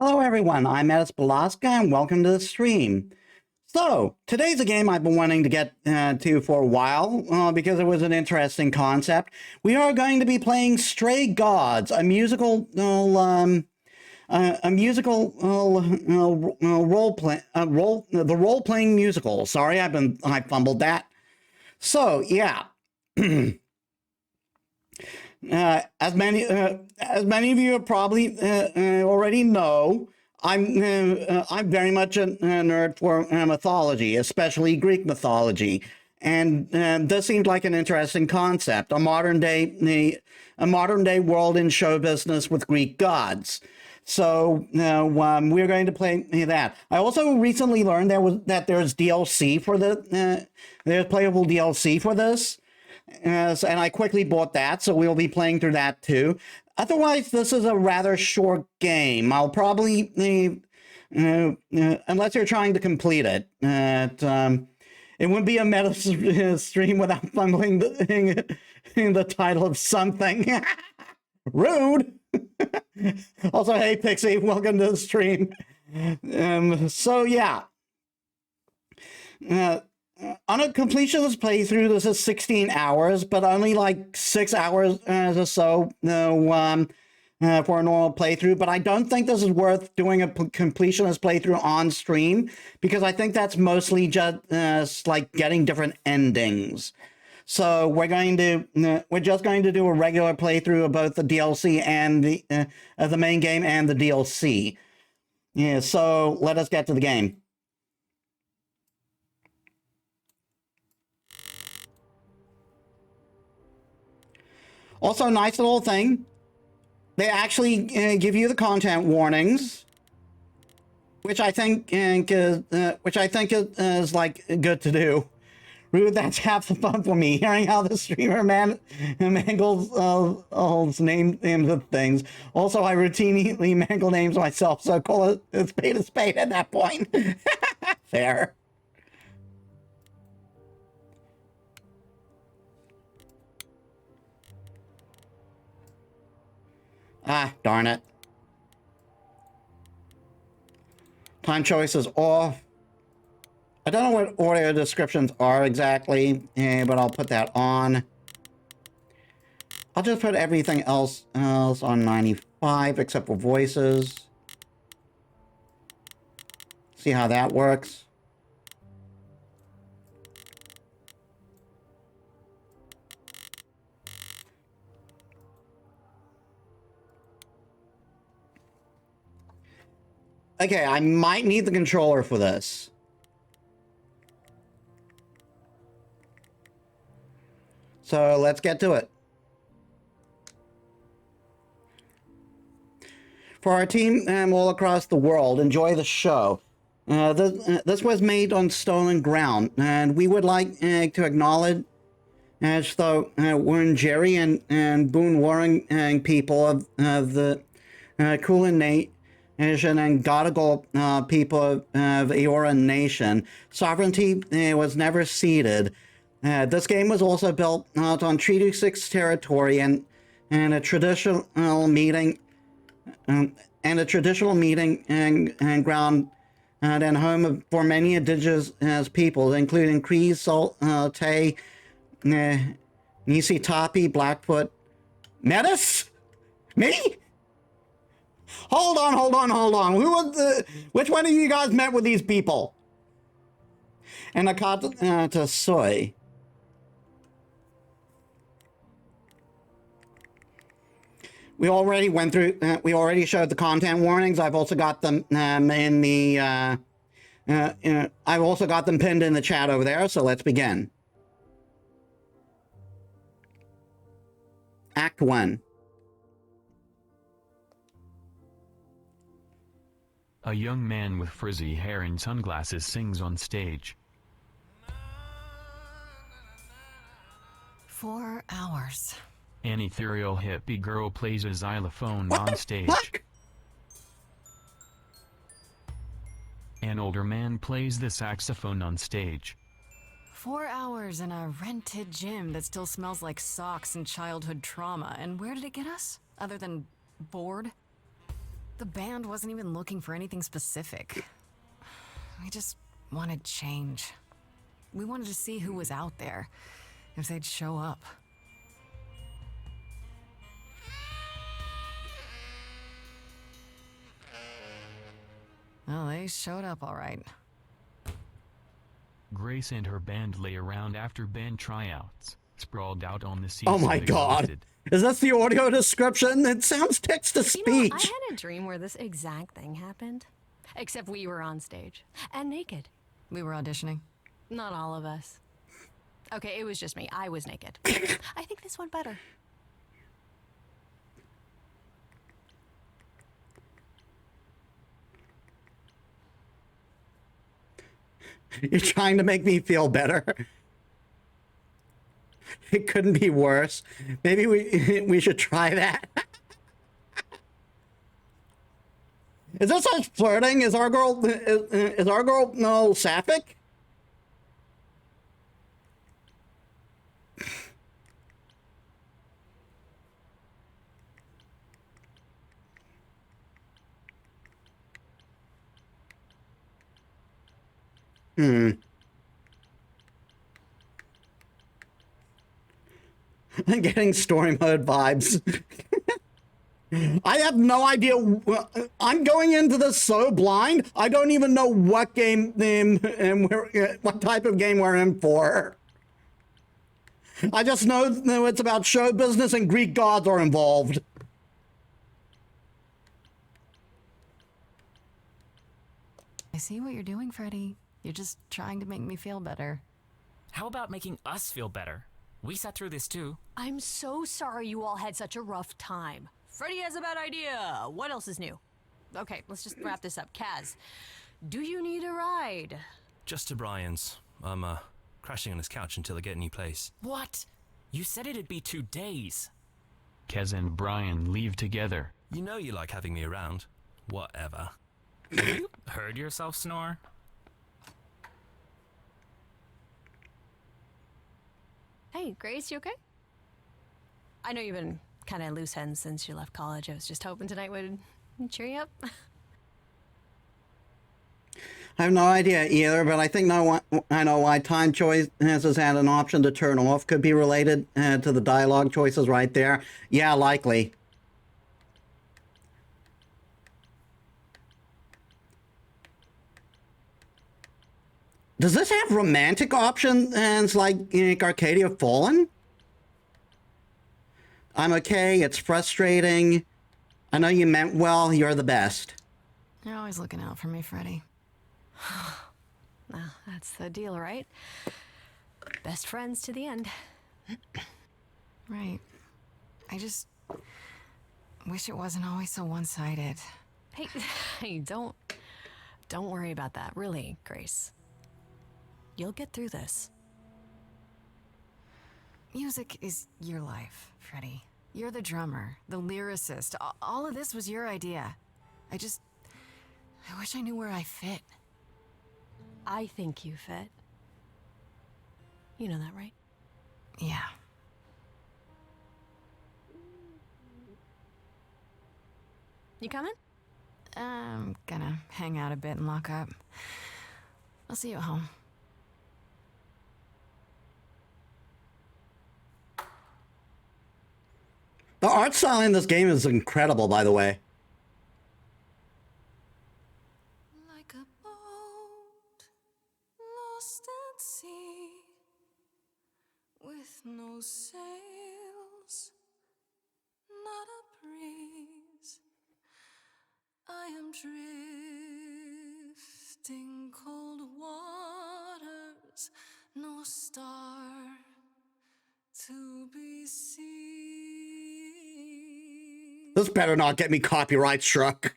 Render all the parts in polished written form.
Hello everyone, I'm Metis Balaska and welcome to the stream. So, today's a game I've been wanting to get to for a while because it was an interesting concept. We are going to be playing Stray Gods, a musical role-playing musical. Sorry, I fumbled that. So, yeah. As many of you probably already know, I'm very much a nerd for mythology, especially Greek mythology, and this seemed like an interesting concept: a modern day world in show business with Greek gods. So we're going to play that. I also recently learned that there's DLC for there's playable DLC for this. And I quickly bought that, so we'll be playing through that too. Otherwise, this is a rather short game. I'll probably, unless you're trying to complete it, it wouldn't be a meta stream without fumbling the title of something. Rude! Also, hey Pixie, welcome to the stream. So yeah. On a completionist playthrough, this is 16 hours, but only like 6 hours or so for a normal playthrough. But I don't think this is worth doing a completionist playthrough on stream, because I think that's mostly just like getting different endings. So we're just going to do a regular playthrough of both the DLC and the main game and the DLC. Yeah, so let us get to the game. Also, nice little thing. They actually give you the content warnings, which I think is like good to do. Rude, that's half the fun for me, hearing how the streamer mangles names of things. Also, I routinely mangle names myself, so call it a spade at that point. Fair. Ah, darn it. Time choice is off. I don't know what audio descriptions are exactly, but I'll put that on. I'll just put everything else on 95 except for voices. See how that works. Okay, I might need the controller for this. So let's get to it. For our team all across the world, enjoy the show. This was made on stolen ground, and we would like to acknowledge as the Wurundjeri and Boon Warring people of the Kulin Nation and Gadigal people of Eora Nation. Sovereignty was never ceded. This game was also built out on Treaty 6 territory and a traditional meeting and ground and home for many indigenous peoples, including Cree, Tay, Nisitapi, Blackfoot. Metis? Me? Hold on. Which one of you guys met with these people? And Akata Soy. We already went through, we already showed the content warnings. I've also got them in the, I've also got them pinned in the chat over there, so let's begin. Act 1. A young man with frizzy hair and sunglasses sings on stage. 4 hours. An ethereal hippie girl plays a xylophone on stage. An older man plays the saxophone on stage. 4 hours in a rented gym that still smells like socks and childhood trauma. And where did it get us? Other than bored? The band wasn't even looking for anything specific. We just wanted change. We wanted to see who was out there, if they'd show up. Well, they showed up all right. Grace and her band lay around after band tryouts, sprawled out on the seats. Oh my god. Is this the audio description? It sounds text to speech. You know, I had a dream where this exact thing happened. Except we were on stage. And naked. We were auditioning. Not all of us. Okay, it was just me. I was naked. I think this went better. You're trying to make me feel better. It couldn't be worse. Maybe we should try that. Is this us flirting? Is our girl no sapphic? I'm getting story mode vibes. I have no idea. I'm going into this so blind. I don't even know what game and what type of game we're in for. I just know it's about show business and Greek gods are involved. I see what you're doing, Freddy. You're just trying to make me feel better. How about making us feel better? We sat through this too. I'm so sorry you all had such a rough time. Freddy has a bad idea. What else is new? Okay, let's just wrap this up. Kaz, do you need a ride? Just to Brian's. I'm crashing on his couch until I get a new place. What? You said it'd be 2 days. Kez and Brian leave together. You know you like having me around. Whatever. You heard yourself snore? Hey, Grace, you okay? I know you've been kind of loose ends since you left college. I was just hoping tonight would cheer you up. I have no idea either, but I think I know why time choice has had an option to turn off. Could be related to the dialogue choices right there. Yeah, likely. Does this have romantic options like Arcadia Fallen? I'm okay, it's frustrating. I know you meant well, you're the best. You're always looking out for me, Freddy. Well, that's the deal, right? Best friends to the end. Right. I just wish it wasn't always so one-sided. Hey, don't worry about that, really, Grace. You'll get through this. Music is your life, Freddy. You're the drummer, the lyricist. All of this was your idea. I wish I knew where I fit. I think you fit. You know that, right? Yeah. You coming? I'm gonna hang out a bit and lock up. I'll see you at home. The art style in this game is incredible, by the way. Like a boat lost at sea with no sails, not a breeze. I am drifting cold waters, no star to be seen. This better not get me copyright struck.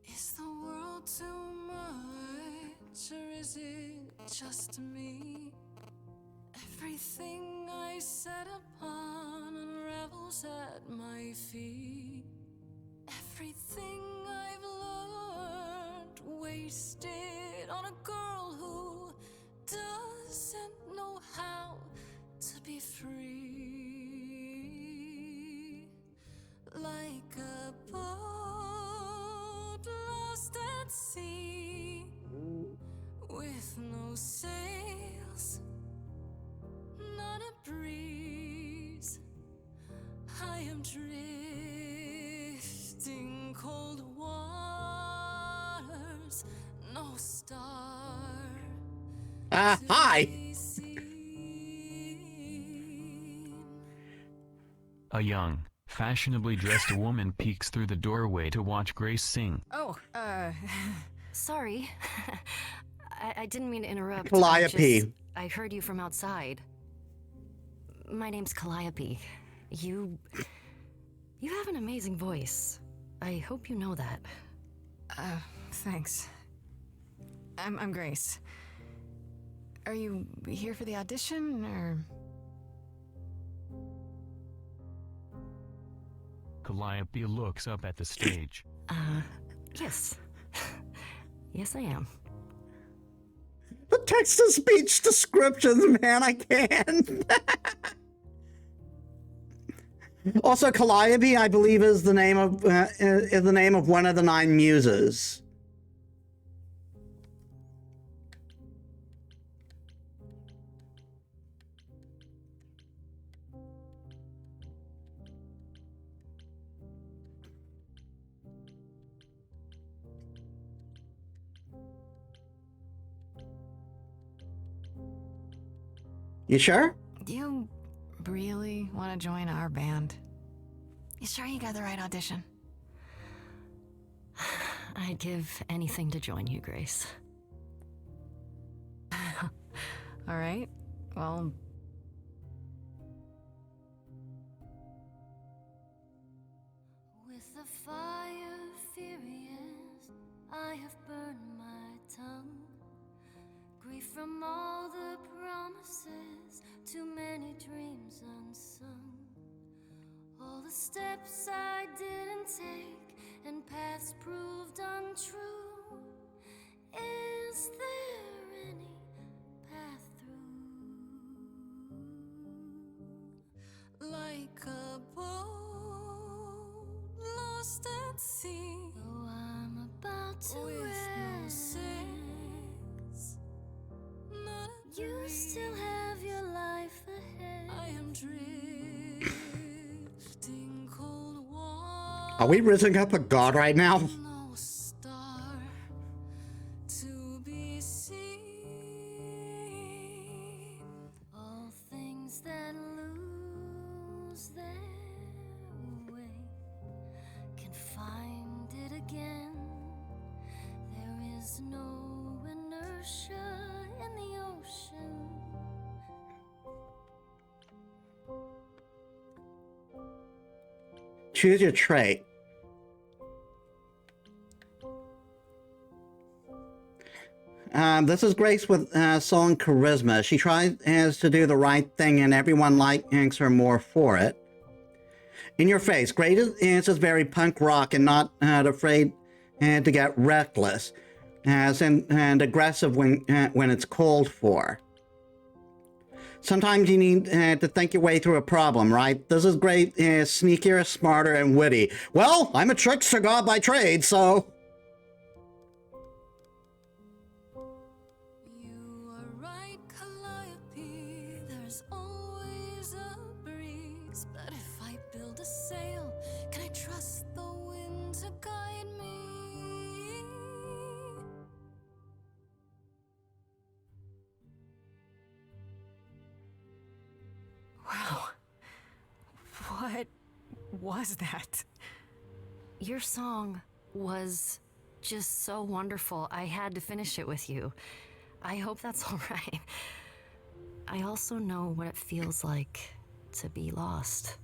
Is the world too much, or is it just me? Everything I set upon unravels at my feet. Everything I've learned wasted on a girl who doesn't know how to be free. drifting cold waters, no star Hi. be seen. A young, fashionably dressed woman peeks through the doorway to watch Grace sing. Oh, sorry. I didn't mean to interrupt. Calliope. I heard you from outside. My name's Calliope. You have an amazing voice. I hope you know that. Thanks. I'm Grace. Are you here for the audition, or...? Calliope looks up at the stage. Yes. Yes, I am. The text-to-speech descriptions, man, I can't. Also, Calliope, I believe, is the name of one of the 9 Muses. You sure? Do you really want to join our band? You sure you got the right audition? I'd give anything to join you, Grace. All right. Well... With the fire furious, I have burned my tongue. Grief from all the promises, too many dreams unsung. All the steps I didn't take and paths proved untrue. Is there any path through? Like a boat lost at sea. Oh, I'm about to with no sails. Not a you breeze. Still have your life ahead. I am drifting cold water. Are we rising up a god right now? No star to be seen. All things that lose their way can find it again. There is no inertia in the ocean. Choose your trait. This is Grace with song Charisma. She tries to do the right thing and everyone likes her more for it. In your face, Grace is very punk rock and not afraid to get reckless and aggressive when it's called for. Sometimes you need to think your way through a problem, right? This is great, sneakier, smarter, and witty. Well, I'm a trickster god by trade, so... You are right, Calliope. There's always a breeze. But if I build a sail, can I trust the wind to guide me? Wow. What was that? Your song was just so wonderful. I had to finish it with you. I hope that's all right. I also know what it feels like to be lost.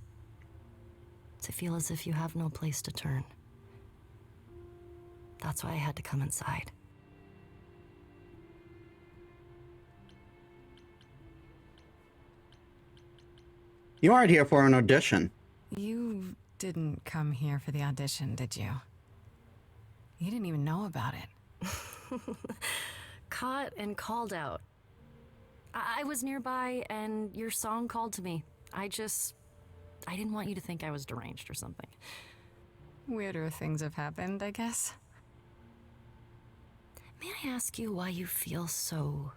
To feel as if you have no place to turn. That's why I had to come inside. You aren't here for an audition. You didn't come here for the audition, did you? You didn't even know about it. Caught and called out. I was nearby and your song called to me. I didn't want you to think I was deranged or something. Weirder things have happened, I guess. May I ask you why you feel so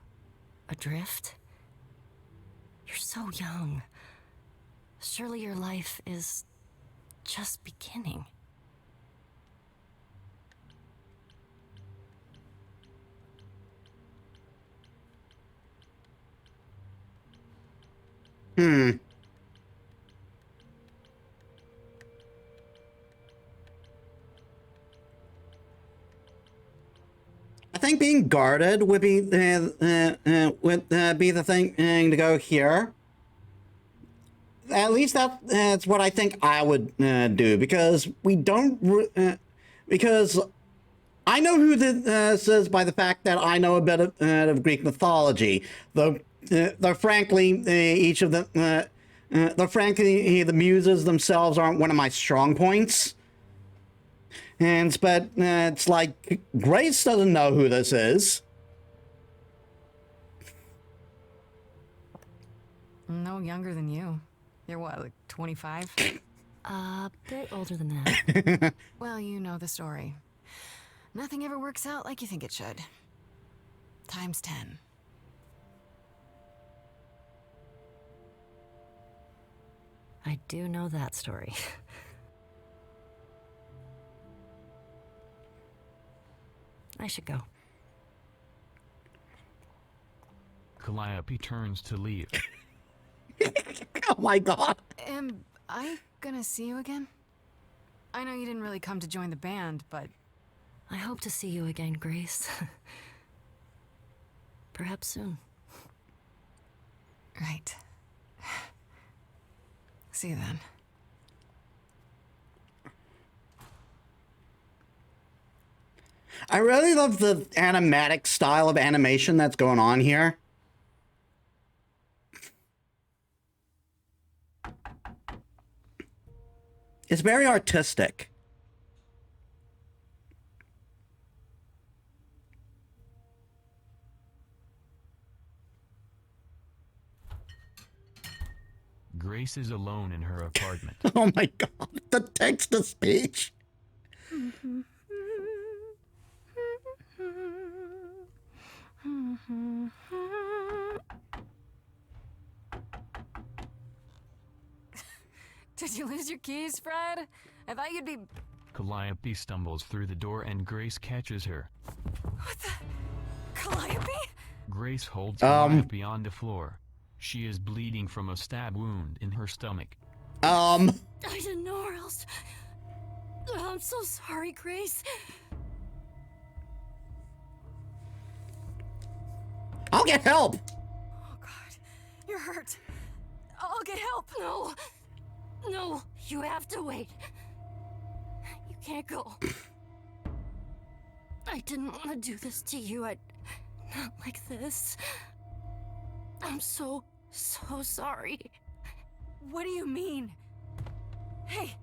adrift? You're so young. Surely your life is just beginning. I think being guarded would be the thing to go here. At least that's what I think I would do, because we don't because I know who this is by the fact that I know a bit of Greek mythology, though frankly each of the though frankly the Muses themselves aren't one of my strong points. But it's like Grace doesn't know who this is. No younger than you. You're what, like 25? A bit older than that. Well, you know the story. Nothing ever works out like you think it should. Times 10. I do know that story. I should go. Calliope turns to leave. Oh my god. Am I gonna see you again? I know you didn't really come to join the band, but... I hope to see you again, Grace. Perhaps soon. Right. See you then. I really love the animatic style of animation that's going on here. It's very artistic. Grace is alone in her apartment. Oh my god, the text to speech. Did you lose your keys, Fred? I thought you'd be... Calliope stumbles through the door and Grace catches her. What the... Calliope? Grace holds Calliope on the floor. She is bleeding from a stab wound in her stomach. I didn't know, or else... I'm so sorry, Grace. I'll get help. Oh, God. You're hurt. I'll get help. No. No, you have to wait. You can't go. I didn't want to do this to you. Not like this. I'm so sorry. What do you mean? Hey!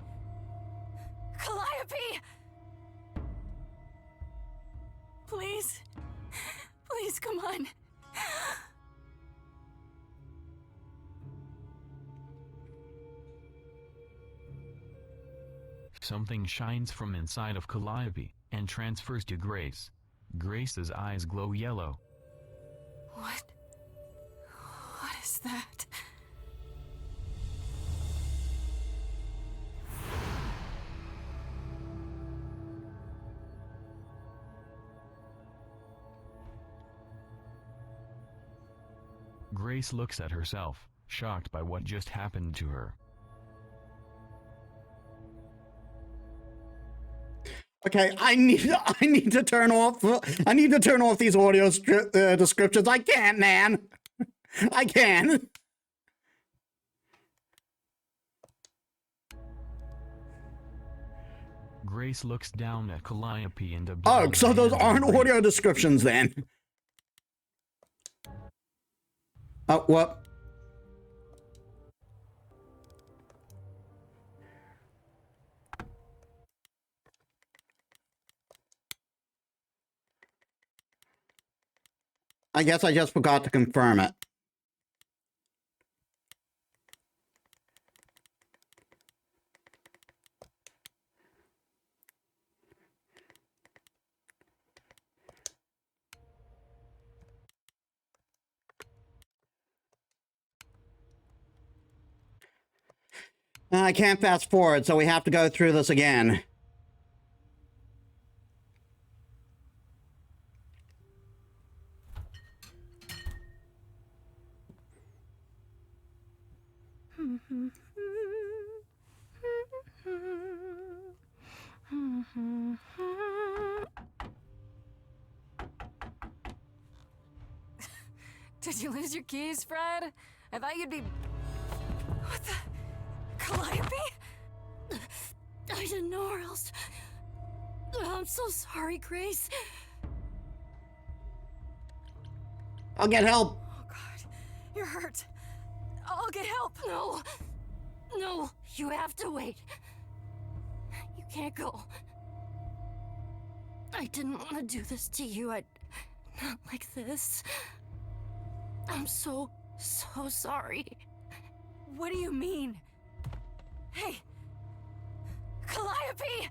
Calliope! Please? Please, come on. Something shines from inside of Calliope and transfers to Grace. Grace's eyes glow yellow. What is that? Grace looks at herself, shocked by what just happened to her. Okay, I need to turn off these audio descriptions. I can't, man. I can. Grace looks down at Calliope and a Oh, so those aren't audio descriptions then. Oh, what? I guess I just forgot to confirm it. I can't fast forward, so we have to go through this again. Did you lose your keys, Fred? I thought you'd be... What the... Calliope? I didn't know where else. I'm so sorry, Grace. I'll get help. Oh, God. You're hurt. I'll get help. No. No, you have to wait. You can't go. I didn't want to do this to you. Not like this. I'm so sorry. What do you mean? Hey! Calliope!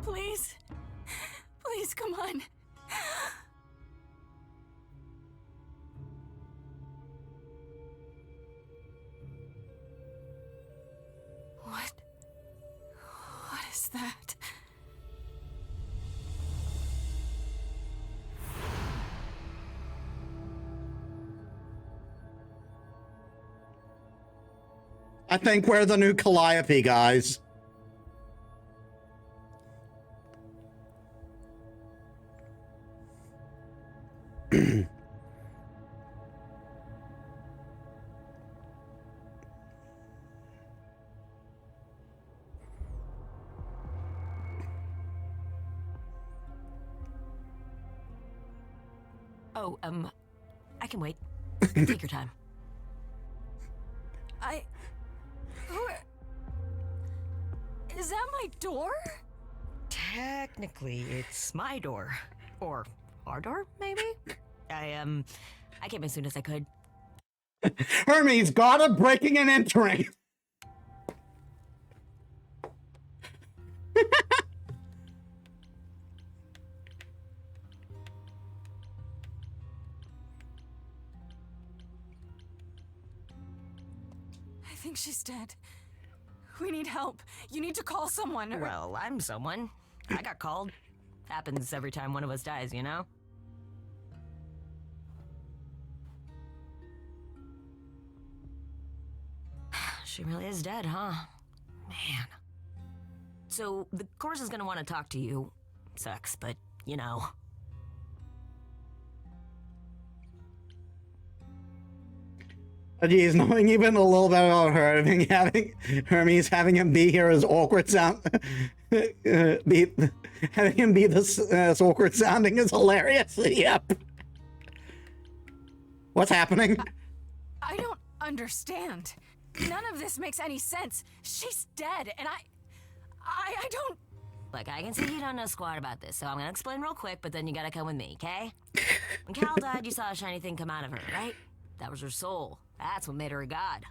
Please? Please, come on. What is that? I think we're the new Calliope, guys. Oh, I can wait. Take your time. Is that my door? Technically, it's my door. Or our door, maybe? I came as soon as I could. Hermes got a breaking and entering. I think she's dead. We need help. You need to call someone. Or... Well, I'm someone. I got called. Happens every time one of us dies, you know? She really is dead, huh? Man. So, the course is gonna want to talk to you. Sucks, but, you know. Geez, knowing even a little bit about her, Hermes having him be here is awkward sound. Having him be this awkward sounding is hilarious. Yep. What's happening? I don't understand. None of this makes any sense. She's dead, and I don't... Look, I can see you don't know squat about this, so I'm gonna explain real quick, but then you gotta come with me, okay? When Cal died, you saw a shiny thing come out of her, right? That was her soul. That's what made her a god.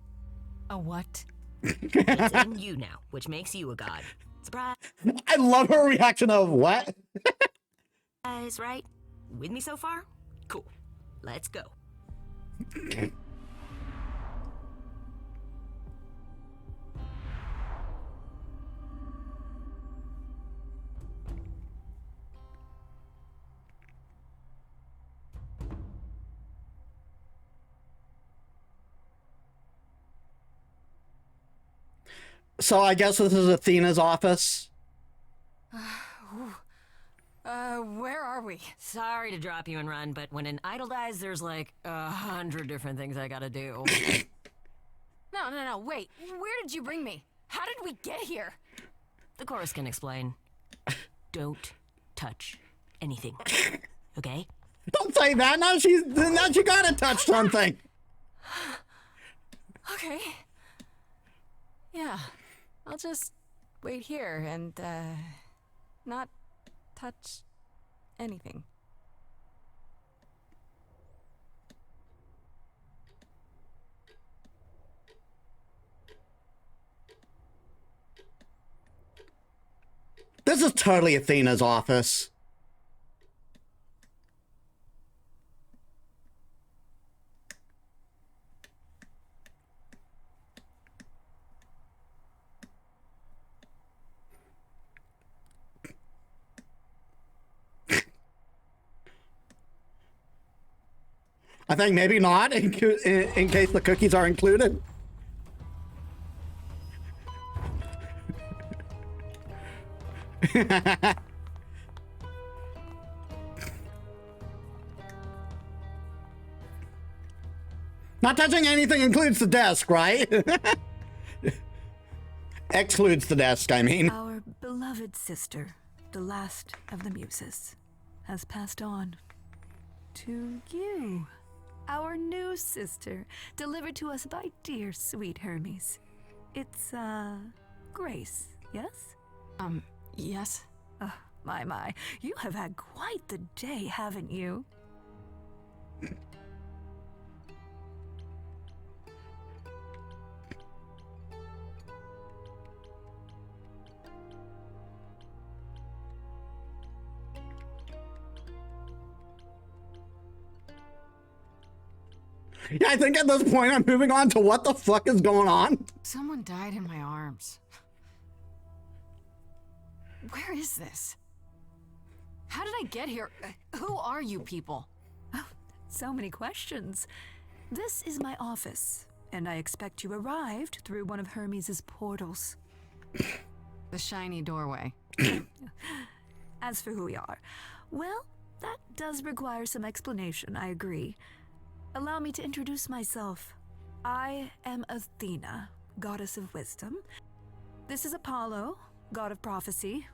A what? It's in you now, which makes you a god. Surprise, I love her reaction of what? right? With me so far? Cool. Let's go. So I guess this is Athena's office. Where are we? Sorry to drop you and run, but when an idol dies, there's like 100 different things I gotta do. No, wait. Where did you bring me? How did we get here? The chorus can explain. Don't touch anything. Okay? Don't say that. Now she gotta touch something. Okay. Yeah. I'll just wait here and, not touch anything. This is totally Athena's office. I think maybe not, in case the cookies are included. Not touching anything includes the desk, right? Excludes the desk, I mean. Our beloved sister, the last of the Muses, has passed on to you. Our new sister, delivered to us by dear sweet Hermes. It's, Grace, yes? Yes? My. You have had quite the day, haven't you? Yeah, I think at this point I'm moving on to what the fuck is going on. Someone died in my arms. Where is this? How did I get here? Who are you people? So many questions. This is my office, and I expect you arrived through one of Hermes' portals. The shiny doorway. As for who we are, well, that does require some explanation, I agree. Allow me to introduce myself. I am Athena, goddess of wisdom. This is Apollo, god of prophecy,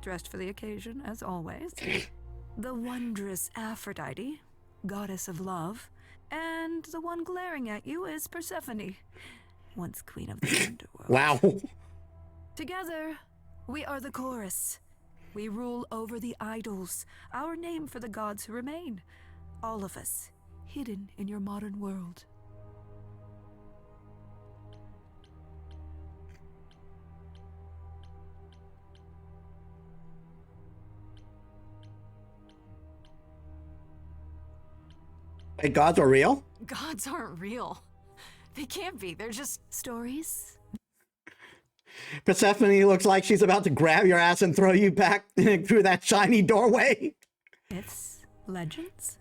dressed for the occasion, as always. The wondrous Aphrodite, goddess of love. And the one glaring at you is Persephone, once queen of the underworld. Wow. Together, we are the chorus. We rule over the idols, our name for the gods who remain. All of us, hidden in your modern world. Hey, gods are real? Gods aren't real. They can't be. They're just Stories? Persephone looks like she's about to grab your ass and throw you back through that shiny doorway. Myths? Legends?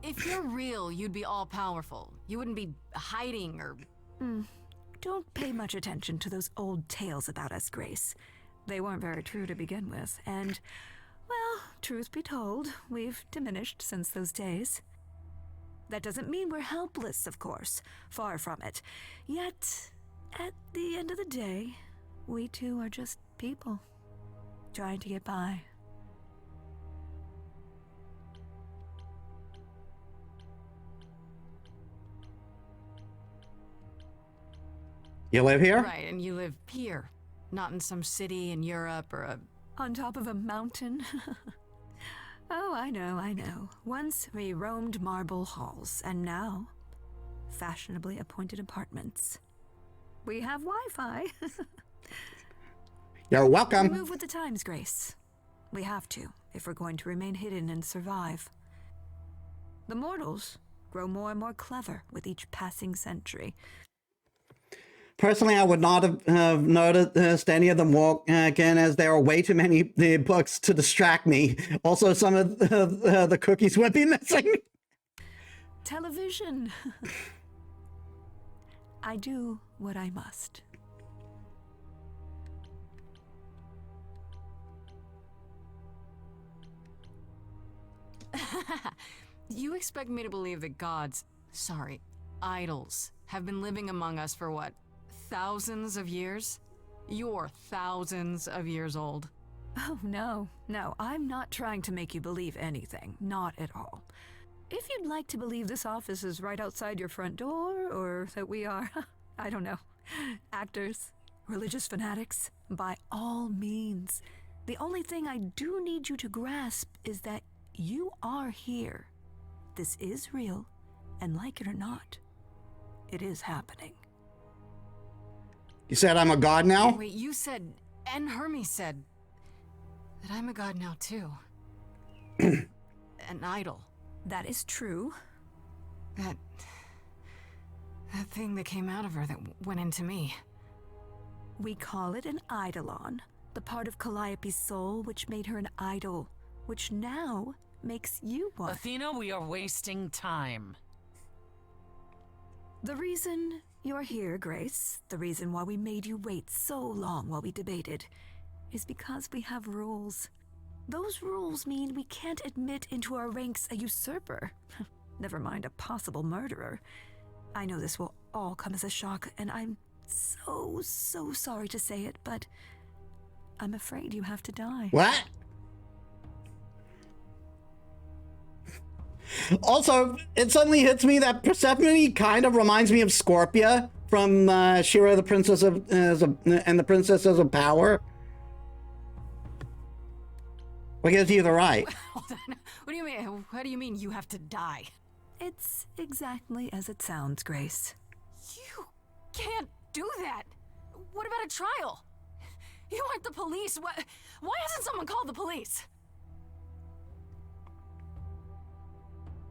If you're real, you'd be all powerful. You wouldn't be hiding or... Don't pay much attention to those old tales about us, Grace. They weren't very true to begin with, and, well, truth be told, we've diminished since those days. That doesn't mean we're helpless, of course. Far from it. Yet, at the end of the day, we too are just people, trying to get by. You live here? Right, and you live here. Not in some city in Europe or a... On top of a mountain? Oh, I know. Once we roamed marble halls, and now, fashionably appointed apartments. We have Wi-Fi. You're We welcome. move with the times, Grace. We have to, if we're going to remain hidden and survive. The mortals grow more and more clever with each passing century. Personally, I would not have noticed any of them walk again, as there are way too many books to distract me. Also, some of the cookies would be missing. Television. I do what I must. You expect me to believe that gods, idols, have been living among us for what, thousands of years? You're thousands of years old. Oh, no, I'm not trying to make you believe anything. Not at all. If you'd like to believe this office is right outside your front door, or that we are, I don't know, actors, religious fanatics, by all means. The only thing I do need you to grasp is that you are here. This is real, and like it or not, it is happening. You said I'm a god now? Wait, you said, and Hermes said, that I'm a god now too. An idol. That is true. That thing that came out of her that went into me. We call it an eidolon, the part of Calliope's soul which made her an idol, which now makes you one. Athena, we are wasting time. The reason you're here, Grace, the reason why we made you wait so long while we debated, is because we have rules. Those rules mean we can't admit into our ranks a usurper, never mind a possible murderer. I know this will all come as a shock, and I'm so sorry to say it, but I'm afraid you have to die. What? Also, it suddenly hits me that Persephone kind of reminds me of Scorpia from Shira, the Princess of and the Princesses of Power. I guess you're right. Hold on. What do you mean? What do you mean you have to die? It's exactly as it sounds, Grace. You can't do that. What about a trial? You aren't the police. Why hasn't someone called the police?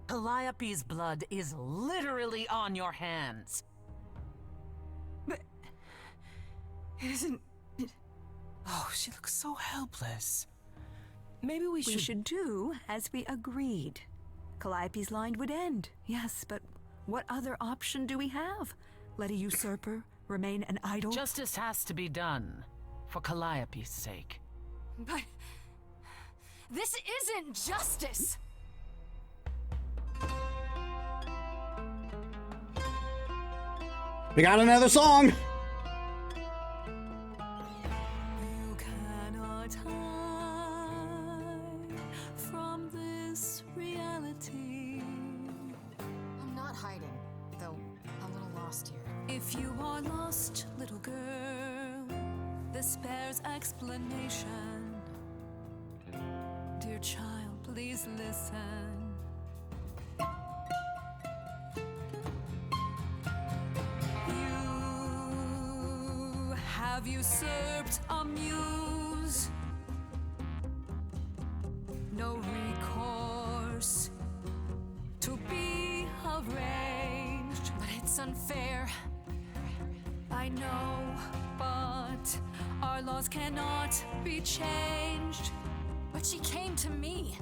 Calliope's blood is literally on your hands. But it isn't. Oh, she looks so helpless. Maybe we We should do as we agreed. Calliope's line would end, yes, but what other option do we have? Let a usurper remain an idol? Justice has to be done, for Calliope's sake. But this isn't justice. We got another song. You cannot hide from this reality. I'm not hiding, though a little lost here. If you are lost, little girl, this bears explanation. Dear child, please listen. You have usurped a muse. No recourse to be arranged. But it's unfair. I know, but our laws cannot be changed. But she came to me.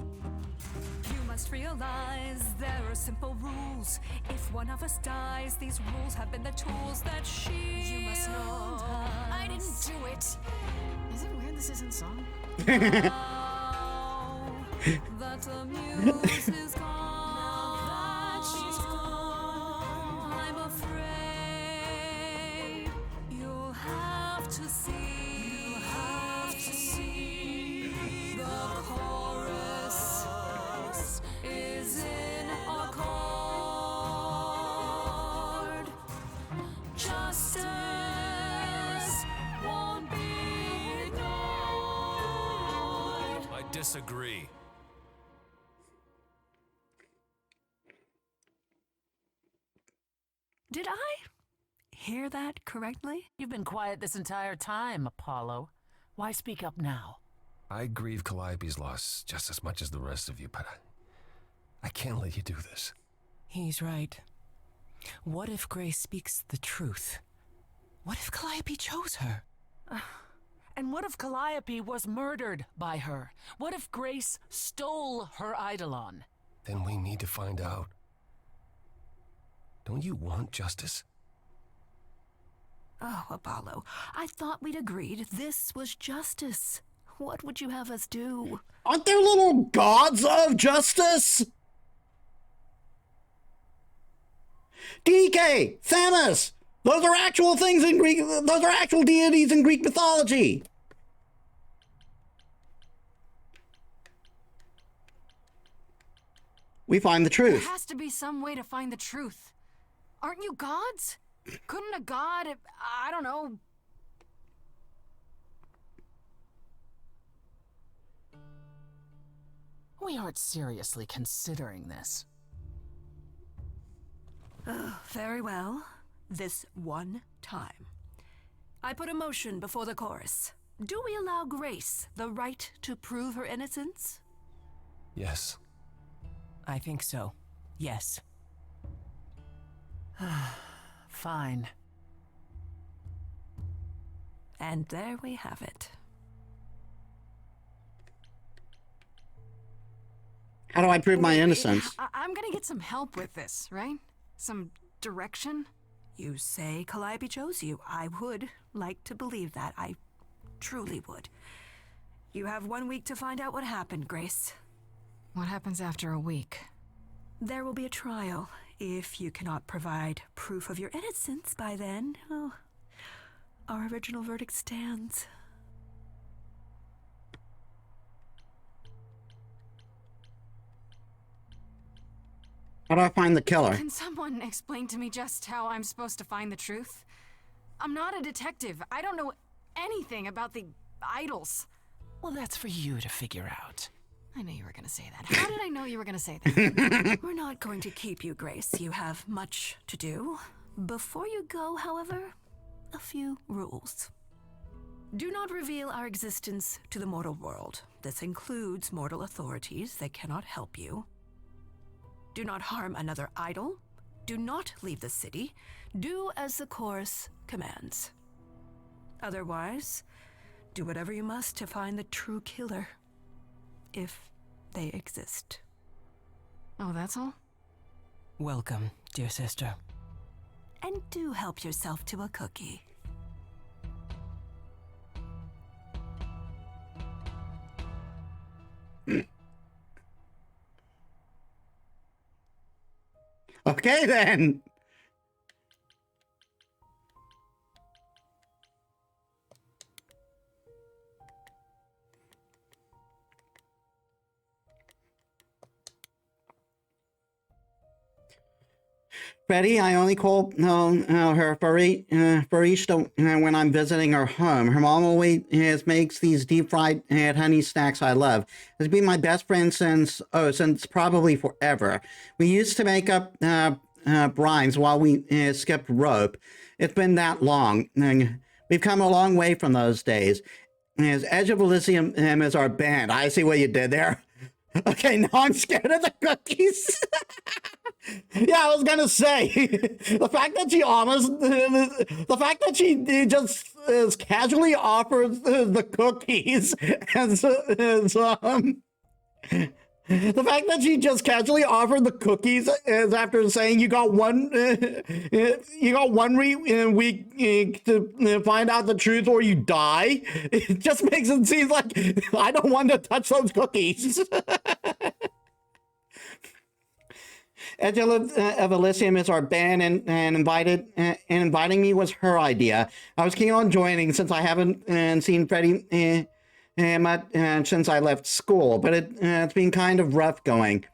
You must realize there are simple rules. If one of us dies, these rules have been the tools that shield You must know I didn't us. do it. Is it weird this isn't song? Now that the muse is gone, I'm afraid you'll have to see. The chorus is in accord. Justice won't be ignored. I disagree. Did I hear that correctly? You've been quiet this entire time, Apollo. Why speak up now? I grieve Calliope's loss just as much as the rest of you, but I can't let you do this. He's right. What if Grace speaks the truth? What if Calliope chose her? And what if Calliope was murdered by her? What if Grace stole her eidolon? Then we need to find out. Don't you want justice? Oh, Apollo, I thought we'd agreed this was justice. What would you have us do? Aren't there little gods of justice? DK, Thanos, those are actual things in Greek, those are actual deities in Greek mythology. We find the There truth. has to be some way to find the truth. Aren't you gods? Couldn't a god, I don't know... We aren't seriously considering this. Very well. This one time. I put a motion before the chorus. Do we allow Grace the right to prove her innocence? Yes. I think so. Yes. Fine. And there we have it. How do I prove my innocence? I'm gonna get some help with this, right? Some direction? You say Calliope chose you. I would like to believe that. I truly would. You have 1 week to find out what happened, Grace. What happens after a week? There will be a trial. If you cannot provide proof of your innocence by then, oh, our original verdict stands. How do I find the killer? Can someone explain to me just how I'm supposed to find the truth? I'm not a detective. I don't know anything about the idols. Well, that's for you to figure out. I knew you were gonna say that. How did I know you were gonna say that? We're not going to keep you, Grace. You have much to do. Before you go, however, a few rules. Do not reveal our existence to the mortal world. This includes mortal authorities. They cannot help you. Do not harm another idol. Do not leave the city. Do as the chorus commands. Otherwise, do whatever you must to find the true killer. If they exist. Oh, that's all? Welcome, dear sister. And do help yourself to a cookie. Okay, then. Freddie, I only call her barista when I'm visiting her home. Her mom always makes these deep fried honey snacks I love. Has been my best friend since probably forever. We used to make up brines while we skipped rope. It's been that long. We've come a long way from those days. As Edge of Elysium is our band. I see what you did there. Okay, now I'm scared of the cookies. Yeah, I was gonna say the fact that she just casually offers the cookies, and the fact that she just casually offered the cookies is after saying you got one week to find out the truth or you die. It just makes it seem like I don't want to touch those cookies. Edge of Elysium is our band, and inviting me was her idea. I was keen on joining since I haven't seen Freddie since I left school, but it's been kind of rough going.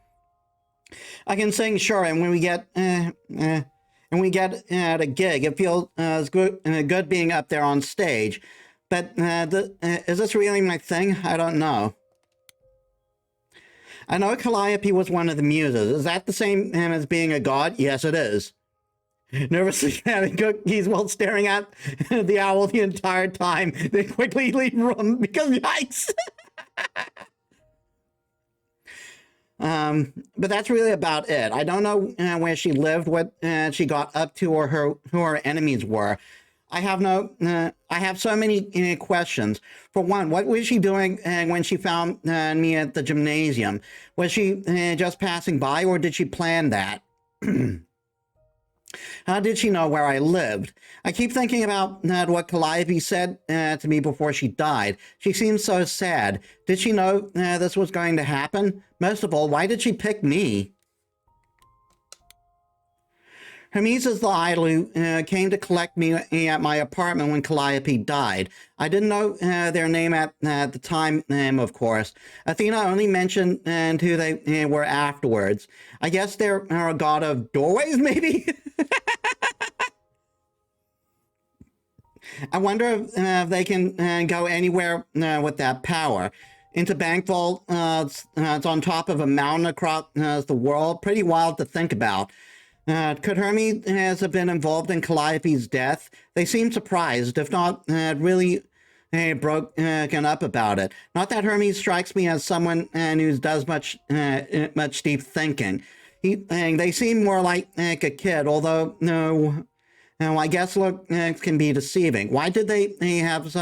I can sing, sure, and when we get a gig, it feels good being up there on stage. But is this really my thing? I don't know. I know Calliope was one of the Muses. Is that the same as being a god? Yes, it is. Nervously having cookies while staring at the owl the entire time. They quickly leave room because yikes. But that's really about it. I don't know where she lived, what she got up to, or who her enemies were. I have so many questions. For one, what was she doing when she found me at the gymnasium? Was she just passing by, or did she plan that? How did she know where I lived? I keep thinking about what Calliope said to me before she died. She seems so sad. Did she know this was going to happen? Most of all, why did she pick me? Hermes is the idol who came to collect me at my apartment when Calliope died. I didn't know their name at the time, of course. Athena only mentioned who they were afterwards. I guess they're a god of doorways, maybe? I wonder if they can go anywhere with that power. Into Bank Vault, it's on top of a mountain across the world. Pretty wild to think about. Could Hermes have been involved in Calliope's death? They seemed surprised, if not really broken up about it. Not that Hermes strikes me as someone who does much deep thinking. They seem more like a kid, although no, I guess look can be deceiving. Why did they have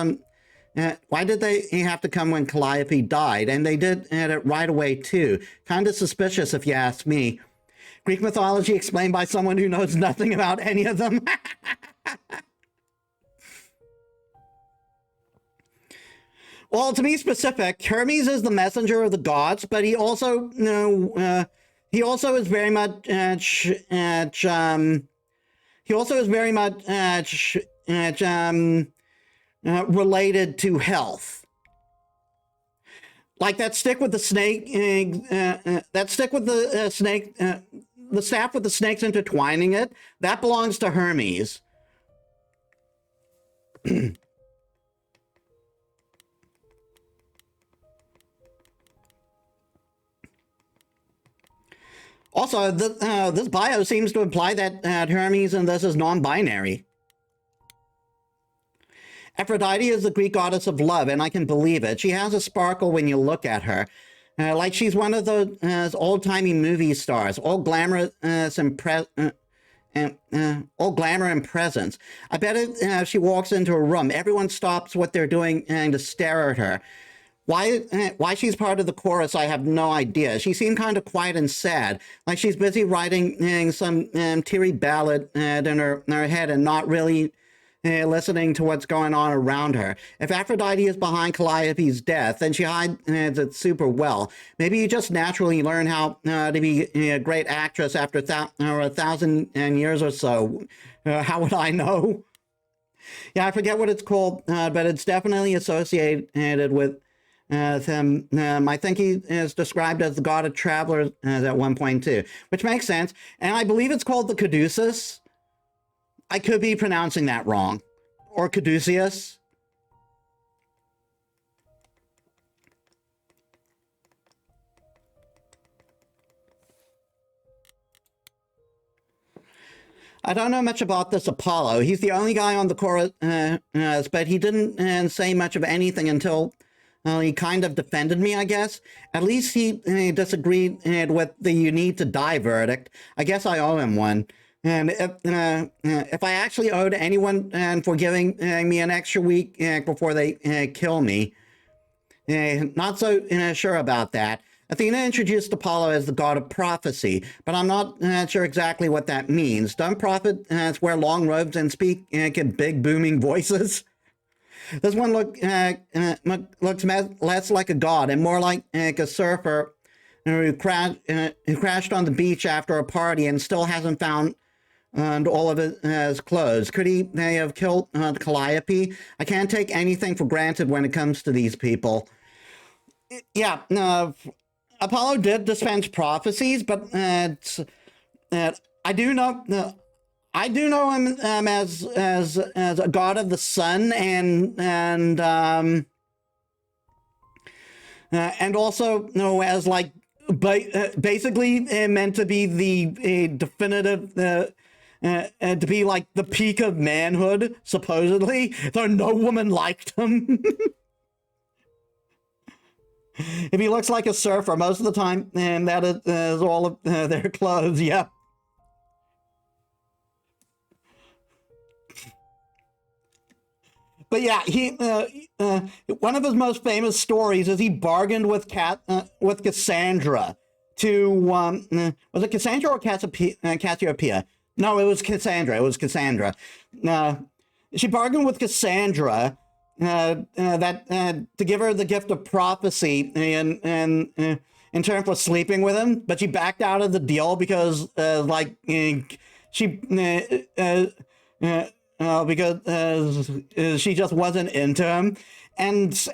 to come when Calliope died? And they did it right away too. Kind of suspicious, if you ask me. Greek mythology explained by someone who knows nothing about any of them. Well, to be specific, Hermes is the messenger of the gods, but he also, he also is very much, he also is very much related to health. Like that stick with the snake, that stick with the snake, the staff with the snakes intertwining it, that belongs to Hermes. Also, this bio seems to imply that Hermes and this is non-binary. Aphrodite is the Greek goddess of love, and I can believe it. She has a sparkle when you look at her. Like she's one of those old-timey movie stars, all glamorous and all glamour and presence. I bet if she walks into a room, everyone stops what they're doing and to stare at her. Why she's part of the chorus, I have no idea. She seemed kind of quiet and sad, like she's busy writing some teary ballad in her head and not really listening to what's going on around her. If Aphrodite is behind Calliope's death, then she hides it super well. Maybe you just naturally learn how to be a great actress after 1,000 years or so. How would I know? Yeah, I forget what it's called, but it's definitely associated with him. I think he is described as the god of travelers at one point too, which makes sense. And I believe it's called the Caduceus. I could be pronouncing that wrong. Or Caduceus. I don't know much about this Apollo. He's the only guy on the chorus, but he didn't say much of anything until he kind of defended me, I guess. At least he disagreed with the "you need to die" verdict. I guess I owe him one. And if I actually owed anyone for giving me an extra week before they kill me, not so sure about that. Athena introduced Apollo as the god of prophecy, but I'm not sure exactly what that means. Don't prophets wear long robes and speak in big booming voices? This one looks less like a god and more like a surfer who crashed on the beach after a party and still hasn't found all of his clothes. Could he have killed Calliope? I can't take anything for granted when it comes to these people. Yeah, Apollo did dispense prophecies, but I do know him as a god of the sun and also as like basically meant to be the definitive to be like the peak of manhood, supposedly, though no woman liked him. If he looks like a surfer most of the time, and that is all of their clothes, yeah. But yeah, he one of his most famous stories is he bargained with Cassandra to was it Cassandra or Cassiopeia? No, it was Cassandra. It was Cassandra. She bargained with Cassandra that to give her the gift of prophecy in turn for sleeping with him, but she backed out of the deal because because she just wasn't into him, and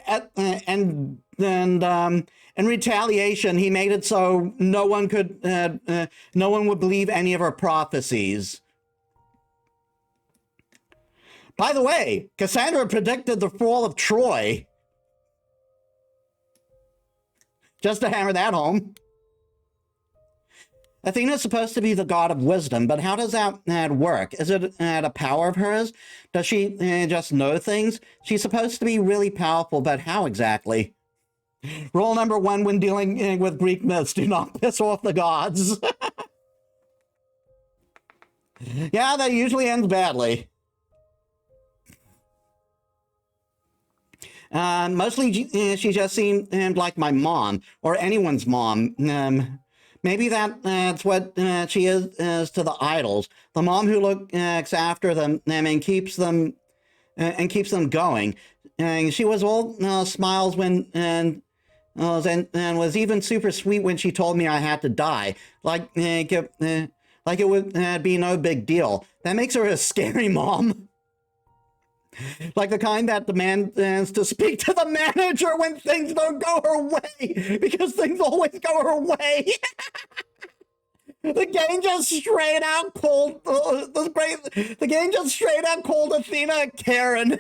in retaliation, he made it so no one would believe any of her prophecies. By the way, Cassandra predicted the fall of Troy. Just to hammer that home. Athena is supposed to be the god of wisdom, but how does that work? Is it a power of hers? Does she just know things? She's supposed to be really powerful, but how exactly? Rule number one when dealing with Greek myths, do not piss off the gods. Yeah, that usually ends badly. Mostly she just seemed like my mom, or anyone's mom. Maybe that's what she is to the idols. The mom who looks after them and keeps them going. And she was all smiles when and was even super sweet when she told me I had to die, like it would be no big deal. That makes her a scary mom. Like the kind that demands to speak to the manager when things don't go her way, because things always go her way. The game just straight out called the game just straight out called Athena a Karen.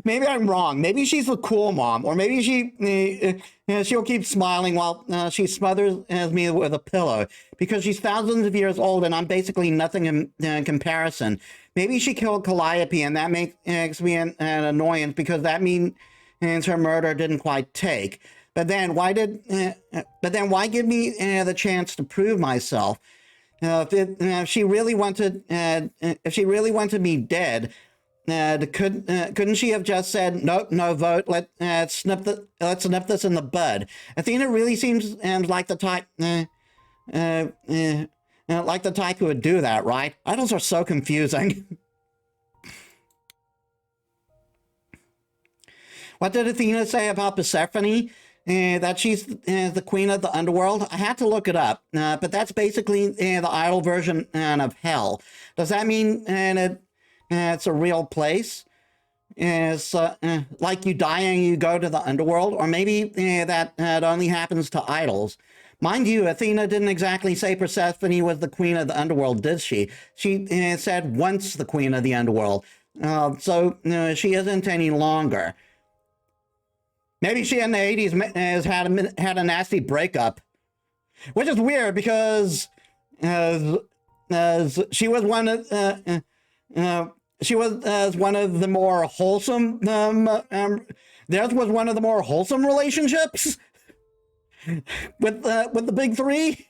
Maybe I'm wrong. Maybe she's a cool mom, or maybe she'll keep smiling while she smothers me with a pillow because she's thousands of years old and I'm basically nothing in comparison. Maybe she killed Calliope and that makes me an annoyance because that means her murder didn't quite take. But then why give me the chance to prove myself? If she really wanted me dead. Couldn't she have just said nope, no vote? Let's nip this in the bud. Athena really seems like the type who would do that, right? Idols are so confusing. What did Athena say about Persephone? That she's the queen of the underworld? I had to look it up, but that's basically the idol version of hell. Does that mean it's a real place? It's like you die and you go to the underworld, or maybe that only happens to idols. Mind you, Athena didn't exactly say Persephone was the queen of the underworld, did she? She said once the queen of the underworld, so she isn't any longer. Maybe she in the 80s has had a nasty breakup, which is weird because she was one of one of the more wholesome. Theirs was one of the more wholesome relationships with the big three.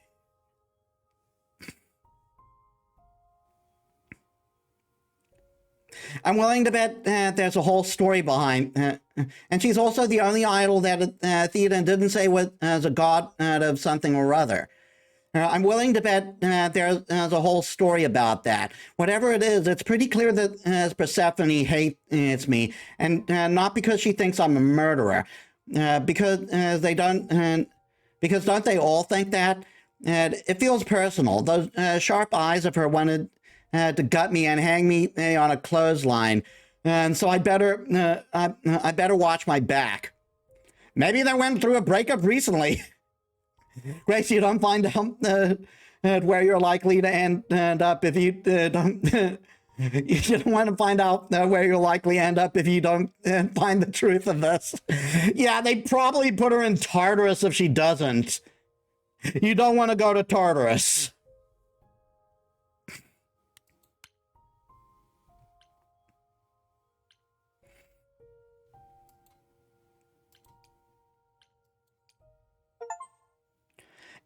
I'm willing to bet there's a whole story behind, and she's also the only idol that Athena didn't say was a god of something or other. I'm willing to bet there's a whole story about that. Whatever it is, it's pretty clear that Persephone hates me, and not because she thinks I'm a murderer, because don't they all think that? It feels personal. Those sharp eyes of her wanted to gut me and hang me on a clothesline, and so I better watch my back. Maybe they went through a breakup recently. Grace, you don't find out where you're likely to end up if you don't. You don't want to find out where you'll likely end up if you don't find the truth of this. Yeah, they probably put her in Tartarus if she doesn't. You don't want to go to Tartarus.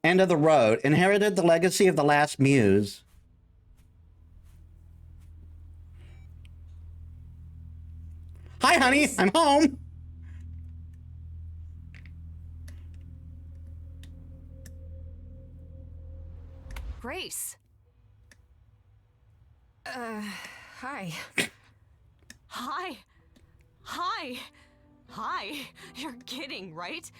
End of the road. Inherited the legacy of the last muse. Hi, honey. I'm home. Grace. Hi. Hi. Hi. Hi. You're kidding, right?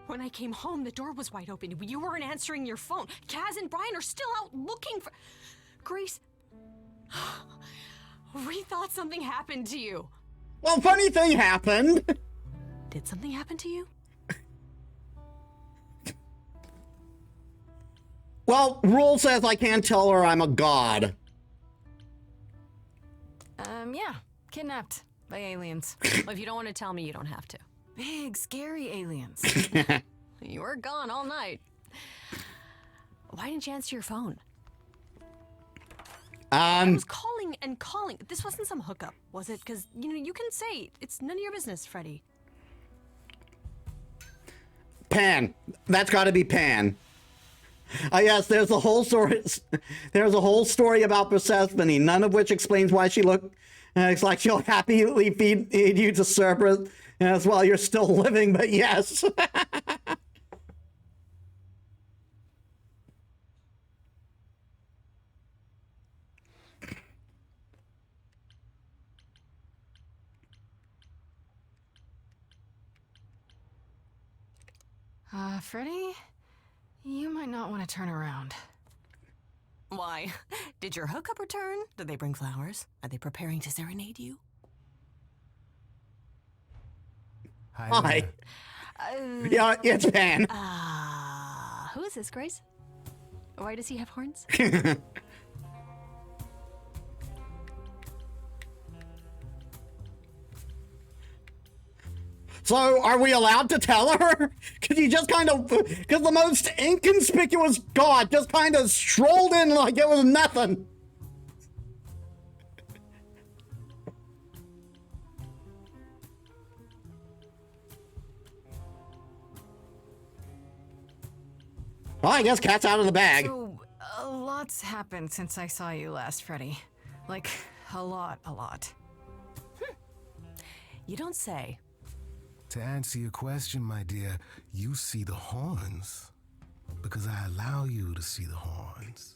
When I came home, the door was wide open. You weren't answering your phone. Kaz and Brian are still out looking for... Grace... We thought something happened to you. Well, funny thing happened. Did something happen to you? Well, rule says I can't tell her I'm a god. Yeah. Kidnapped by aliens. Well, if you don't want to tell me, you don't have to. Big, scary aliens. You were gone all night. Why didn't you answer your phone? I was calling and calling. This wasn't some hookup, was it? Because, you can say it's none of your business, Freddy. Pan. That's got to be Pan. Yes, there's a whole story. There's a whole story about Persephone, none of which explains why she looked. It's like she'll happily feed you to Cerberus as while you're still living. But yes. Freddy, you might not want to turn around. Why? Did your hookup return? Did they bring flowers? Are they preparing to serenade you? Hi. Yeah, it's Pan. Who is this, Grace? Why does he have horns? So, are we allowed to tell her? Because you just kind of, because the most inconspicuous god just kind of strolled in like it was nothing. Well, I guess cat's out of the bag. So, a lot's happened since I saw you last, Freddy. Like, a lot. You don't say. To answer your question, my dear, you see the horns because I allow you to see the horns.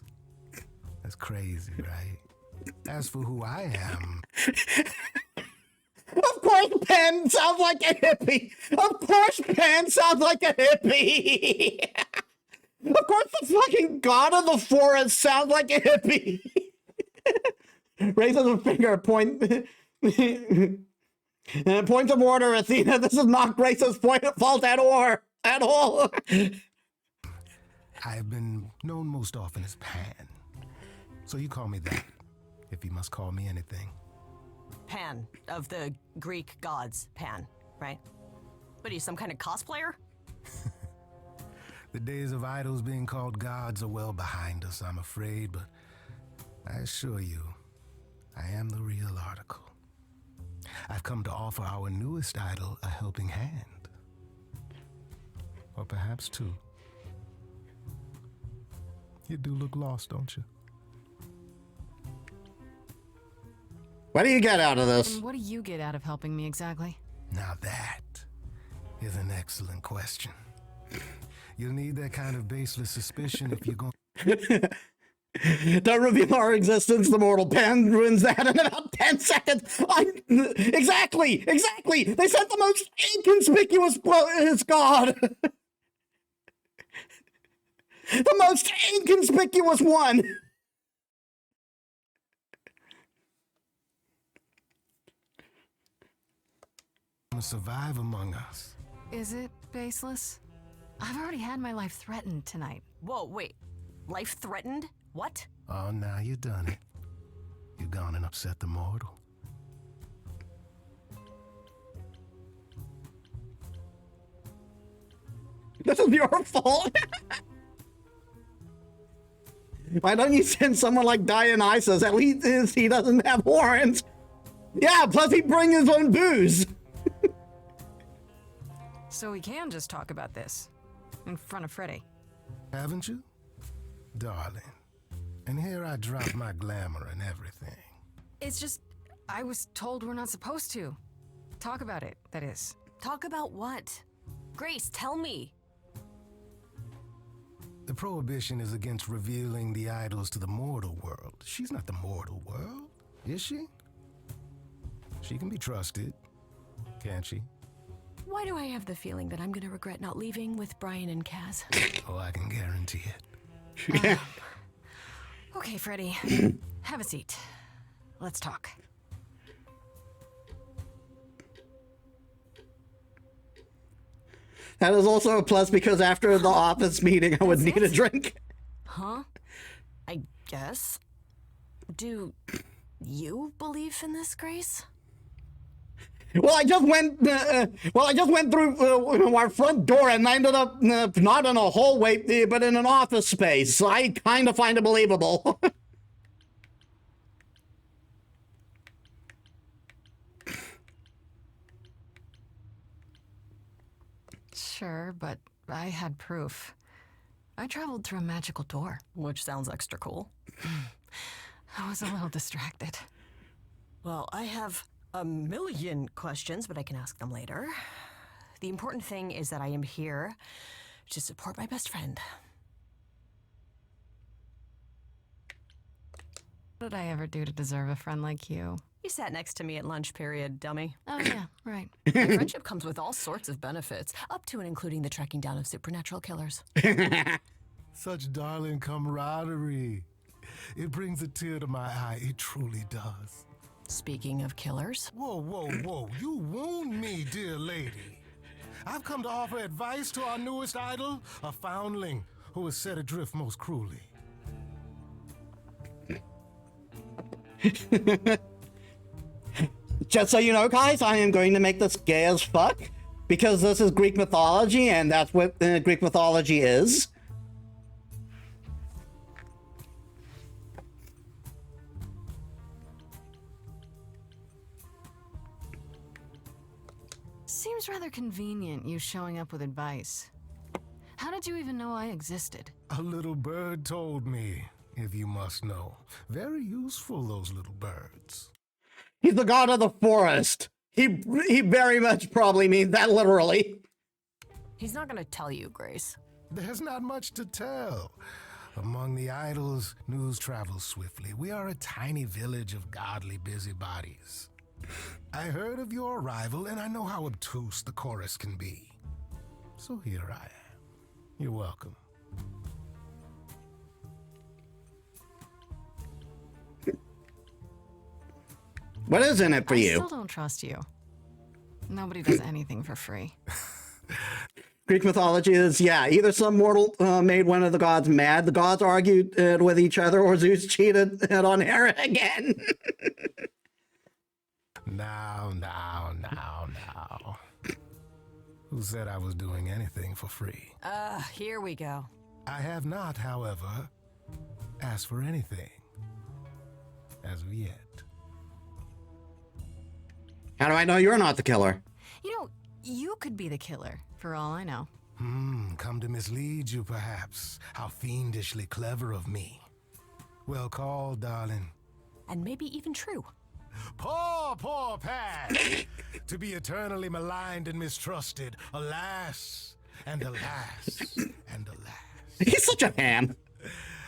That's crazy, right? As for who I am... Of course Pan sounds like a hippie. Of course Pan sounds like a hippie. Of course the fucking god of the forest sounds like a hippie. Raises a finger, point of order, Athena. This is not Grace's fault at all. I've been known most often as Pan. So you call me that, if you must call me anything. Pan, of the Greek gods, Pan, right? What are you, some kind of cosplayer? The days of idols being called gods are well behind us, I'm afraid, but I assure you, I am the real article. I've come to offer our newest idol a helping hand. Or perhaps two. You do look lost, don't you? What do you get out of this? And what do you get out of helping me exactly? Now that is an excellent question. You'll need that kind of baseless suspicion if you're going... Don't reveal our existence, the mortal Pan ruins that in about 10 seconds. Exactly. They sent the most inconspicuous god. The most inconspicuous one. Survive among us. Is it baseless? I've already had my life threatened tonight. Whoa, wait. Life threatened? What? Oh, now you done it. You gone and upset the mortal. This is your fault. Why don't you send someone like Dionysus? At least he doesn't have horns. Yeah, plus he bring his own booze. So we can just talk about this in front of Freddy. Haven't you? Darling. And here I drop my glamour and everything. It's just, I was told we're not supposed to. Talk about it, that is. Talk about what? Grace, tell me. The prohibition is against revealing the idols to the mortal world. She's not the mortal world, is she? She can be trusted, can't she? Why do I have the feeling that I'm gonna regret not leaving with Brian and Kaz? Oh, I can guarantee it. Okay, Freddy. Have a seat. Let's talk. That is also a plus because after the office meeting, I would need a drink. Huh? I guess. Do you believe in this, Grace? Well, I just went through our front door and I ended up not in a hallway, but in an office space. So I kind of find it believable. Sure, but I had proof. I traveled through a magical door. Which sounds extra cool. I was a little distracted. Well, I have a million questions, but I can ask them later. The important thing is that I am here to support my best friend. What did I ever do to deserve a friend like you? You sat next to me at lunch period, dummy. Oh, yeah, right. My friendship comes with all sorts of benefits, up to and including the tracking down of supernatural killers. Such darling camaraderie. It brings a tear to my eye. It truly does. Speaking of killers. Whoa, whoa, whoa. You wound me, dear lady. I've come to offer advice to our newest idol, a foundling who was set adrift most cruelly. Just so you know, guys, I am going to make this gay as fuck because this is Greek mythology, and that's what Greek mythology is. Seems rather convenient, you showing up with advice. How did you even know I existed? A little bird told me, if you must know. Very useful, those little birds. He's the god of the forest. He very much probably means that literally. He's not gonna tell you, Grace. There's not much to tell. Among the idols, news travels swiftly. We are a tiny village of godly busybodies. I heard of your arrival, and I know how obtuse the chorus can be. So here I am. You're welcome. What is in it for you? I still don't trust you. Nobody does anything for free. Greek mythology is, yeah, either some mortal made one of the gods mad, the gods argued with each other, or Zeus cheated on Hera again. Now. Who said I was doing anything for free? Here we go. I have not, however, asked for anything. As of yet. How do I know you're not the killer? You know, you could be the killer, for all I know. Come to mislead you, perhaps. How fiendishly clever of me. Well called, darling. And maybe even true. Poor Pat! To be eternally maligned and mistrusted. Alas, and alas, and alas. He's such a ham.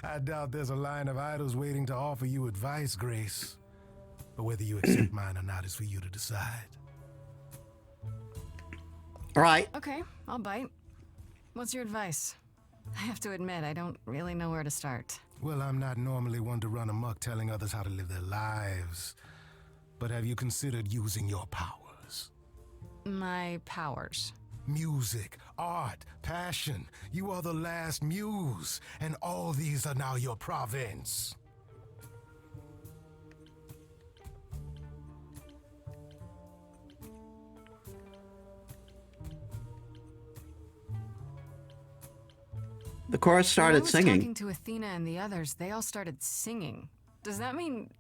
I doubt there's a line of idols waiting to offer you advice, Grace. But whether you accept mine or not is for you to decide. All right. Okay, I'll bite. What's your advice? I have to admit, I don't really know where to start. Well, I'm not normally one to run amok telling others how to live their lives. But have you considered using your powers? My powers? Music, art, passion. You are the last muse, and all these are now your province. The chorus started When I was singing. talking to Athena and the others, they all started singing. Does that mean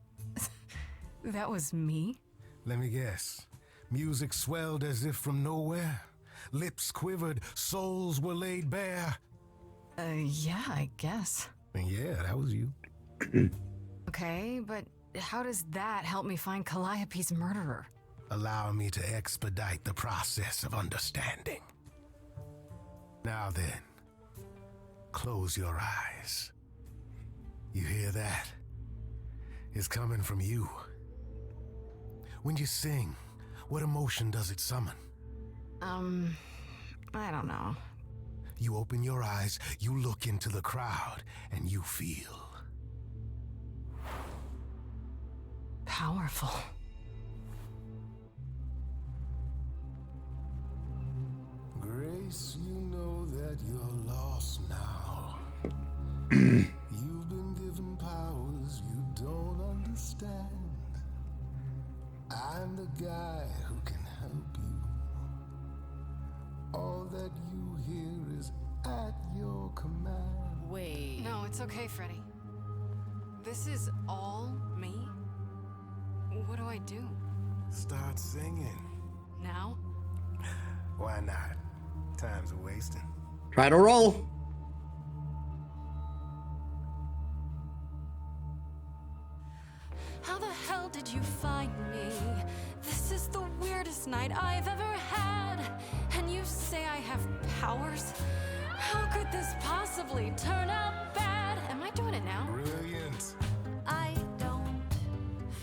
that was me? Let me guess. Music swelled as if from nowhere. Lips quivered, souls were laid bare. Yeah, I guess. And yeah, that was you. Okay, but how does that help me find Calliope's murderer? Allow me to expedite the process of understanding. Now then, close your eyes. You hear that? It's coming from you. When you sing, what emotion does it summon? I don't know. You open your eyes, you look into the crowd, and you feel powerful. Grace, you know that you're lost now. You've been given powers you don't understand. I'm the guy who can help you. All that you hear is at your command. Wait. No, it's okay, Freddy. This is all me? What do I do? Start singing. Now? Why not? Time's a wasting. Try to roll. How the hell did you find me? This is the weirdest night I've ever had. And you say I have powers? How could this possibly turn out bad? Am I doing it now? Brilliant. I don't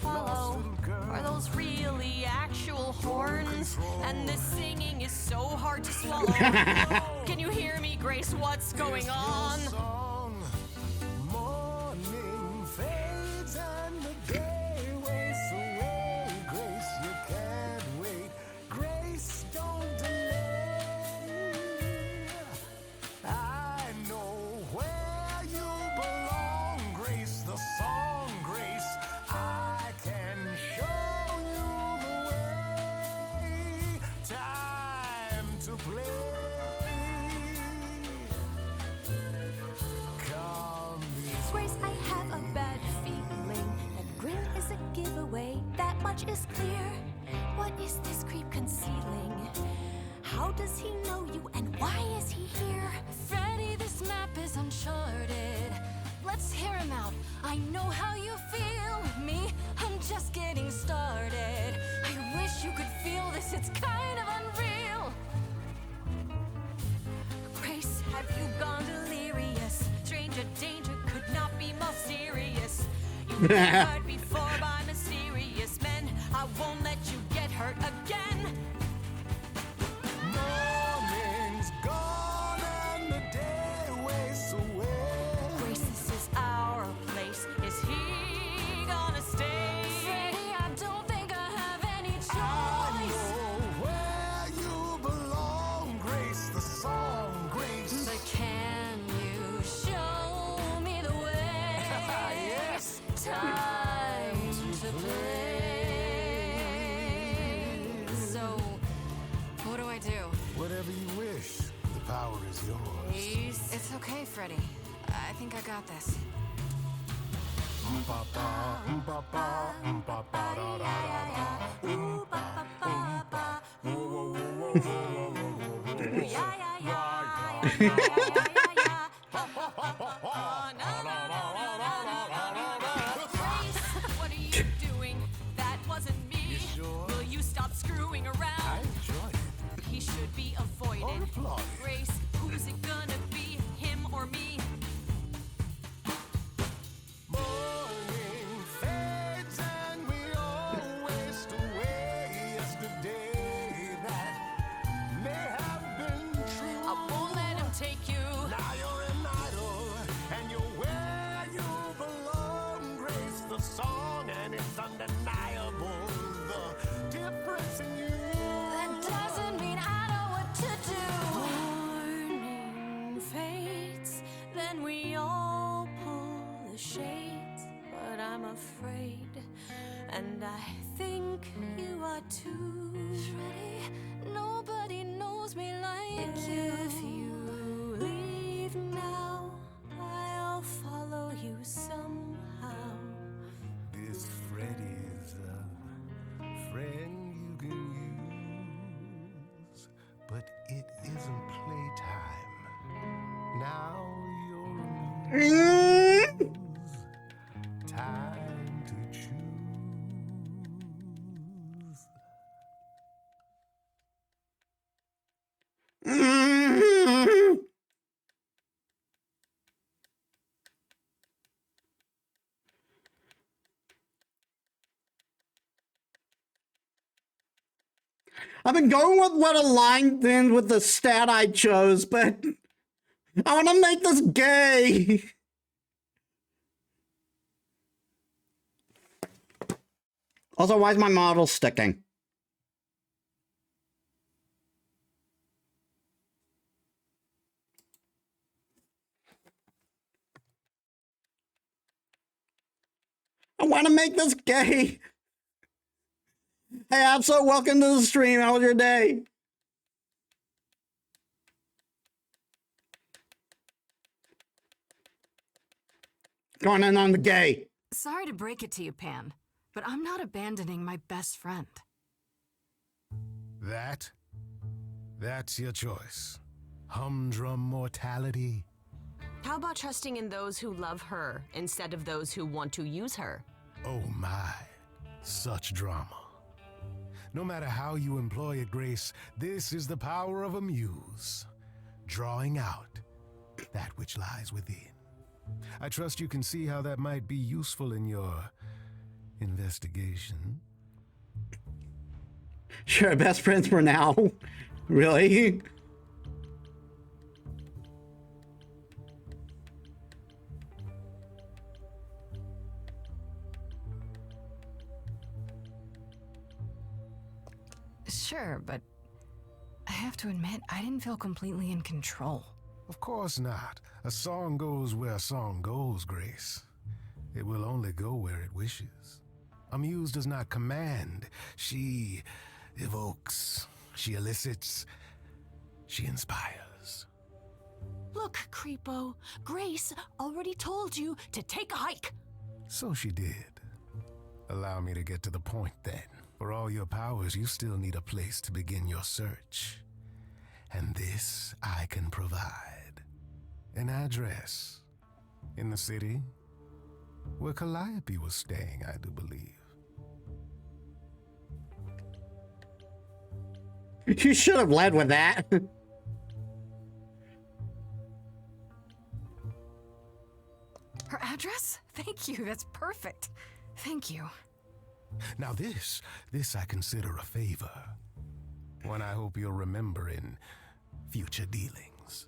follow. Are those really actual horns? And this singing is so hard to swallow. Can you hear me, Grace? What's going on? Morning fades and the day wastes away. Grace, you can't wait. Grace, don't delay. I know where you belong, Grace, the song, Grace. I can show you the way. Time to play. Grace, I have a bad feeling that Grin is a giveaway. That much is clear. What is this creep concealing? How does he know you and why is he here? Freddy, this map is uncharted. Let's hear him out. I know how you feel with me. I'm just getting started. I wish you could feel this. It's kind of unreal. Grace, have you gone delirious? Stranger danger could not be more serious. You've been hurt before by mysterious men. I won't let you get hurt again. Morning's gone and the day wastes away. Grace, this is our place. Is he gonna stay? Freddy, I don't think I have any I choice. know where you belong, Grace, the song, Grace. But can you show me the way? Yes. Time to play. So, what do I do? Whatever you wish, the power is yours. It's okay, Freddy. I think I got this. What are you doing? That wasn't me. Will you stop screwing around? I enjoy it. He should be avoided. Or applauded. Grace, who's it gonna be? Him or me? Morning fades and we all waste away. Yesterday that may have been true. I won't let him take you. Now you're an idol and you're where you belong, Grace, the song, and it's undeniable the difference in you. That doesn't mean I know what to do. Morning fades, then we all pull the shades. But I'm afraid, and I think you are too. Freddy, nobody knows me like you. If you leave now, I'll follow you somehow. This Freddy's a friend you can use, but it isn't playtime. Now you're time to choose. I've been going with what aligned in with the stat I chose, but I want to make this gay. Also, why is my model sticking? I want to make this gay. Hey, Abso, welcome to the stream. How was your day? Going in on the gay. Sorry to break it to you, Pan, but I'm not abandoning my best friend. That's your choice. Humdrum mortality. How about trusting in those who love her instead of those who want to use her? Oh my, such drama. No matter how you employ it, Grace, this is the power of a muse, drawing out that which lies within. I trust you can see how that might be useful in your investigation. Sure, best friends for now. Really? Sure, but I have to admit, I didn't feel completely in control. Of course not. A song goes where a song goes, Grace. It will only go where it wishes. A muse does not command. She evokes. She elicits. She inspires. Look, Creepo, Grace already told you to take a hike. So she did. Allow me to get to the point then. For all your powers, you still need a place to begin your search. And this I can provide. An address. In the city. Where Calliope was staying, I do believe. You should have led with that. Her address? Thank you, that's perfect. Thank you. Now this I consider a favor. One I hope you'll remember in future dealings.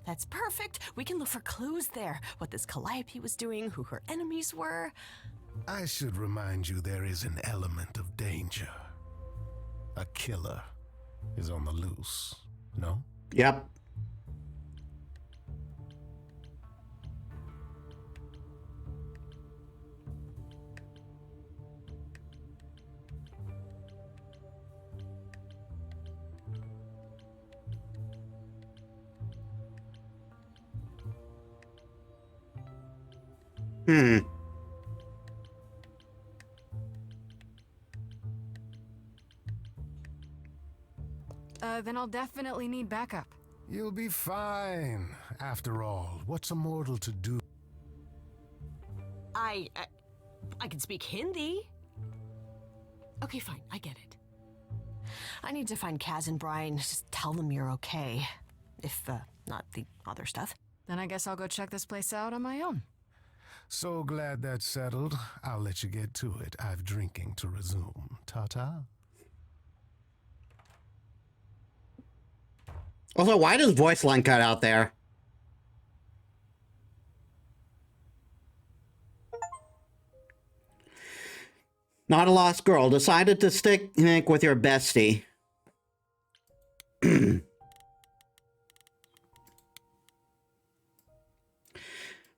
That's perfect. We can look for clues there. What this Calliope was doing, who her enemies were. I should remind you there is an element of danger. A killer is on the loose, no? Yep. Then I'll definitely need backup. You'll be fine. After all, what's a mortal to do? I can speak Hindi. Okay, fine, I get it. I need to find Kaz and Brian. Just tell them you're okay. If, not the other stuff. Then I guess I'll go check this place out on my own. So glad that's settled. I'll let you get to it. I've drinking to resume. Ta-ta. Also, why does voice line cut out there? Not a lost girl. Decided to stick with your bestie.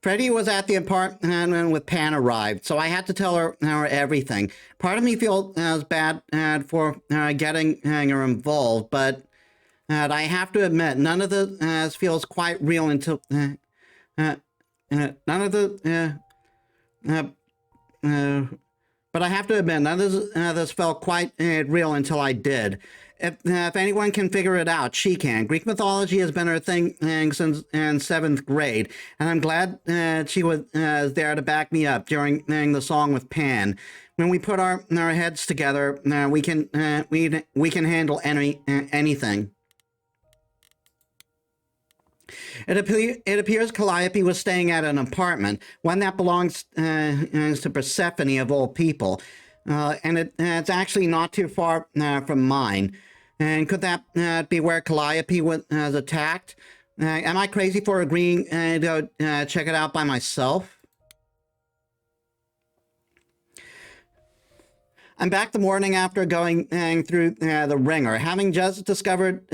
Freddie was at the apartment when Pan arrived, so I had to tell her everything. Part of me feels bad for getting her involved, but I have to admit, none of this feels quite real until but I have to admit, none of this felt quite real until I did. If anyone can figure it out, she can. Greek mythology has been her thing since in 7th grade, and I'm glad she was there to back me up during the song with Pan. When we put our heads together, we can handle anything. It appears Calliope was staying at an apartment, one that belongs to Persephone of all people, and it's actually not too far from mine. And could that be where Calliope was attacked? Am I crazy for agreeing to go check it out by myself? I'm back the morning after going through the ringer, having just discovered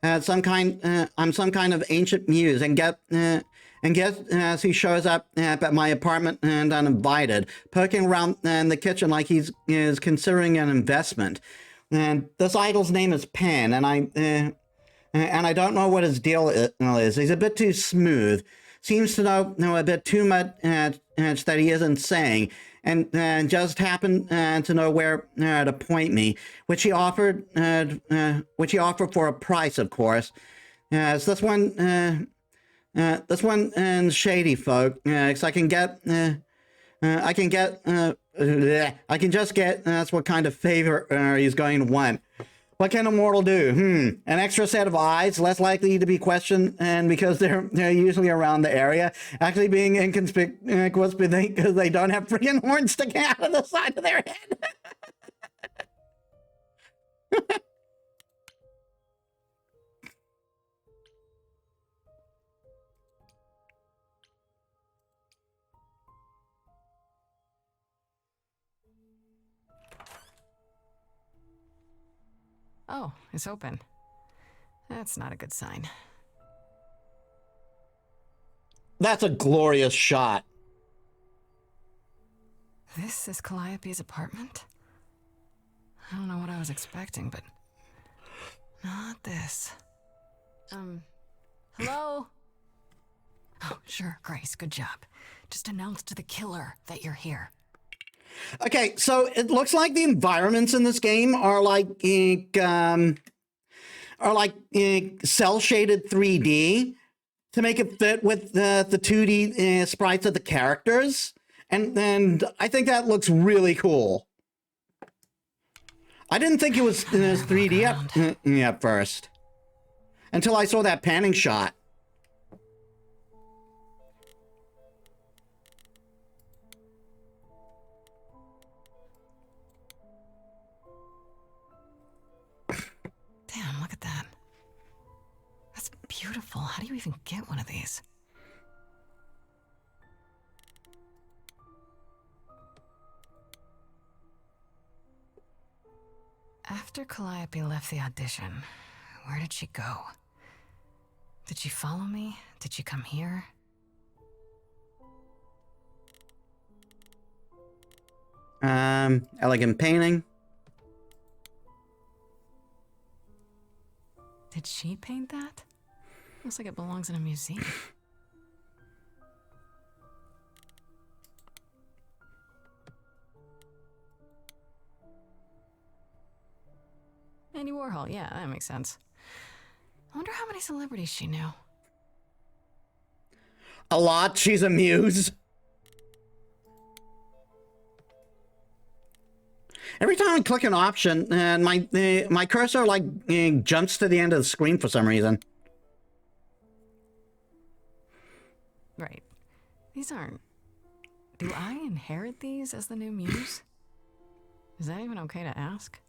I'm some kind of ancient muse, and guess he shows up at my apartment and uninvited, poking around in the kitchen like he's considering an investment. And this idol's name is Pan, and I don't know what his deal is. He's a bit too smooth. Seems to know a bit too much that he isn't saying, and just happened to know where to point me, which he offered for a price, of course. Yeah, it's this one and shady folk. 'Cause I can get, I can get, I can just get. That's what kind of favor he's going to want. What can a mortal do? An extra set of eyes, less likely to be questioned, and because they're usually around the area, actually being inconspicuous because they don't have freaking horns sticking out of the side of their head. Oh, it's open. That's not a good sign. That's a glorious shot. This is Calliope's apartment? I don't know what I was expecting, but not this. Hello? Oh, sure, Grace, good job. Just announce to the killer that you're here. Okay, so it looks like the environments in this game are like cell shaded 3D to make it fit with the 2D sprites of the characters, and I think that looks really cool. I didn't think it was 3D at first until I saw that panning shot. Damn, look at that. That's beautiful. How do you even get one of these? After Calliope left the audition, where did she go? Did she follow me? Did she come here? Elegant painting. Did she paint that? Looks like it belongs in a museum. Andy Warhol, yeah, that makes sense. I wonder how many celebrities she knew. A lot. She's a muse. Every time I click an option, and my cursor like jumps to the end of the screen for some reason. Right. These aren't... Do I inherit these as the new muse? Is that even okay to ask?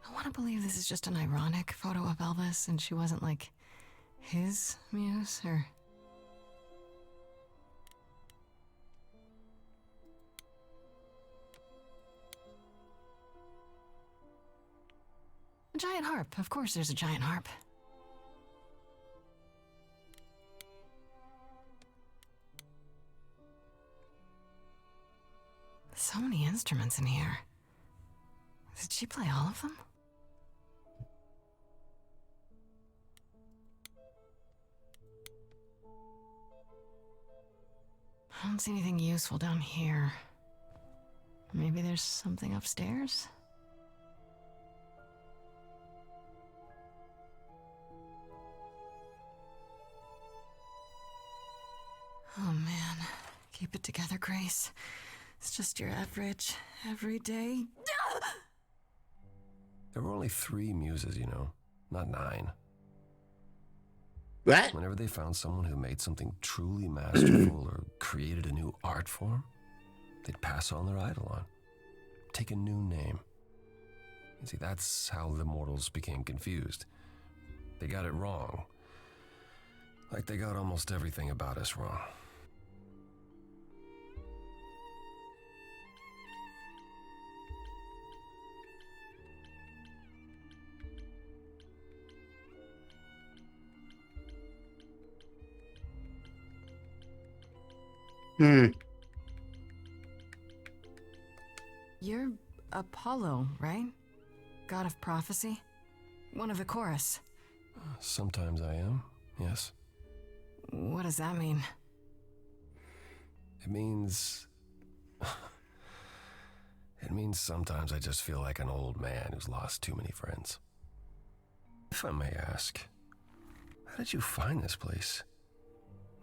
I want to believe this is just an ironic photo of Elvis and she wasn't like his muse, or... A giant harp. Of course there's a giant harp. So many instruments in here. Did she play all of them? I don't see anything useful down here. Maybe there's something upstairs? Oh man, keep it together, Grace. It's just your average, everyday... There were only 3 muses, you know, not 9. What? Whenever they found someone who made something truly masterful or created a new art form, they'd pass on their eidolon, take a new name. You see, that's how the mortals became confused. They got it wrong. Like they got almost everything about us wrong. You're Apollo, right? God of prophecy? One of the chorus. Sometimes I am, yes. What does that mean? It means... It means sometimes I just feel like an old man who's lost too many friends. If I may ask, how did you find this place?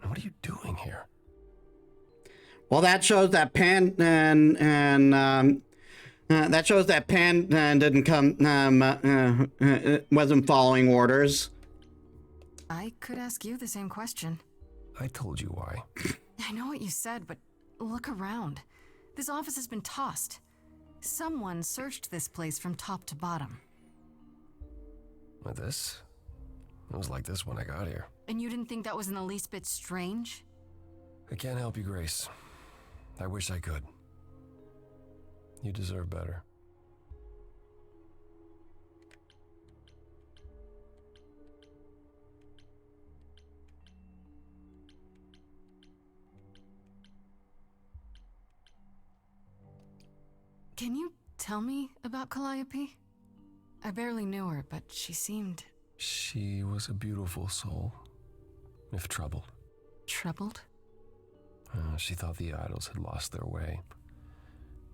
And what are you doing here? Well, that shows that Pan that shows that Pan didn't come wasn't following orders. I could ask you the same question. I told you why. I know what you said, but look around. This office has been tossed. Someone searched this place from top to bottom. With this? It was like this when I got here. And you didn't think that was in the least bit strange? I can't help you, Grace. I wish I could. You deserve better. Can you tell me about Calliope? I barely knew her, but she seemed... She was a beautiful soul, if troubled. Troubled? She thought the idols had lost their way.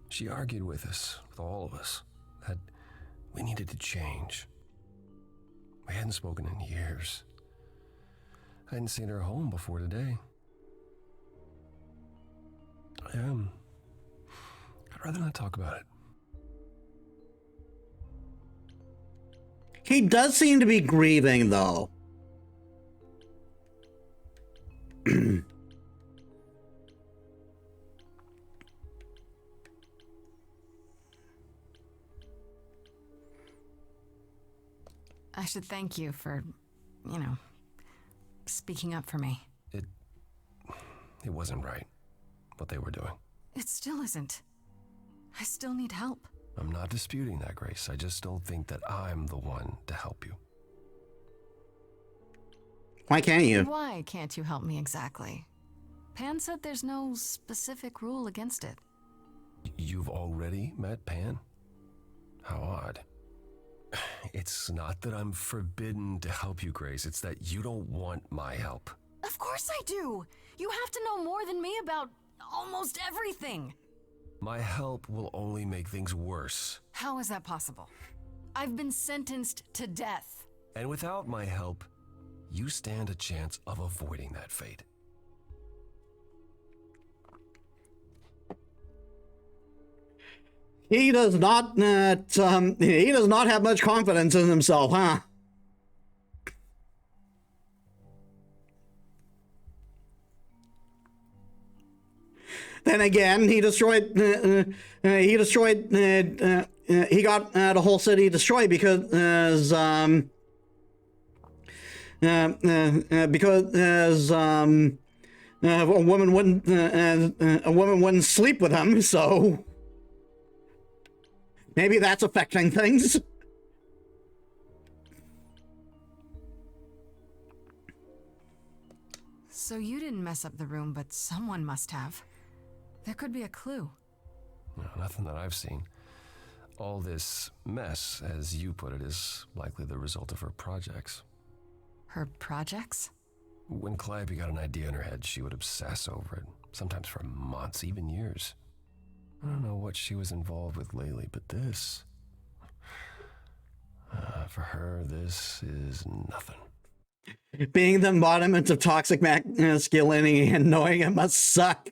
She argued with us, with all of us, that we needed to change. We hadn't spoken in years. I hadn't seen her home before today. I'd rather not talk about it. He does seem to be grieving, though. I should thank you for, speaking up for me. It wasn't right, what they were doing. It still isn't. I still need help. I'm not disputing that, Grace. I just don't think that I'm the one to help you. Why can't you? Why can't you help me exactly? Pan said there's no specific rule against it. You've already met Pan? How odd. It's not that I'm forbidden to help you, Grace. It's that you don't want my help. Of course I do. You have to know more than me about almost everything. My help will only make things worse. How is that possible? I've been sentenced to death. And without my help, you stand a chance of avoiding that fate. He does not have much confidence in himself, huh? Then again, he got the whole city destroyed because a woman wouldn't sleep with him, so maybe that's affecting things. So you didn't mess up the room, but someone must have. There could be a clue. No, nothing that I've seen. All this mess, as you put it, is likely the result of her projects. Her projects? When Calliope got an idea in her head, she would obsess over it, sometimes for months, even years. I don't know what she was involved with lately, but this... for her, this is nothing. Being the embodiment of toxic masculinity and knowing it must suck.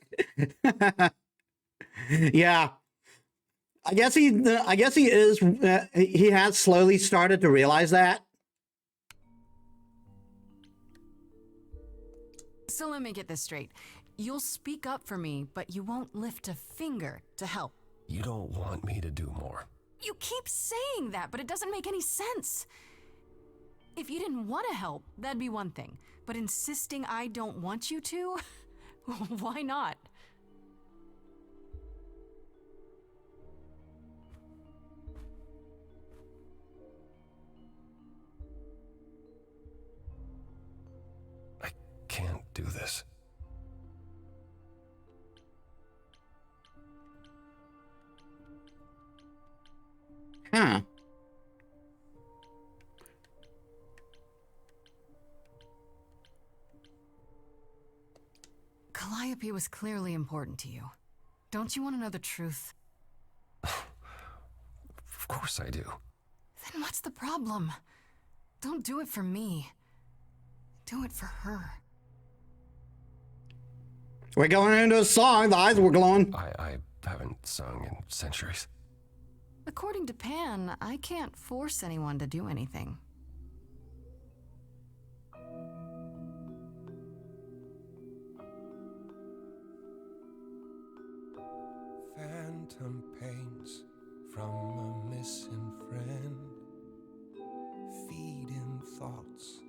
Yeah. I guess he is, he has slowly started to realize that. So let me get this straight. You'll speak up for me, but you won't lift a finger to help. You don't want me to do more. You keep saying that, but it doesn't make any sense. If you didn't want to help, that'd be one thing. But insisting I don't want you to? Why not? I can't do this. Huh. Calliope was clearly important to you. Don't you want to know the truth? Of course I do. Then what's the problem? Don't do it for me. Do it for her. We're going into a song. The eyes were glowing. I haven't sung in centuries. According to Pan, I can't force anyone to do anything. Phantom pains from a missing friend, feeding thoughts,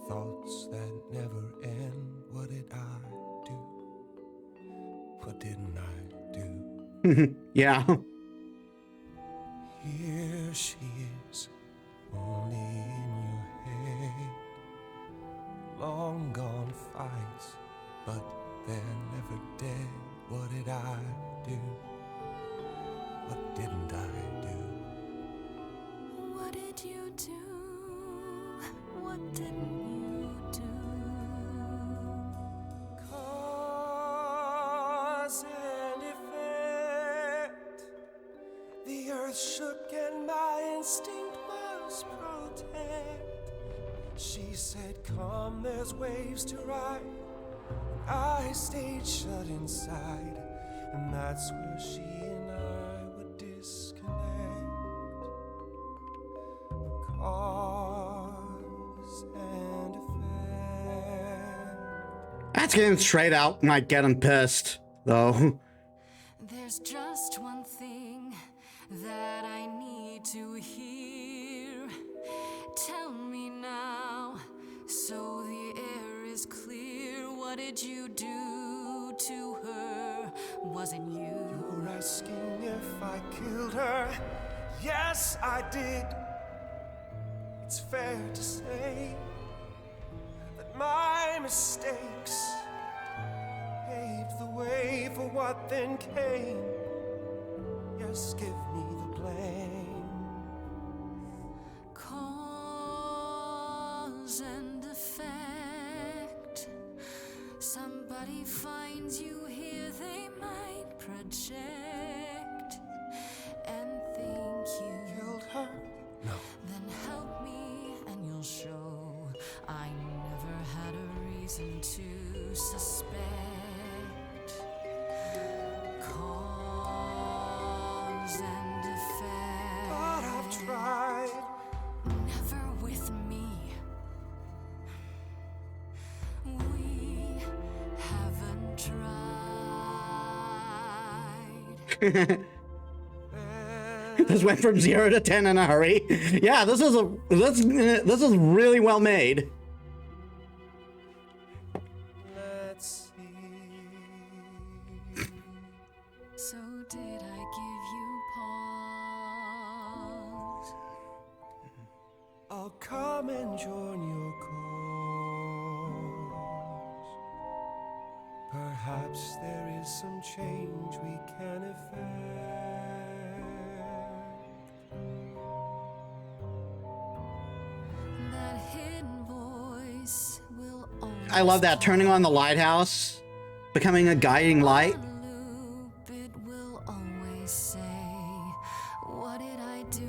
thoughts that never end. What did I do? What didn't I do? Yeah. Here she is, only in your head. Long gone fights, but they're never dead. What did I do? What didn't I do? What did you do? What didn't you do? Cause and effect. The earth shook and my instinct was protect. She said, come, there's waves to ride. I stayed shut inside, and that's where she and I would disconnect. Cause and effect. That's getting straight out. Might get him pissed, though. There's just one thing that I need to hear. Tell me now, so the air is clear. What did you do to her? Was it you? You're asking if I killed her. Yes, I did. It's fair to say that my mistakes paved the way for what then came. Yes, give me the blame. Cause and effect. Somebody finds you here, they might project and think you killed her. No. Then help me and you'll show I never had a reason to suspect. Cause and effect. But I've tried. Never with me. We haven't tried. This went from 0 to 10 in a hurry. Yeah, this is really well made. Let's see. So did I give you pause? I'll come and join your cause. Perhaps there is some change we can effect. That hidden voice will always I love that. Turning on the lighthouse, becoming a guiding light. loop. It will always say, what did I do?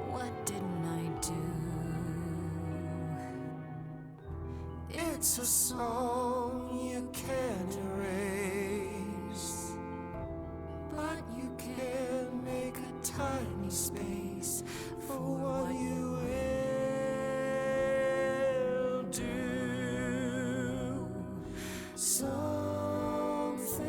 What didn't I do? It's a song you can't erase, but you can make a tiny space for what you will do. Something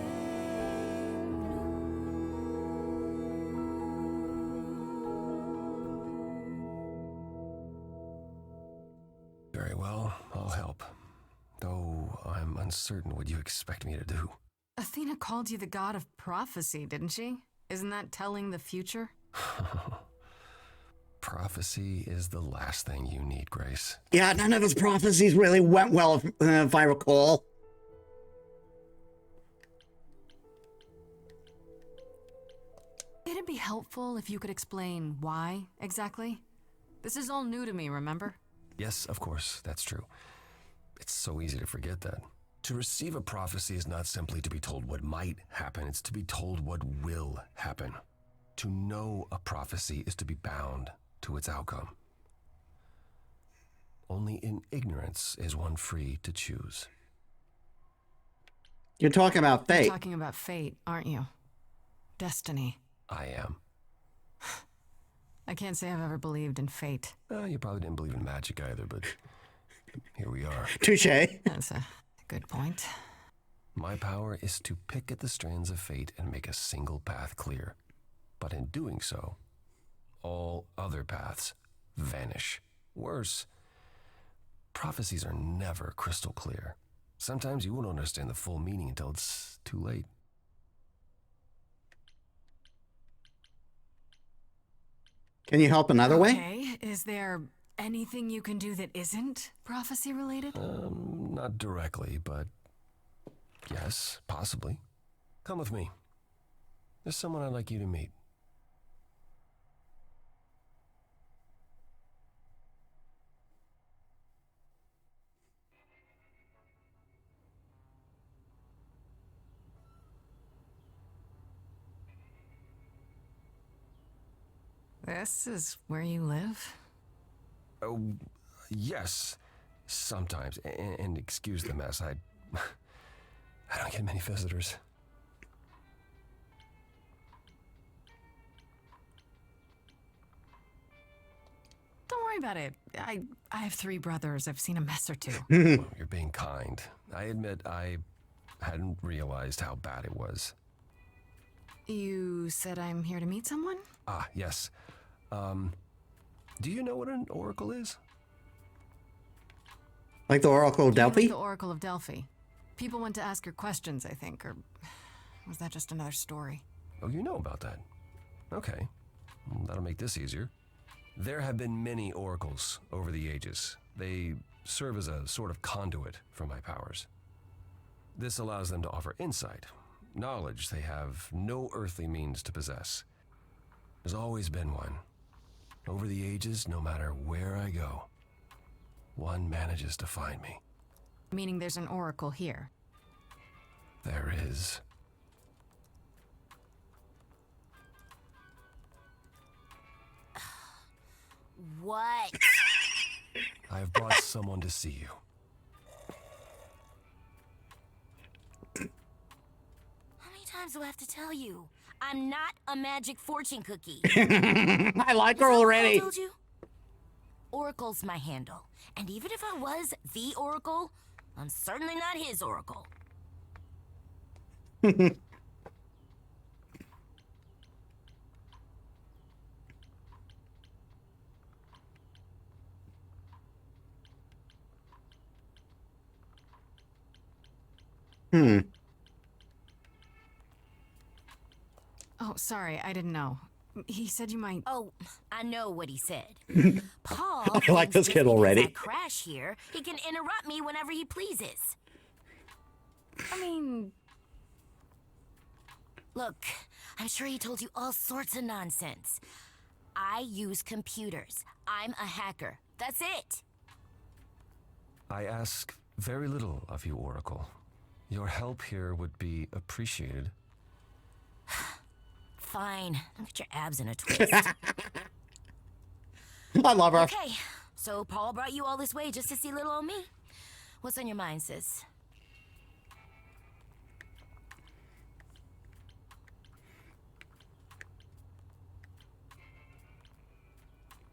Very well, I'll help. Though I'm uncertain what you expect me to do. Athena called you the god of prophecy, didn't she? Isn't that telling the future? Prophecy is the last thing you need, Grace. Yeah, none of his prophecies really went well, if I recall. It'd be helpful if you could explain why, exactly. This is all new to me, remember? Yes, of course, that's true. It's so easy to forget that. To receive a prophecy is not simply to be told what might happen, it's to be told what will happen. To know a prophecy is to be bound to its outcome. Only in ignorance is one free to choose. You're talking about fate. You're talking about fate, aren't you? Destiny. I am. I can't say I've ever believed in fate. You probably didn't believe in magic either, but here we are. Touché. That's a good point. My power is to pick at the strands of fate and make a single path clear. But in doing so, all other paths vanish. Worse, prophecies are never crystal clear. Sometimes you won't understand the full meaning until it's too late. Can you help another way? Okay, is there anything you can do that isn't prophecy related? Not directly, but yes, possibly. Come with me. There's someone I'd like you to meet. This is where you live? Oh, yes, sometimes. And excuse the mess. I don't get many visitors. Don't worry about it. I have 3 brothers. I've seen a mess or 2. Well, you're being kind. I admit I hadn't realized how bad it was. You said I'm here to meet someone? Ah, yes. Do you know what an oracle is? Like the Oracle of Delphi? Like the Oracle of Delphi. People went to ask her questions, I think, or was that just another story? Oh, you know about that. Okay. Well, that'll make this easier. There have been many oracles over the ages. They serve as a sort of conduit for my powers. This allows them to offer insight, knowledge they have no earthly means to possess. There's always been one. Over the ages, no matter where I go, one manages to find me. Meaning there's an oracle here. There is. What? I have brought someone to see you. How many times do I have to tell you? I'm not a magic fortune cookie. I like her already. I told you? Oracle's my handle. And even if I was the Oracle, I'm certainly not his Oracle. Oh, sorry, I didn't know. He said you might. Oh, I know what he said. Paul. I like this kid already. If I crash here, he can interrupt me whenever he pleases. I mean, look, I'm sure he told you all sorts of nonsense. I use computers. I'm a hacker. That's it. I ask very little of you, Oracle. Your help here would be appreciated. Fine. Don't get your abs in a twist. I love her. Okay, so Paul brought you all this way just to see little old me. What's on your mind, sis?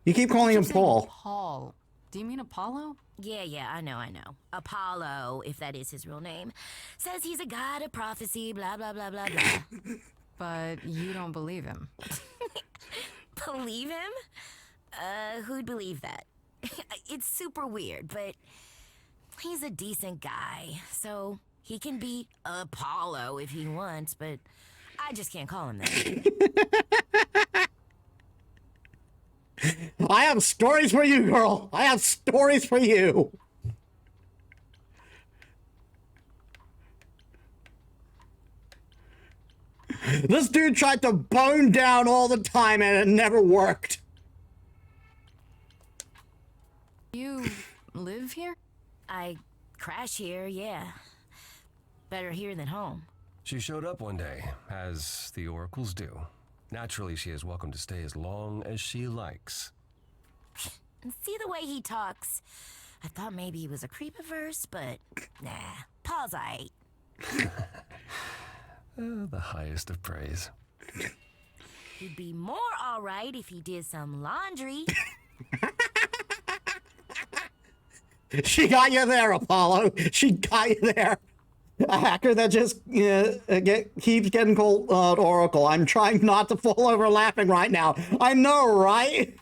You keep calling him Paul. Paul. Do you mean Apollo? Yeah, I know. Apollo, if that is his real name, says he's a god of prophecy, blah, blah, blah, blah, blah. But you don't believe him. Believe him? Who'd believe that? It's super weird, but he's a decent guy, so he can be Apollo if he wants, but I just can't call him that. I have stories for you, girl. I have stories for you. This dude tried to bone down all the time and it never worked. You live here? I crash here, yeah. Better here than home. She showed up one day, as the oracles do. Naturally, she is welcome to stay as long as she likes. And see the way he talks. I thought maybe he was a creep at first, but nah, Paul's aight. The highest of praise. He'd be more alright if he did some laundry. She got you there, Apollo. She got you there. A hacker that just keeps getting called Oracle. I'm trying not to fall over laughing right now. I know, right?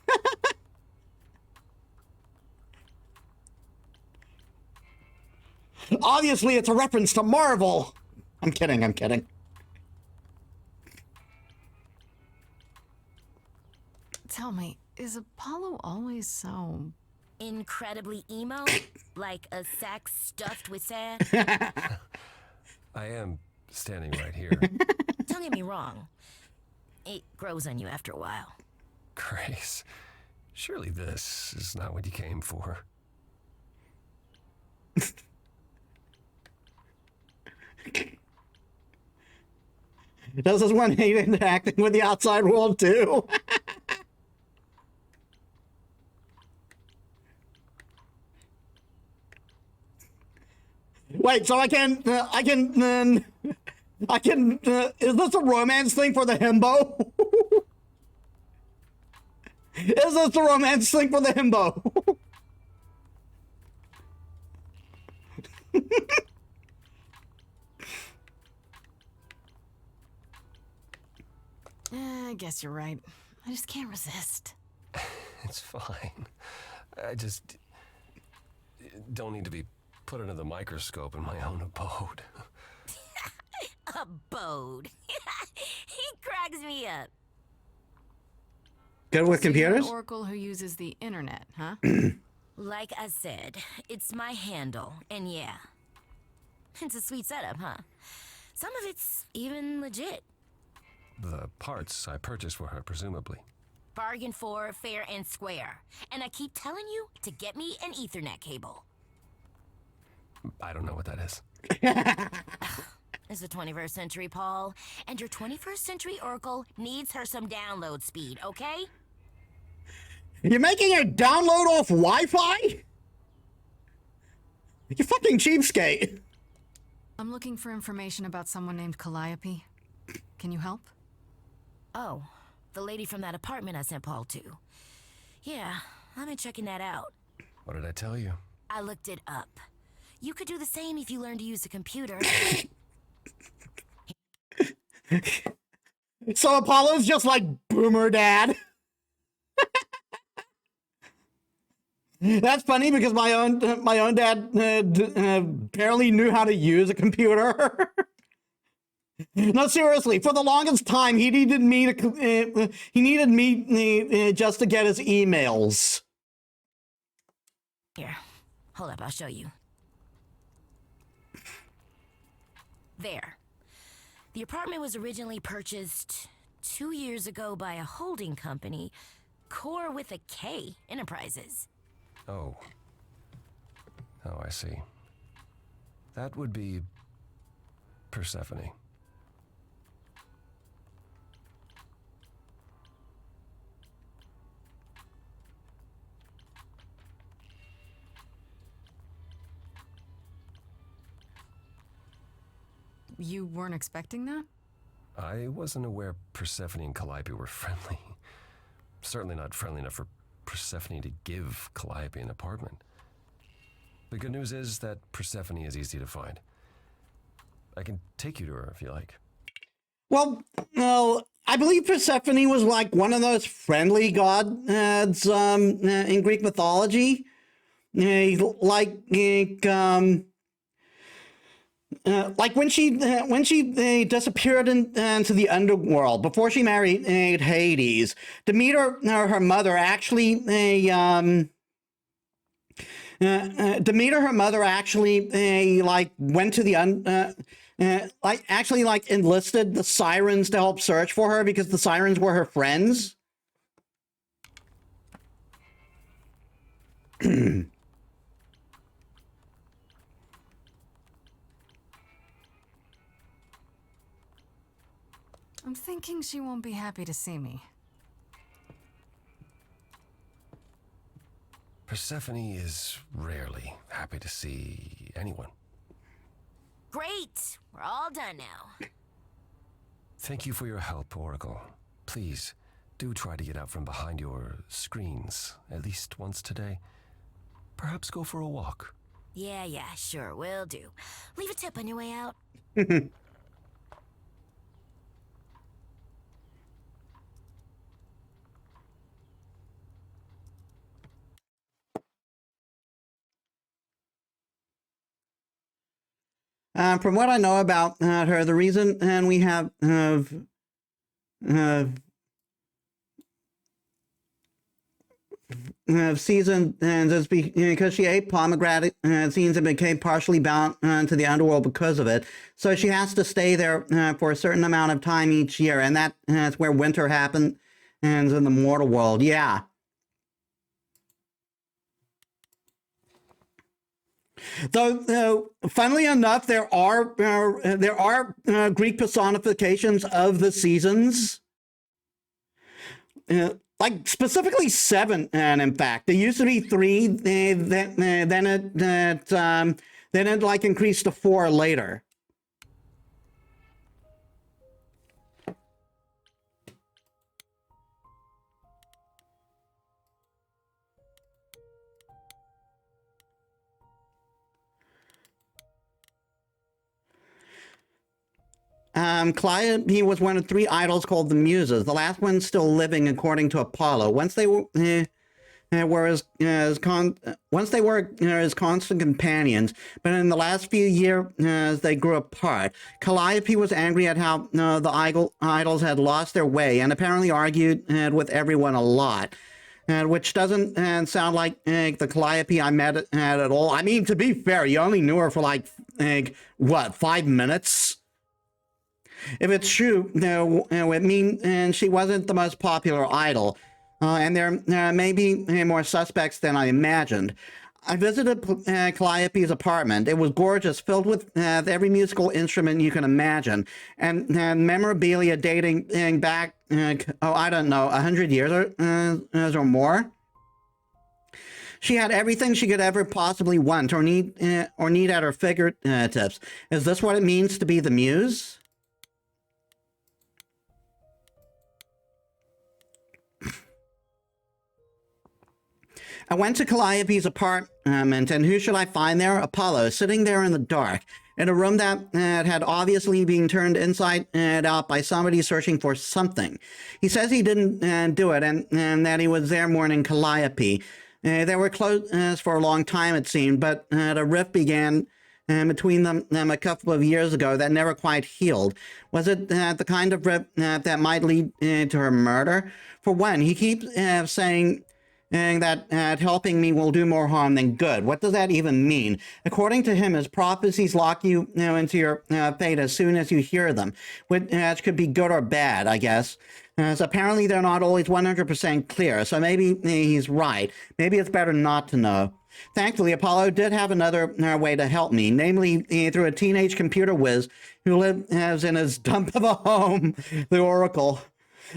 Obviously, it's a reference to Marvel. I'm kidding, I'm kidding. Tell me, is Apollo always so... incredibly emo? Like a sack stuffed with sand? I am standing right here. Don't get me wrong. It grows on you after a while. Grace, surely this is not what you came for. Does this one hate interacting with the outside world too? Wait, so I can, is this a romance thing for the himbo? Is this the romance thing for the himbo? I guess you're right. I just can't resist. It's fine. I just don't need to be put under the microscope in my own abode. Abode. He cracks me up. Good with So you're an computers? Oracle who uses the internet, huh? Like I said, it's my handle, and yeah. It's a sweet setup, huh? Some of it's even legit. The parts I purchased for her, presumably. Bargain for, fair and square. And I keep telling you to get me an Ethernet cable. I don't know what that is. It's the 21st century, Paul. And your 21st century Oracle needs her some download speed, okay? You're making a download off Wi-Fi? You fucking cheapskate. I'm looking for information about someone named Calliope. Can you help? Oh, the lady from that apartment I sent Paul to. Yeah, I've been checking that out. What did I tell you? I looked it up. You could do the same if you learned to use a computer. So Apollo's just like Boomer Dad. That's funny because my own dad barely knew how to use a computer. No, seriously. For the longest time, he needed me just to get his emails. Here, hold up, I'll show you. There. The apartment was originally purchased 2 years ago by a holding company, Core with a K Enterprises. Oh. Oh, I see. That would be Persephone. You weren't expecting that? I wasn't aware Persephone and Calliope were friendly. Certainly not friendly enough for Persephone to give Calliope an apartment. The good news is that Persephone is easy to find. I can take you to her if you like. Well, no, I believe Persephone was like one of those friendly gods in Greek mythology. Like when she disappeared into the underworld before she married Hades. Demeter, her mother, actually like went to the enlisted the sirens to help search for her because the sirens were her friends. I'm thinking she won't be happy to see me. Persephone is rarely happy to see anyone. Great! We're all done now. Thank you for your help, Oracle. Please, do try to get out from behind your screens at least once today. Perhaps go for a walk. Yeah, sure, will do. Leave a tip on your way out. From what I know about her, the reason we have season is because she ate pomegranate seeds and became partially bound to the underworld because of it. So she has to stay there for a certain amount of time each year, and that's where winter happens in the mortal world. Yeah. Though, funnily enough, there are Greek personifications of the seasons. Like specifically 7, and in fact, there used to be 3. Then it like increased to 4 later. Calliope was one of 3 idols called the Muses. The last one still living, according to Apollo. Once they were his constant companions, but in the last few years they grew apart. Calliope was angry at how the idols had lost their way, and apparently argued with everyone a lot. Which doesn't sound like the Calliope I met at all. I mean, to be fair, you only knew her for like, what, 5 minutes? If it's true, it means she wasn't the most popular idol. And there may be more suspects than I imagined. I visited Calliope's apartment. It was gorgeous, filled with every musical instrument you can imagine, and memorabilia dating back, I don't know, 100 years or more. She had everything she could ever possibly want or need at her fingertips. Is this what it means to be the muse? I went to Calliope's apartment, and who should I find there? Apollo, sitting there in the dark, in a room that had obviously been turned inside out by somebody searching for something. He says he didn't do it, and that he was there mourning Calliope. They were close for a long time, it seemed, but a rift began between them a couple of years ago that never quite healed. Was it the kind of rift that might lead to her murder? For one, he keeps saying that helping me will do more harm than good. What does that even mean? According to him, his prophecies lock you, into your fate as soon as you hear them, which could be good or bad, I guess. So apparently they're not always 100% clear, so maybe he's right. Maybe it's better not to know. Thankfully, Apollo did have another way to help me, namely through a teenage computer whiz who lives in his dump of a home, the Oracle.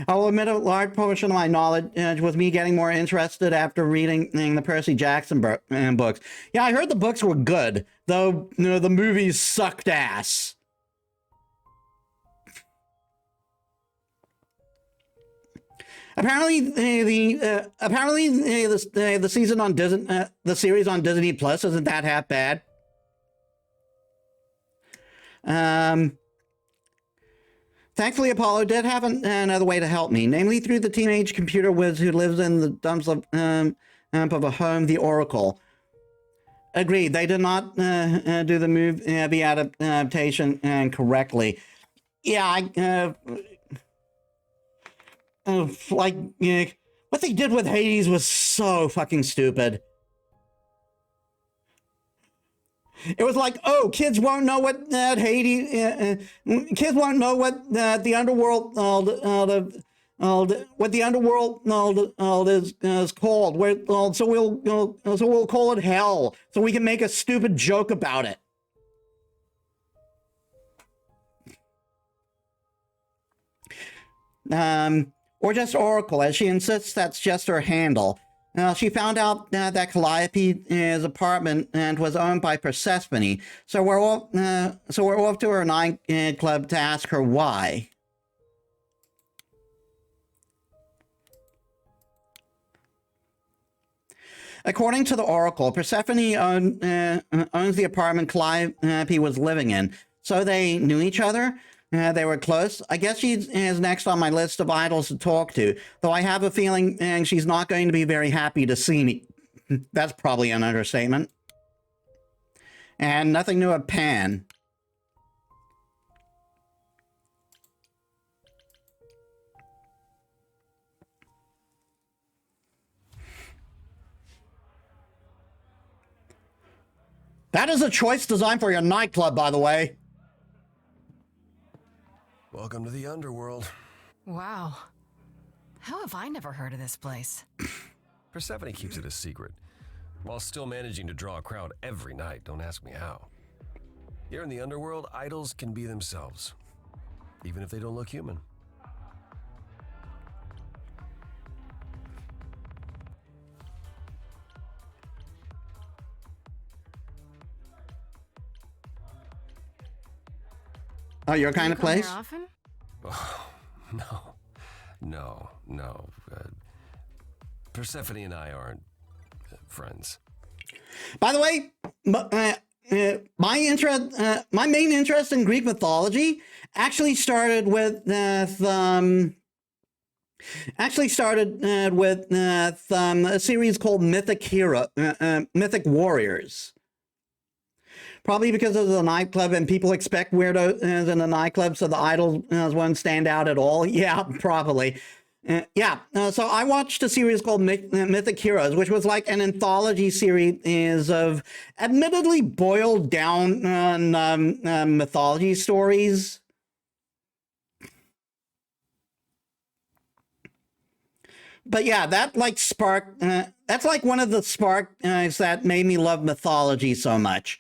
I'll admit a large portion of my knowledge was me getting more interested after reading the Percy Jackson books. Yeah, I heard the books were good, though the movies sucked ass. Apparently, the season on Disney, the series on Disney Plus isn't that half bad. Thankfully, Apollo did have another way to help me, namely through the teenage computer whiz who lives in the dumps of a home, the Oracle. Agreed, they did not do the movie adaptation correctly. Yeah, what they did with Hades was so fucking stupid. It was like, oh, kids won't know what Hades, kids won't know what the underworld, what the underworld is called. So we'll call it hell, so we can make a stupid joke about it. or just Oracle, as she insists that's just her handle. She found out that Calliope's apartment was owned by Persephone, so we're off to her nightclub to ask her why. According to the Oracle, Persephone owns the apartment Calliope was living in, so they knew each other. They were close. I guess she is next on my list of idols to talk to, though I have a feeling she's not going to be very happy to see me. That's probably an understatement. And nothing new at Pan. That is a choice designed for your nightclub, by the way. Welcome to the underworld. Wow. How have I never heard of this place? Persephone keeps it a secret, while still managing to draw a crowd every night. Don't ask me how. Here in the underworld, idols can be themselves, even if they don't look human. Oh, your kind of place? Here often? Oh, no. Persephone and I aren't friends. By the way, my main interest in Greek mythology actually started with a series called Mythic Warriors. Probably because it was a nightclub and people expect weirdos in a nightclub, so the idols won't stand out at all. Yeah, probably. So I watched a series called Mythic Heroes, which was like an anthology series of admittedly boiled down mythology stories. But yeah, that like sparked, that's like one of the sparks that made me love mythology so much.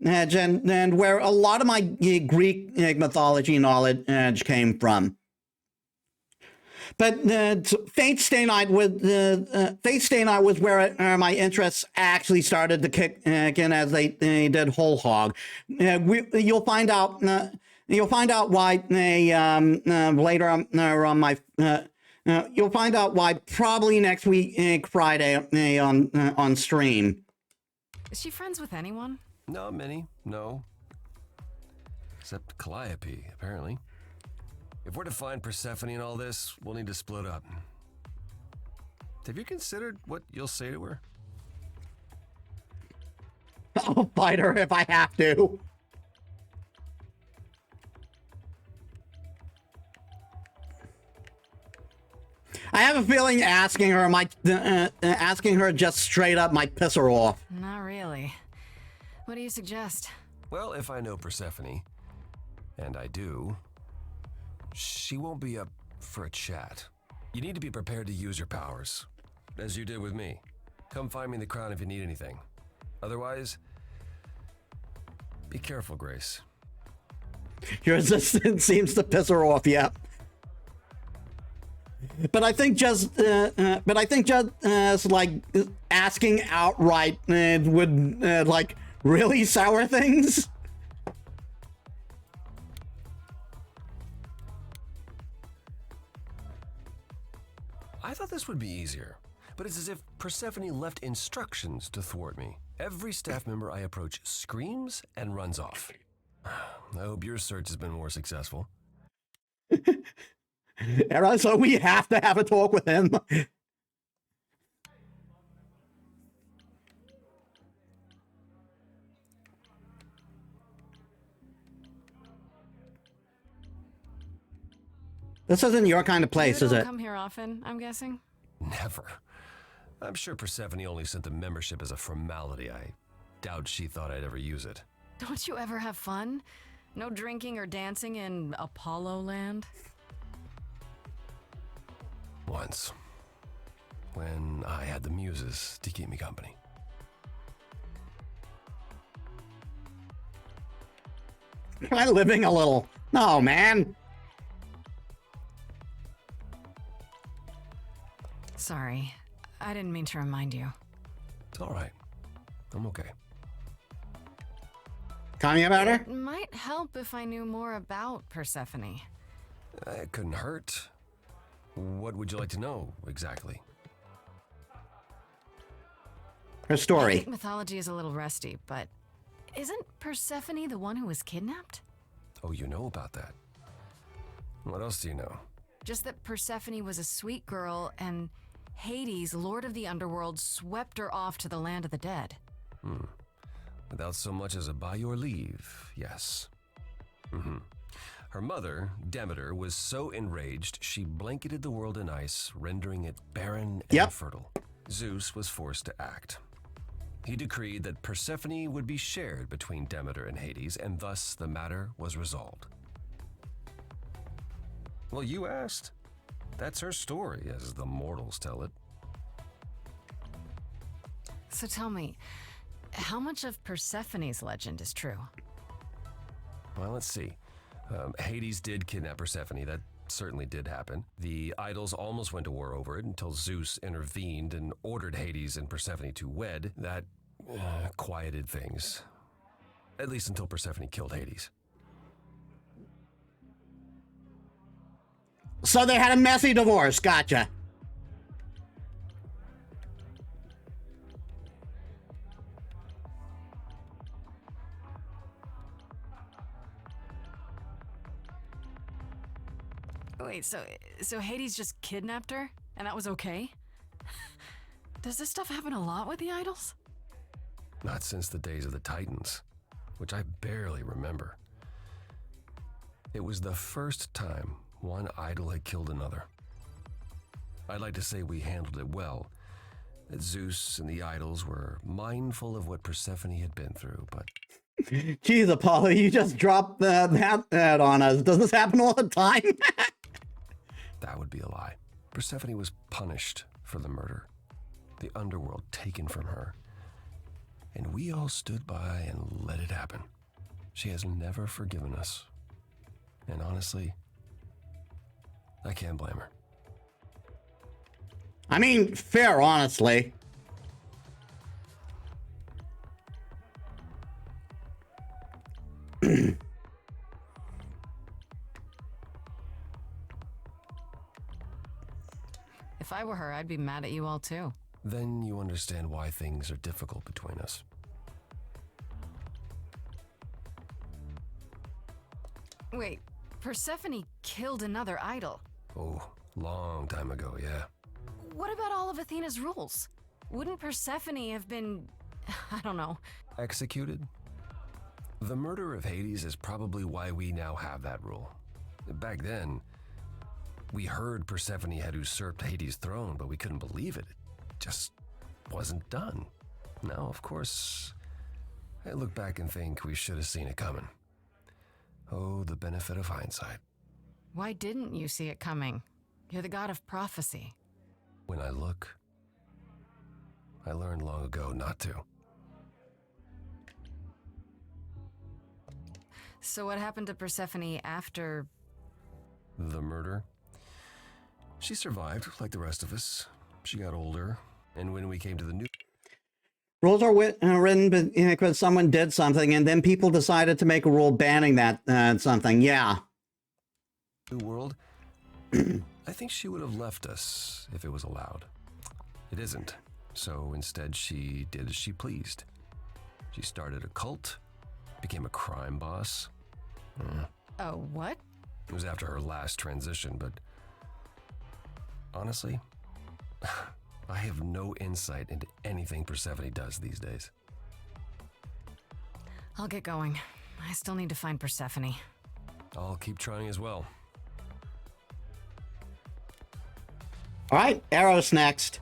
And where a lot of my Greek mythology knowledge came from. But Fate Stay Night was where my interests actually started to kick in as they did Whole Hog. You'll find out why later on my. You'll find out why probably next week Friday on stream. Is she friends with anyone? Not many, no. Except Calliope, apparently. If we're to find Persephone in all this, we'll need to split up. Have you considered what you'll say to her? I'll fight her if I have to. I have a feeling asking her just straight up might piss her off. Not really. What do you suggest? Well, if I know Persephone, and I do, she won't be up for a chat. You need to be prepared to use your powers, as you did with me. Come find me in the crown if you need anything. Otherwise, be careful, Grace. Your resistance seems to piss her off, yeah. But I think just like asking outright would like really sour things. I thought this would be easier, but it's as if Persephone left instructions to thwart me. Every staff member I approach screams and runs off. I hope your search has been more successful. Era, so we have to have a talk with him. This isn't your kind of place, You is don't it? come here often, I'm guessing? Never. I'm sure Persephone only sent the membership as a formality. I doubt she thought I'd ever use it. Don't you ever have fun? No drinking or dancing in Apollo land? Once. When I had the Muses to keep me company. Am I living a little? No, man. Sorry. I didn't mean to remind you. It's all right. I'm okay. Tell me about her? It might help if I knew more about Persephone. It couldn't hurt. What would you like to know, exactly? Her I story. think mythology is a little rusty, but isn't Persephone the one who was kidnapped? Oh, you know about that. What else do you know? Just that Persephone was a sweet girl and Hades, lord of the underworld, swept her off to the land of the dead. Without so much as a by your leave, yes. Her mother, Demeter, was so enraged she blanketed the world in ice, rendering it barren and infertile. Zeus was forced to act. He decreed that Persephone would be shared between Demeter and Hades, and thus the matter was resolved. Well, you asked. That's her story, as the mortals tell it. So tell me, how much of Persephone's legend is true? Well, let's see. Hades did kidnap Persephone. That certainly did happen. The idols almost went to war over it until Zeus intervened and ordered Hades and Persephone to wed. That quieted things. At least until Persephone killed Hades. So they had a messy divorce. Gotcha. Wait, so Hades just kidnapped her? And that was okay? Does this stuff happen a lot with the idols? Not since the days of the Titans, which I barely remember. It was the first time one idol had killed another. I'd like to say we handled it well, that Zeus and the idols were mindful of what Persephone had been through, but... Jeez, Apollo, you just dropped that on us. Does this happen all the time? That would be a lie. Persephone was punished for the murder, the underworld taken from her, and we all stood by and let it happen. She has never forgiven us, and honestly, I can't blame her. I mean, fair, honestly. If I were her, I'd be mad at you all too. Then you understand why things are difficult between us. Wait, Persephone killed another idol. Oh, long time ago, yeah. What about all of Athena's rules? Wouldn't Persephone have been, I don't know, Executed? The murder of Hades is probably why we now have that rule. Back then, we heard Persephone had usurped Hades' throne, but we couldn't believe it. It just wasn't done. Now, of course, I look back and think we should have seen it coming. Oh, the benefit of hindsight. Why didn't you see it coming? You're the god of prophecy. When I look, I learned long ago not to. So what happened to Persephone after... The murder? She survived, like the rest of us. She got older, and when we came to the new... Rules are written because someone did something, and then people decided to make a rule banning that something. Yeah. New world, I think she would have left us if it was allowed. It isn't, so instead she did as she pleased. She started a cult, became a crime boss. Oh, what? It was after her last transition, but honestly, I have no insight into anything Persephone does these days. I'll get going. I still need to find Persephone. I'll keep trying as well. All right, Eros next.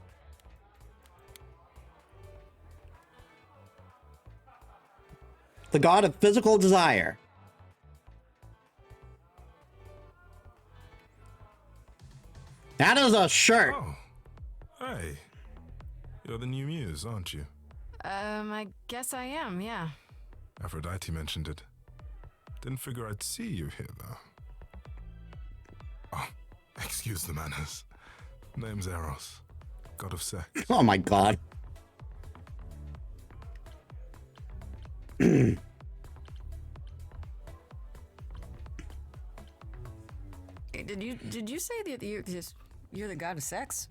The god of physical desire. That is a shirt. Oh, hey. You're the new muse, aren't you? I guess I am, yeah. Aphrodite mentioned it. Didn't figure I'd see you here, though. Oh, excuse the manners. Name's Eros. god of sex. Oh my god. Did you say that you're the god of sex?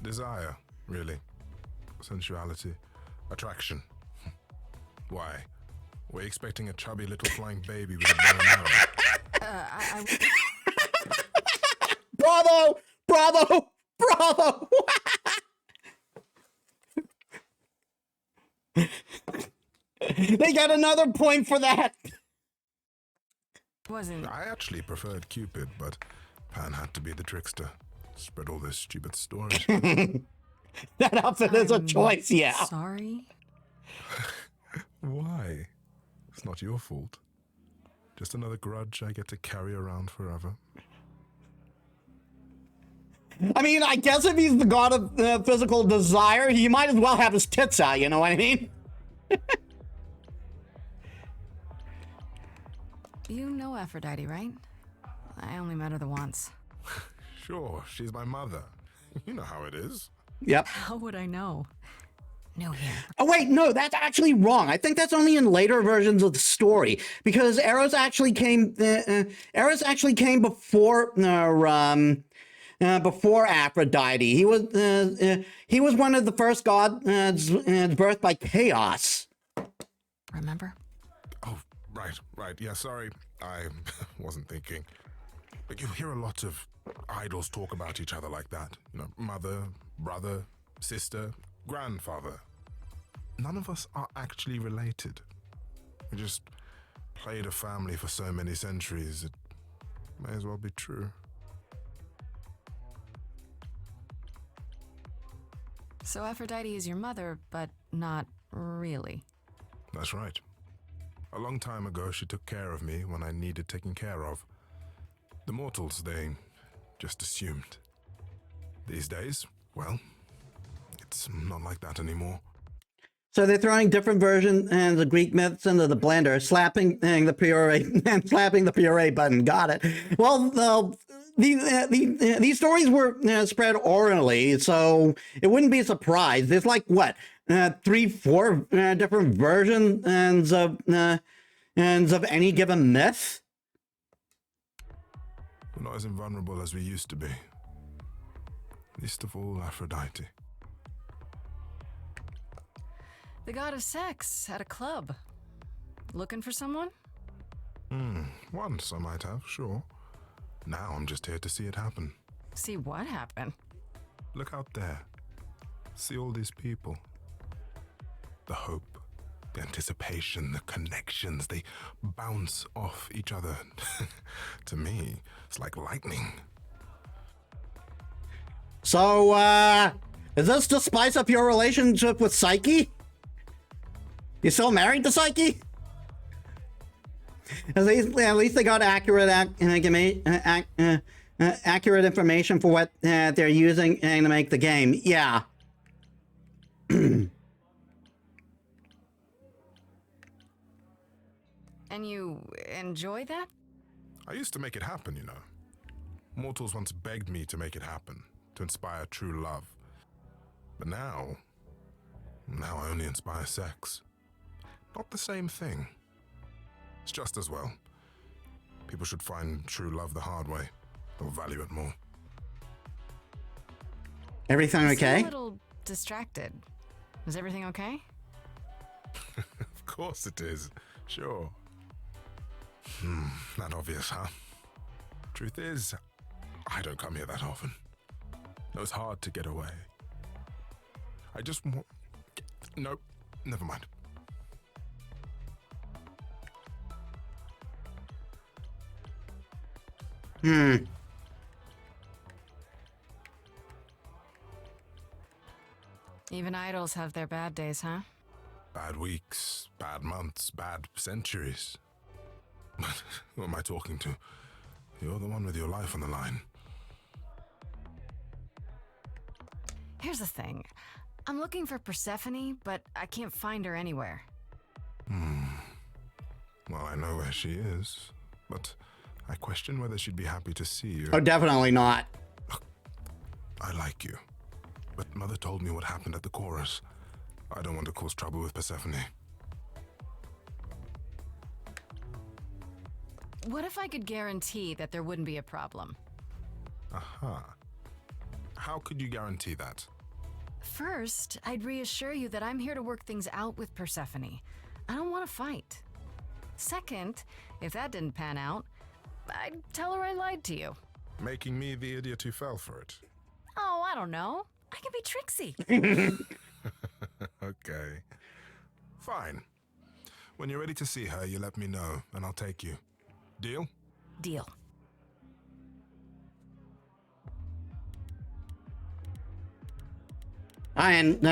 Desire, really. Sensuality. Attraction. Why? We're expecting a chubby little flying baby with a bow and arrow. Bravo! Bravo! Bravo! They got another point for that. I actually preferred Cupid, but Pan had to be the trickster. Spread all those stupid stories. That outfit is a choice, yeah. Sorry. Why? It's not your fault. Just another grudge I get to carry around forever. I mean, I guess if he's the god of physical desire, he might as well have his tits out, you know what I mean? You know Aphrodite, right? I only met her the once. Sure, she's my mother. You know how it is. Yep. How would I know? No, here. Oh wait, no, that's actually wrong. I think that's only in later versions of the story because Eros actually came. Eros actually came before Aphrodite. He was one of the first gods birthed by chaos. Remember? Oh, right. Yeah, sorry. I wasn't thinking. But you hear a lot of idols talk about each other like that. You know, mother, brother, sister, grandfather. None of us are actually related. We just played a family for so many centuries, it may as well be true. So Aphrodite is your mother, but not really. That's right. A long time ago, she took care of me when I needed taking care of. The mortals, they just assumed. These days, well, it's not like that anymore. So they're throwing different versions and the Greek myths into the blender, slapping the puree button. Got it. Well, these stories were spread orally, so it wouldn't be a surprise. There's like what 3-4 different versions of any given myth. We're not as invulnerable as we used to be. Least of all, Aphrodite. The god of sex at a club. Looking for someone? Once I might have, sure. Now I'm just here to see it happen. See what happen? Look out there. See all these people. The hope, the anticipation, the connections, they bounce off each other. To me, it's like lightning. So, is this to spice up your relationship with Psyche? You still married to Psyche? At least they got accurate accurate information for what they're using to make the game. Yeah. And you enjoy that? I used to make it happen, you know. Mortals once begged me to make it happen, to inspire true love. But now I only inspire sex. Not the same thing. It's just as well. People should find true love the hard way. They'll value it more. Everything okay? I'm a little distracted. Is everything okay? Of course it is. Sure. Not obvious, huh? Truth is, I don't come here that often. No, it's hard to get away. I just want... Nope, never mind. Even idols have their bad days, huh? Bad weeks, bad months, bad centuries. But who am I talking to? You're the one with your life on the line. Here's the thing. I'm looking for Persephone, but I can't find her anywhere. Well, I know where she is, but I question whether she'd be happy to see you. Oh, definitely not. I like you. but Mother told me what happened at the chorus. I don't want to cause trouble with Persephone. What if I could guarantee that there wouldn't be a problem? Aha. How could you guarantee that? First, I'd reassure you that I'm here to work things out with Persephone. I don't want to fight. Second, if that didn't pan out, I'd tell her I lied to you. Making me the idiot who fell for it. Oh, I don't know. I can be tricksy. Okay. Fine. When you're ready to see her, you let me know, and I'll take you. Deal? Deal. And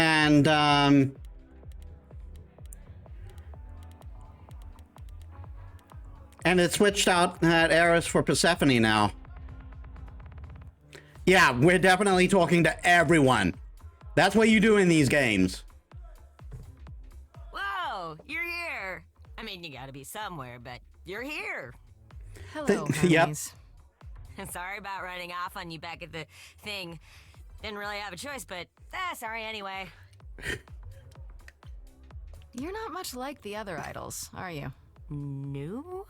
it switched out at Eris for Persephone now. Yeah, we're definitely talking to everyone. That's what you do in these games. Whoa, you're here. I mean, you gotta be somewhere, but you're here. Hello, Yep. Hermes. Sorry about running off on you back at the thing. Didn't really have a choice, but sorry anyway. You're not much like the other idols, are you? No?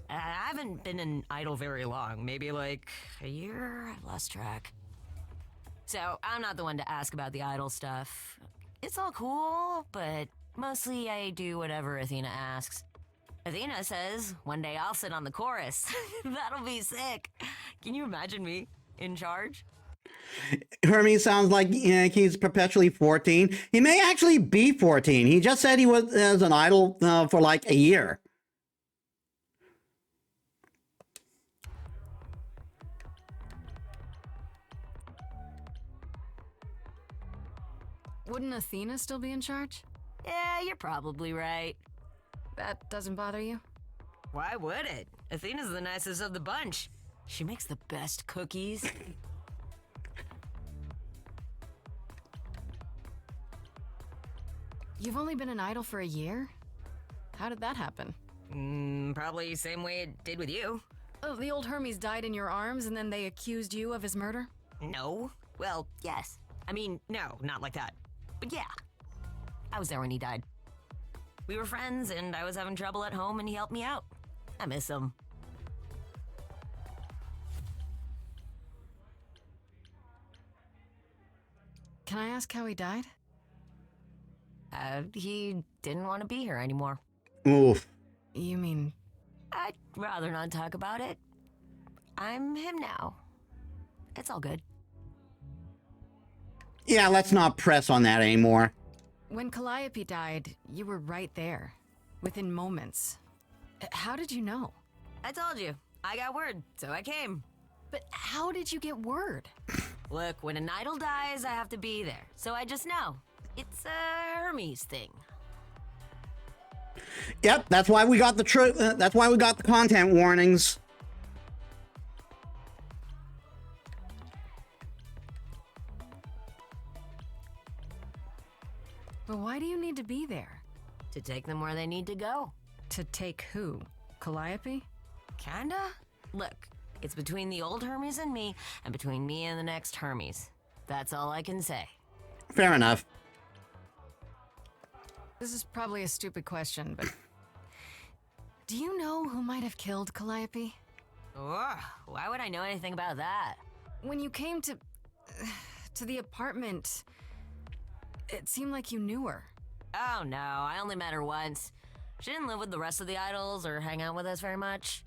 I haven't been an idol very long. Maybe like a year? I've lost track. So, I'm not the one to ask about the idol stuff. It's all cool, but mostly I do whatever Athena asks. Athena says, one day I'll sit on the chorus. That'll be sick. Can you imagine me in charge? Hermes sounds like he's perpetually 14. He may actually be 14. He just said he was as an idol for like a year. Wouldn't Athena still be in charge? Yeah, you're probably right. That doesn't bother you? Why would it? Athena's the nicest of the bunch. She makes the best cookies. You've only been an idol for a year? How did that happen? Probably same way it did with you. Oh, the old Hermes died in your arms and then they accused you of his murder? No. Well, yes. I mean, no, not like that. But yeah. I was there when he died. We were friends and I was having trouble at home and he helped me out. I miss him. Can I ask how he died? He didn't want to be here anymore. Oof. You mean... I'd rather not talk about it. I'm him now. It's all good. Yeah, let's not press on that anymore. When Calliope died, you were right there. Within moments. How did you know? I told you. I got word, so I came. But how did you get word? Look, when an idol dies, I have to be there. So I just know. It's a Hermes thing. Yep, that's why we got the that's why we got the content warnings. But why do you need to be there? To take them where they need to go. To take who? Calliope? Kinda? Look, it's between the old Hermes and me, and between me and the next Hermes. That's all I can say. Fair enough. This is probably a stupid question, but... do you know who might have killed Calliope? Ugh, why would I know anything about that? When you came to the apartment, it seemed like you knew her. Oh no, I only met her once. She didn't live with the rest of the idols or hang out with us very much.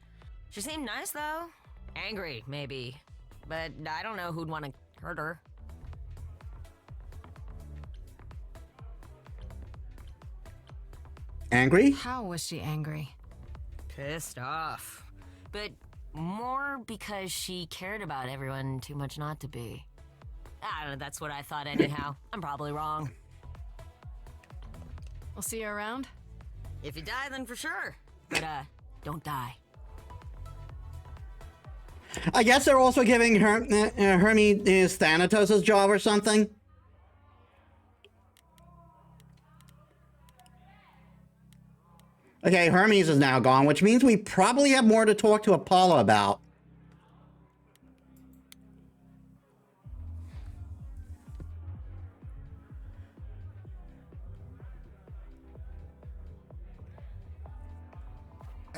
She seemed nice though. Angry, maybe. But I don't know who'd want to hurt her. Angry? How was she angry? Pissed off. But more because she cared about everyone too much not to be. I don't know, that's what I thought anyhow. I'm probably wrong. We'll see you around? If you die, then for sure. But, don't die. I guess they're also giving Hermes Thanatos' job or something. Okay, Hermes is now gone, which means we probably have more to talk to Apollo about.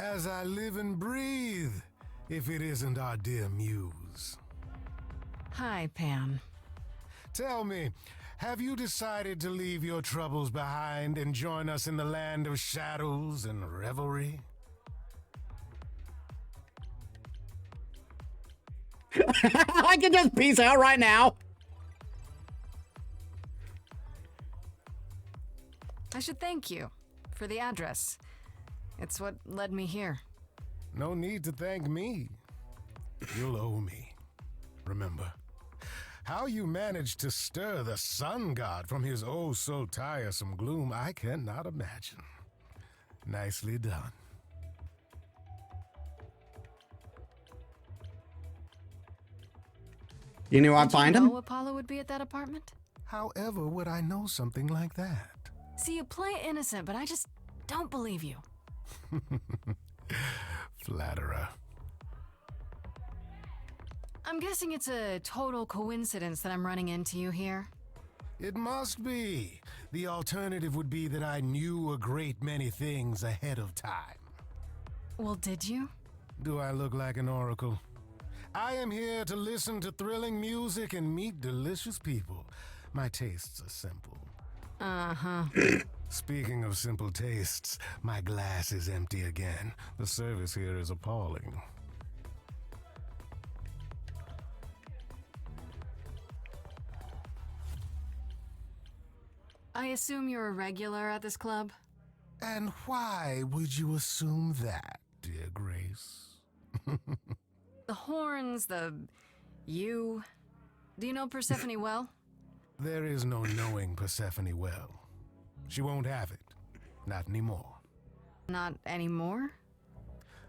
as I live and breathe, if it isn't our dear Muse. Hi, Pan. Tell me, have you decided to leave your troubles behind and join us in the land of shadows and revelry? I can just peace out right now. I should thank you for the address. It's what led me here. No need to thank me. You'll owe me. Remember, how you managed to stir the sun god from his oh so tiresome gloom, I cannot imagine. Nicely done. You knew I'd find Did you him? know Apollo would be at that apartment? However would I know something like that? See, you play innocent, but I just don't believe you. Flatterer. I'm guessing it's a total coincidence that I'm running into you here. It must be. The alternative would be that I knew a great many things ahead of time. Well, did you? Do I look like an oracle? I am here to listen to thrilling music and meet delicious people. My tastes are simple. Uh-huh. Speaking of simple tastes, my glass is empty again. The service here is appalling. I assume you're a regular at this club? And why would you assume that, dear Grace? The horns, you... Do you know Persephone well? There is no knowing Persephone well. She won't have it. Not anymore. Not anymore?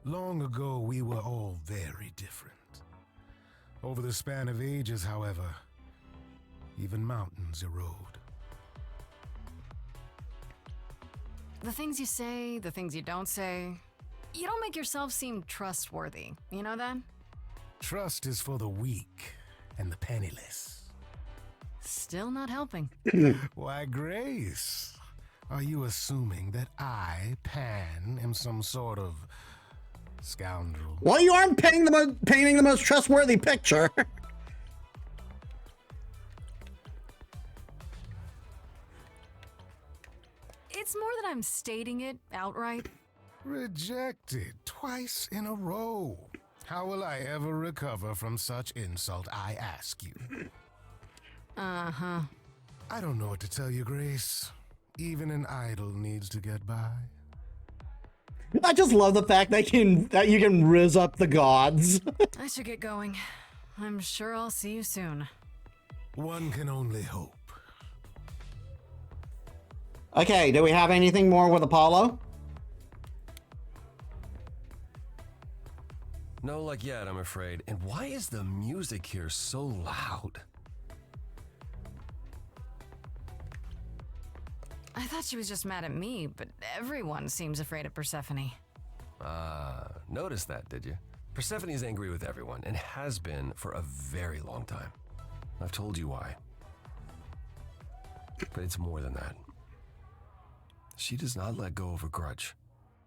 Long ago, we were all very different. Over the span of ages, however, even mountains erode. The things you say, the things you don't say... You don't make yourself seem trustworthy. You know that? Trust is for the weak and the penniless. Still not helping. Why, Grace, are you assuming that I, Pan, am some sort of scoundrel? Well, you aren't painting the most trustworthy picture. It's more that I'm stating it outright. Rejected twice in a row. How will I ever recover from such insult, I ask you? Uh-huh. I don't know what to tell you, Grace. Even an idol needs to get by. I just love the fact that you can riz up the gods. I should get going. I'm sure I'll see you soon. One can only hope. Okay, do we have anything more with Apollo? No luck yet, I'm afraid. And why is the music here so loud? I thought she was just mad at me, but everyone seems afraid of Persephone. Noticed that, did you? Persephone's angry with everyone, and has been for a very long time. I've told you why. But it's more than that. She does not let go of a grudge.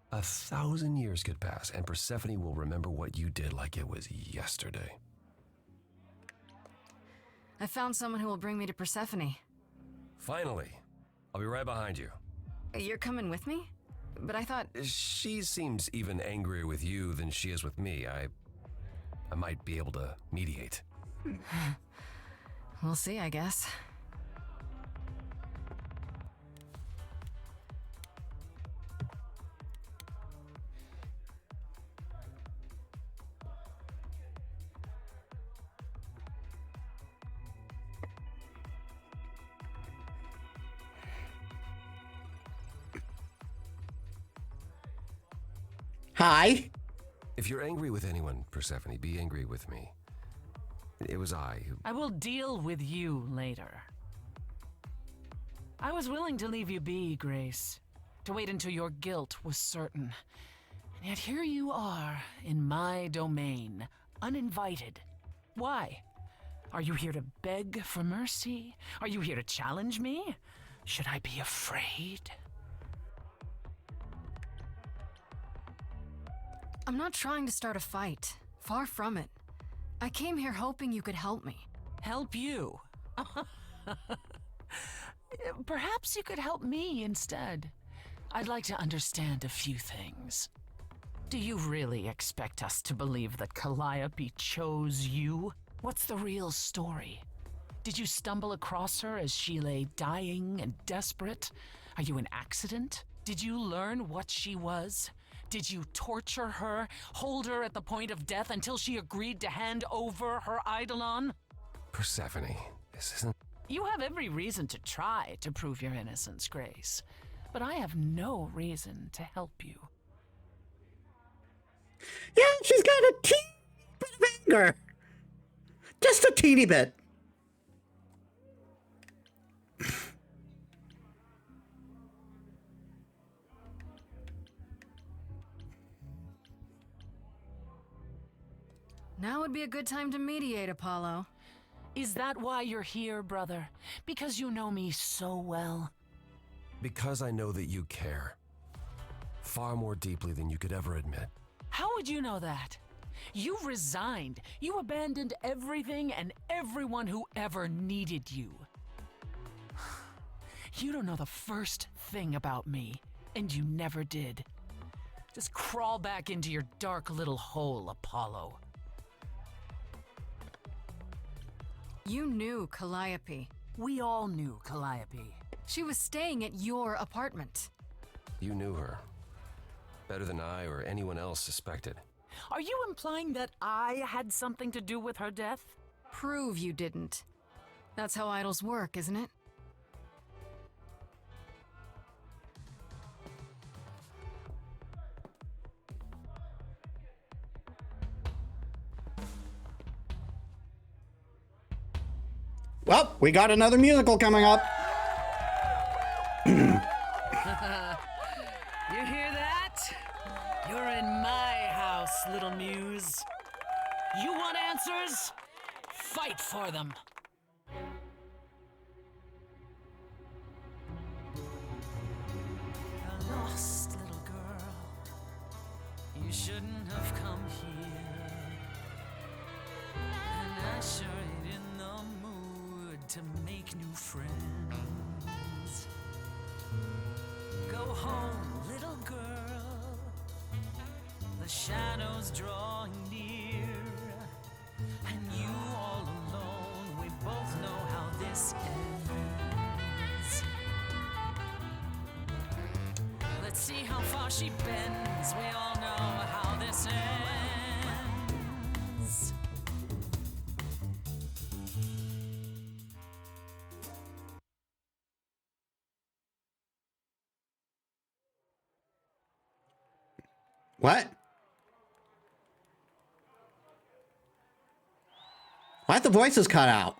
1,000 years could pass, and Persephone will remember what you did like it was yesterday. I found someone who will bring me to Persephone. Finally. I'll be right behind you. You're coming with me? But I thought... She seems even angrier with you than she is with me. I might be able to mediate. We'll see, I guess. Hi. If you're angry with anyone, Persephone, be angry with me. It was I who... I will deal with you later. I was willing to leave you be, Grace, to wait until your guilt was certain. And yet here you are, in my domain, uninvited. Why? Are you here to beg for mercy? Are you here to challenge me? Should I be afraid? I'm not trying to start a fight. Far from it. I came here hoping you could help me. Help you? Perhaps you could help me instead. I'd like to understand a few things. Do you really expect us to believe that Calliope chose you? What's the real story? Did you stumble across her as she lay dying and desperate? Are you an accident? Did you learn what she was? Did you torture her, hold her at the point of death until she agreed to hand over her eidolon? Persephone, this isn't... You have every reason to try to prove your innocence, Grace. But I have no reason to help you. Yeah, she's got a teeny bit of anger. Just a teeny bit. Now would be a good time to mediate, Apollo. Is that why you're here, brother? Because you know me so well? Because I know that you care. Far more deeply than you could ever admit. How would you know that? You resigned. You abandoned everything and everyone who ever needed you. You don't know the first thing about me, and you never did. Just crawl back into your dark little hole, Apollo. You knew Calliope. We all knew Calliope. She was staying at your apartment. You knew her. Better than I or anyone else suspected. Are you implying that I had something to do with her death? Prove you didn't. That's how idols work, isn't it? Well, we got another musical coming up. You hear that? You're in my house, little muse. You want answers? Fight for them. A lost little girl, you shouldn't have come here. And I sure ain't in the mood to make new friends. Go home, little girl, the shadows drawing near, and you all alone, we both know how this ends. Let's see how far she bends, we all know how this ends. What? Why'd the voices cut out?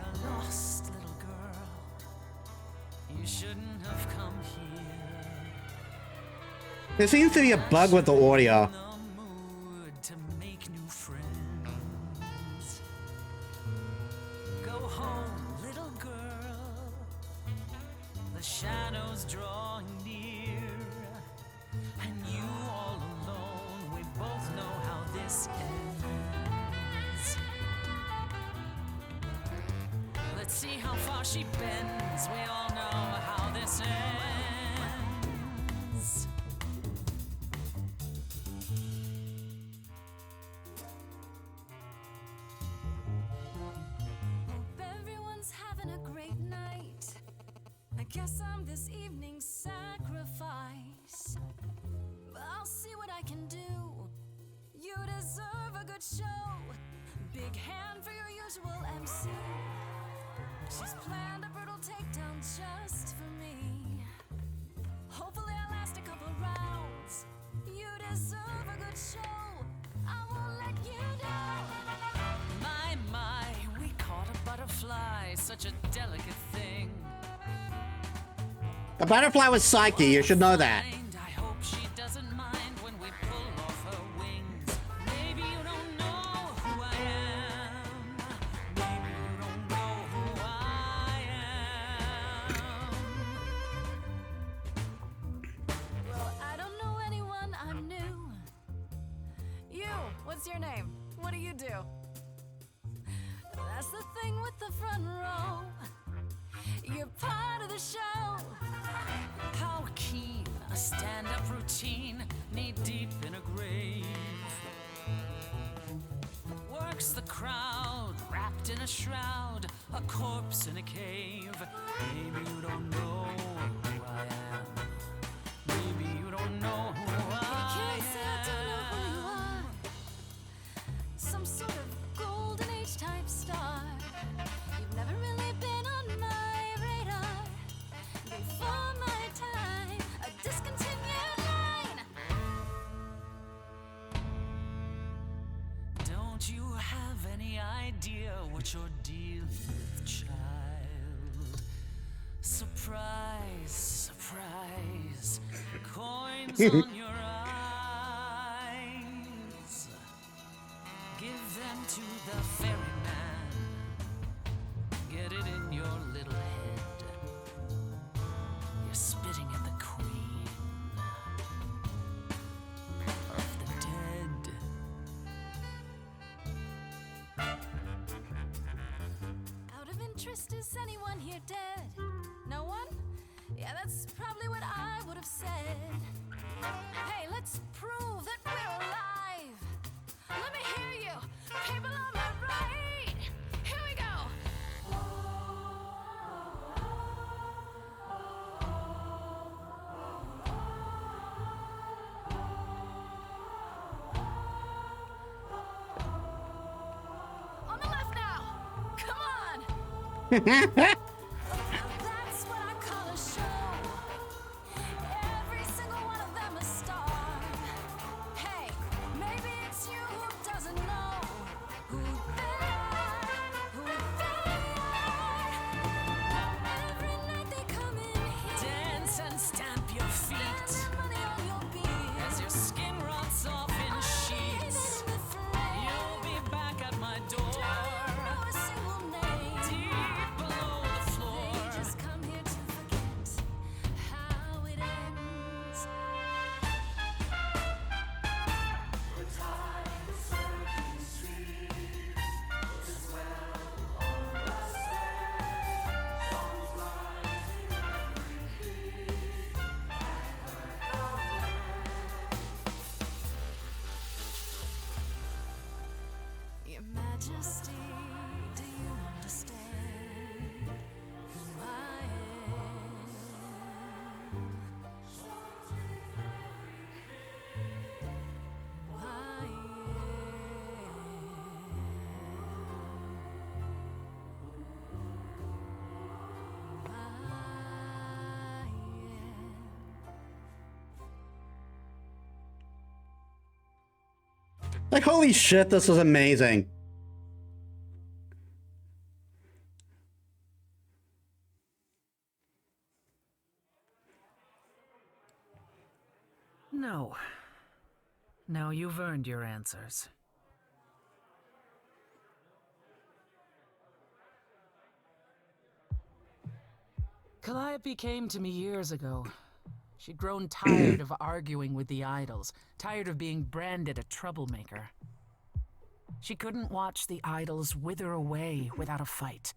A lost little girl, you shouldn't have come here. There seems to be a bug with the audio. In the mood to make new friends. Go home, little girl, the shadows drawing near, and you all alone, we both know how this ends. Let's see how far she bends, we all know how this ends. Guess I'm this evening's sacrifice. But I'll see what I can do. You deserve a good show. Big hand for your usual MC. She's planned a brutal takedown just for me. Hopefully I'll last a couple rounds. You deserve a good show. I won't let you down. My, we caught a butterfly, such a delicate thing. The butterfly was Psyche, you should know that. I hope she doesn't mind when we pull off her wings. Maybe you don't know who I am. Maybe you don't know who I am. Well, I don't know anyone, I'm new. You, what's your name? What do you do? That's the thing with the front row. You're part of the show. How keen a stand-up routine, knee-deep in a grave. Works the crowd, wrapped in a shroud, a corpse in a cave. Maybe you don't know who I am. Maybe you don't know who I Can't say I don't know who you are. Some sort of golden age type star. You've never really been on my radar. Before my time, a discontinued line. Don't you have any idea what you're dealing with, child? Surprise, surprise, coins on your eyes. Give them to the ferryman. Get it in your little head. You're spitting at the queen of the dead. Out of interest, is anyone here dead? No one? Yeah, that's probably what I would have said. Hey, let's prove that we're alive. Let me hear you. People on my right. Here we go. On the left now. Come on. That's what I call a show. Every single one of them a star. Hey, maybe it's you who doesn't know who they are, who they are. Every night they come in here. Dance and stamp your feet Spend their money on your beer. as your skin rots off in sheets. You'll be back at my door. Don't know a single name. Deep below the floor. They just come here to forget how it ends. Your Majesty, do you understand who I am? Who I Like, holy shit, this is amazing. No. Now you've earned your answers. Calliope came to me years ago. She'd grown tired of arguing with the idols, tired of being branded a troublemaker. She couldn't watch the idols wither away without a fight.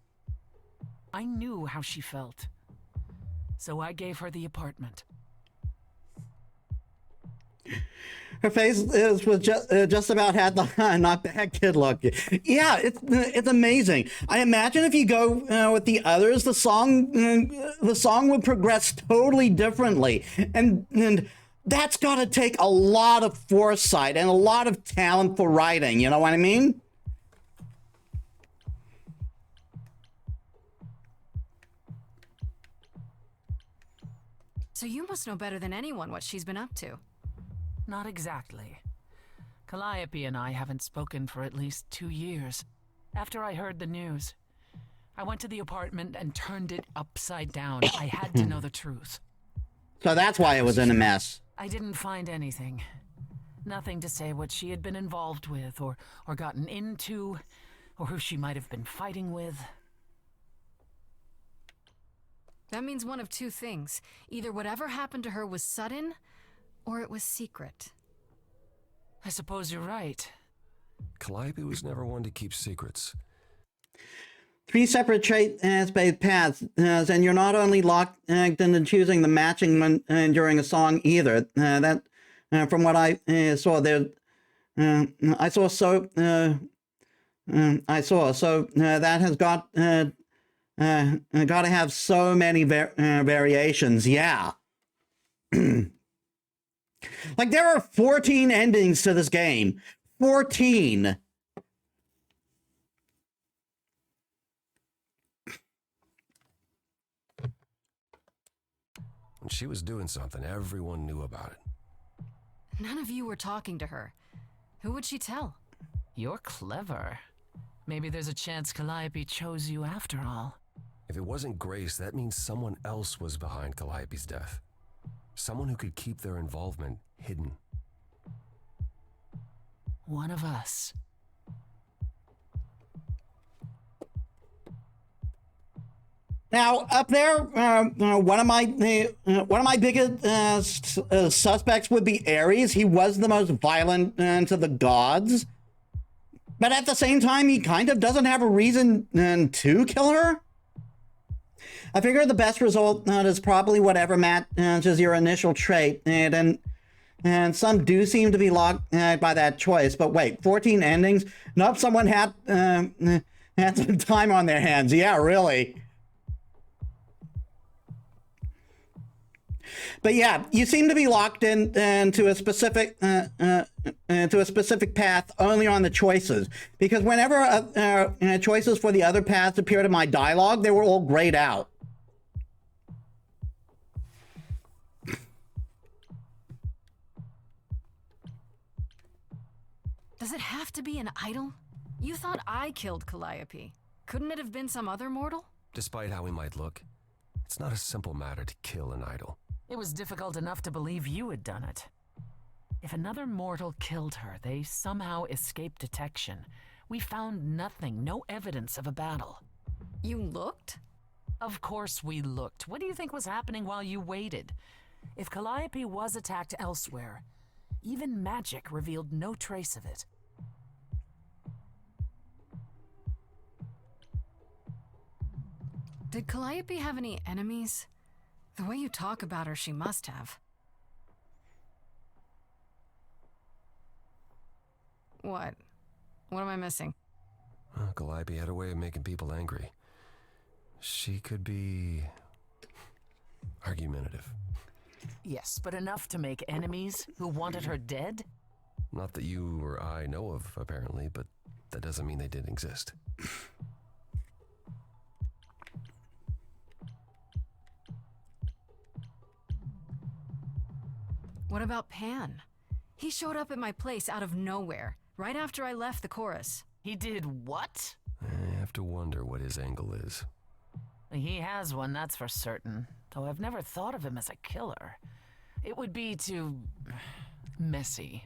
I knew how she felt, so I gave her the apartment. her face was just about had the not bad kid look. Yeah, it's amazing. I imagine if you go with the others, the song would progress totally differently, and that's got to take a lot of foresight and a lot of talent for writing. You know what I mean? So you must know better than anyone what she's been up to. Not exactly. Calliope and I haven't spoken for at least 2 years. After I heard the news, I went to the apartment and turned it upside down. I had to know the truth. So that's why it was in a mess. I didn't find anything. Nothing to say what she had been involved with, or gotten into, or who she might have been fighting with. That means one of two things. Either whatever happened to her was sudden, or it was secret. I suppose you're right. Calliope was never one to keep secrets. 3 separate trait-based paths, and you're not only locked into choosing the matching one during a song either. That, from what I saw, there, I saw so that has got to have so many variations. Yeah. Like, there are 14 endings to this game. 14. When she was doing something, everyone knew about it. None of you were talking to her. Who would she tell? You're clever. Maybe there's a chance Calliope chose you after all. If it wasn't Grace, that means someone else was behind Calliope's death. Someone who could keep their involvement hidden. One of us. Now, up there, one of my biggest suspects would be Ares. He was the most violent to the gods, but at the same time, he kind of doesn't have a reason to kill her. I figure the best result is probably whatever matches your initial trait, and some do seem to be locked by that choice. But wait, 14 endings? Nope, someone had some time on their hands. Yeah, really. But yeah, you seem to be locked into a specific path only on the choices, because whenever choices for the other paths appeared in my dialogue, they were all grayed out. Does it have to be an idol? You thought I killed Calliope. Couldn't it have been some other mortal? Despite how he might look, it's not a simple matter to kill an idol. It was difficult enough to believe you had done it. If another mortal killed her, they somehow escaped detection. We found nothing, no evidence of a battle. You looked? Of course we looked. What do you think was happening while you waited? If Calliope was attacked elsewhere, even magic revealed no trace of it. Did Calliope have any enemies? The way you talk about her, she must have. What? What am I missing? Calliope had a way of making people angry. She could be argumentative. Yes, but enough to make enemies who wanted her dead? Not that you or I know of, apparently, but that doesn't mean they didn't exist. What about Pan? He showed up at my place out of nowhere, right after I left the chorus. He did what? I have to wonder what his angle is. He has one, that's for certain. Though I've never thought of him as a killer. It would be too messy.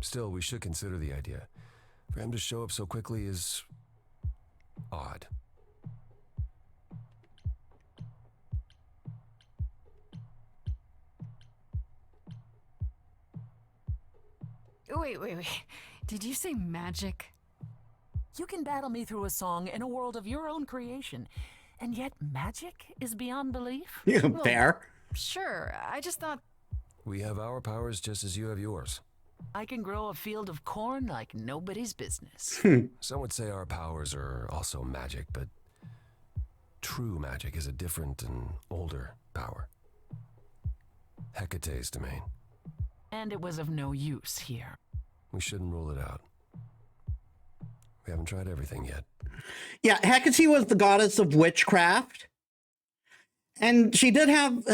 Still, we should consider the idea. For him to show up so quickly is odd. Wait. Did you say magic? You can battle me through a song in a world of your own creation, and yet magic is beyond belief? Fair. Sure, I just thought... We have our powers just as you have yours. I can grow a field of corn like nobody's business. Some would say our powers are also magic, but true magic is a different and older power. Hecate's domain. And it was of no use here. We shouldn't rule it out. We haven't tried everything yet. Yeah, Hecate was the goddess of witchcraft, and she did have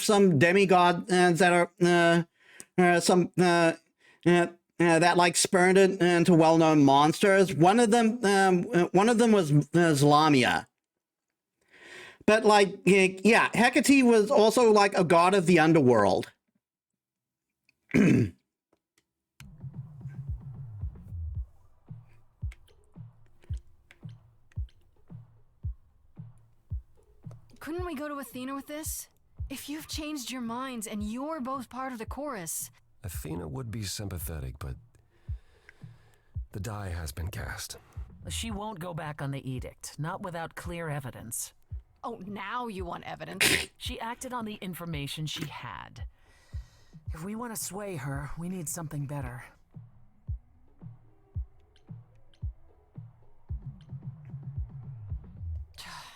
some demigods that are that like spurned it into well-known monsters. One of them was Lamia. But like, yeah, Hecate was also like a god of the underworld. Couldn't we go to Athena with this? If you've changed your minds and you're both part of the chorus. Athena would be sympathetic, but the die has been cast. She won't go back on the edict, not without clear evidence. Oh, now you want evidence? She acted on the information she had. If we want to sway her, we need something better.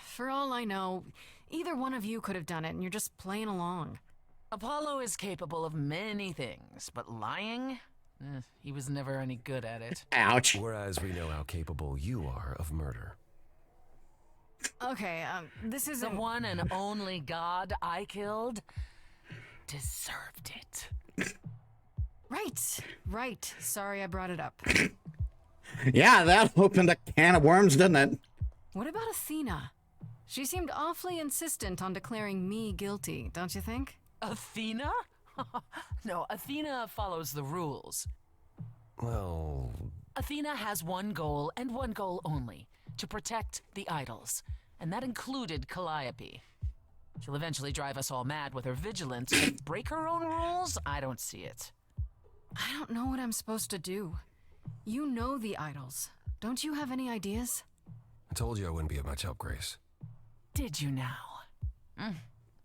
For all I know, either one of you could have done it and you're just playing along. Apollo is capable of many things, but lying? He was never any good at it. Ouch. Whereas we know how capable you are of murder. Okay, this isn't... The one and only god I killed deserved it. Right. Sorry I brought it up. Yeah, that opened a can of worms, didn't it? What about Athena? She seemed awfully insistent on declaring me guilty, don't you think? Athena? No, Athena follows the rules. Well... Athena has one goal and one goal only. To protect the idols. And that included Calliope. She'll eventually drive us all mad with her vigilance, but break her own rules? I don't see it. I don't know what I'm supposed to do. You know the idols. Don't you have any ideas? I told you I wouldn't be of much help, Grace. Did you now?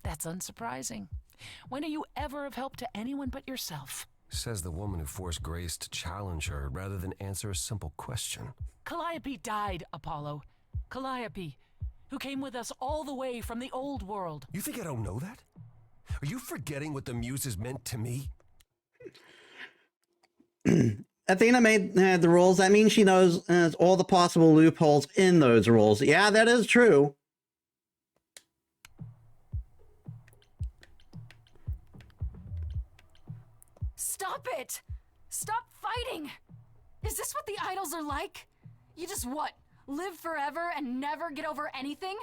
That's unsurprising. When are you ever of help to anyone but yourself? Says the woman who forced Grace to challenge her rather than answer a simple question. Calliope died, Apollo. Calliope, who came with us all the way from the old world. You think I don't know that? Are you forgetting what the Muses meant to me? Athena made the rules. That means she knows all the possible loopholes in those rules. Yeah, that is true. Stop it! Stop fighting! Is this what the idols are like? You just what? Live forever and never get over anything?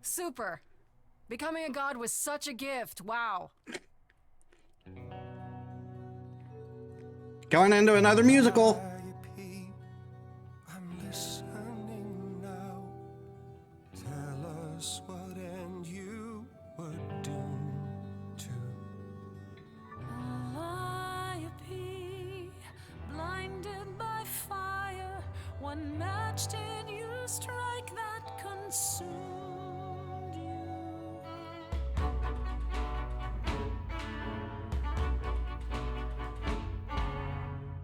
Super. Becoming a god was such a gift. Wow. Going into another musical. I'm listening now. Tell us what end you would do to Calliope, blinded by fire, one match did you strike that consumed you.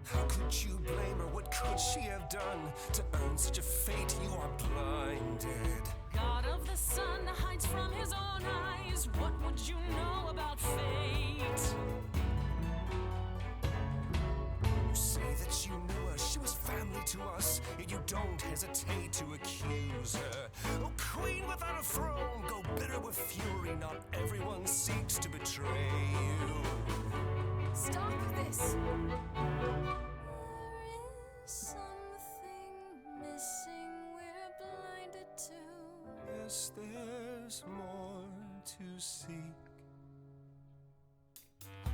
How could you blame her? What could she have done to earn such a fate? You are blinded. God of the sun hides from his own eyes. What would you know about fate? You say that you knew her, she was family to us, yet you don't hesitate to accuse her. Oh, queen without a throne, go bitter with fury. Not everyone seeks to betray you. Stop this. There is something missing we're blinded to. Yes, there's more to seek.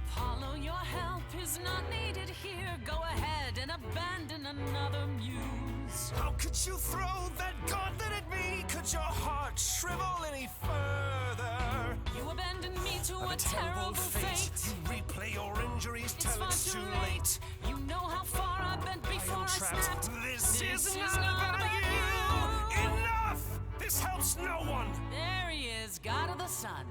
Apollo, your help is not needed here. Go ahead and abandon another muse. How could you throw that gauntlet at me? Could your heart shrivel any further? You abandoned me to a terrible fate. You replay your injuries It's till far it's too too late. late. You know how far I've been before I Trapped. snapped. This is not about you. Enough! This helps no one. There he is, God of the Sun.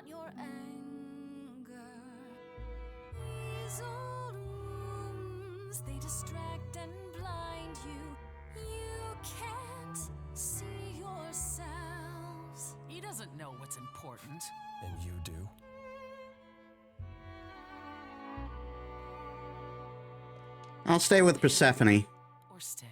your anger. These old wounds, they distract and blind you. You can't see yourselves. He doesn't know what's important. And you do? I'll stay with Persephone. Or stay.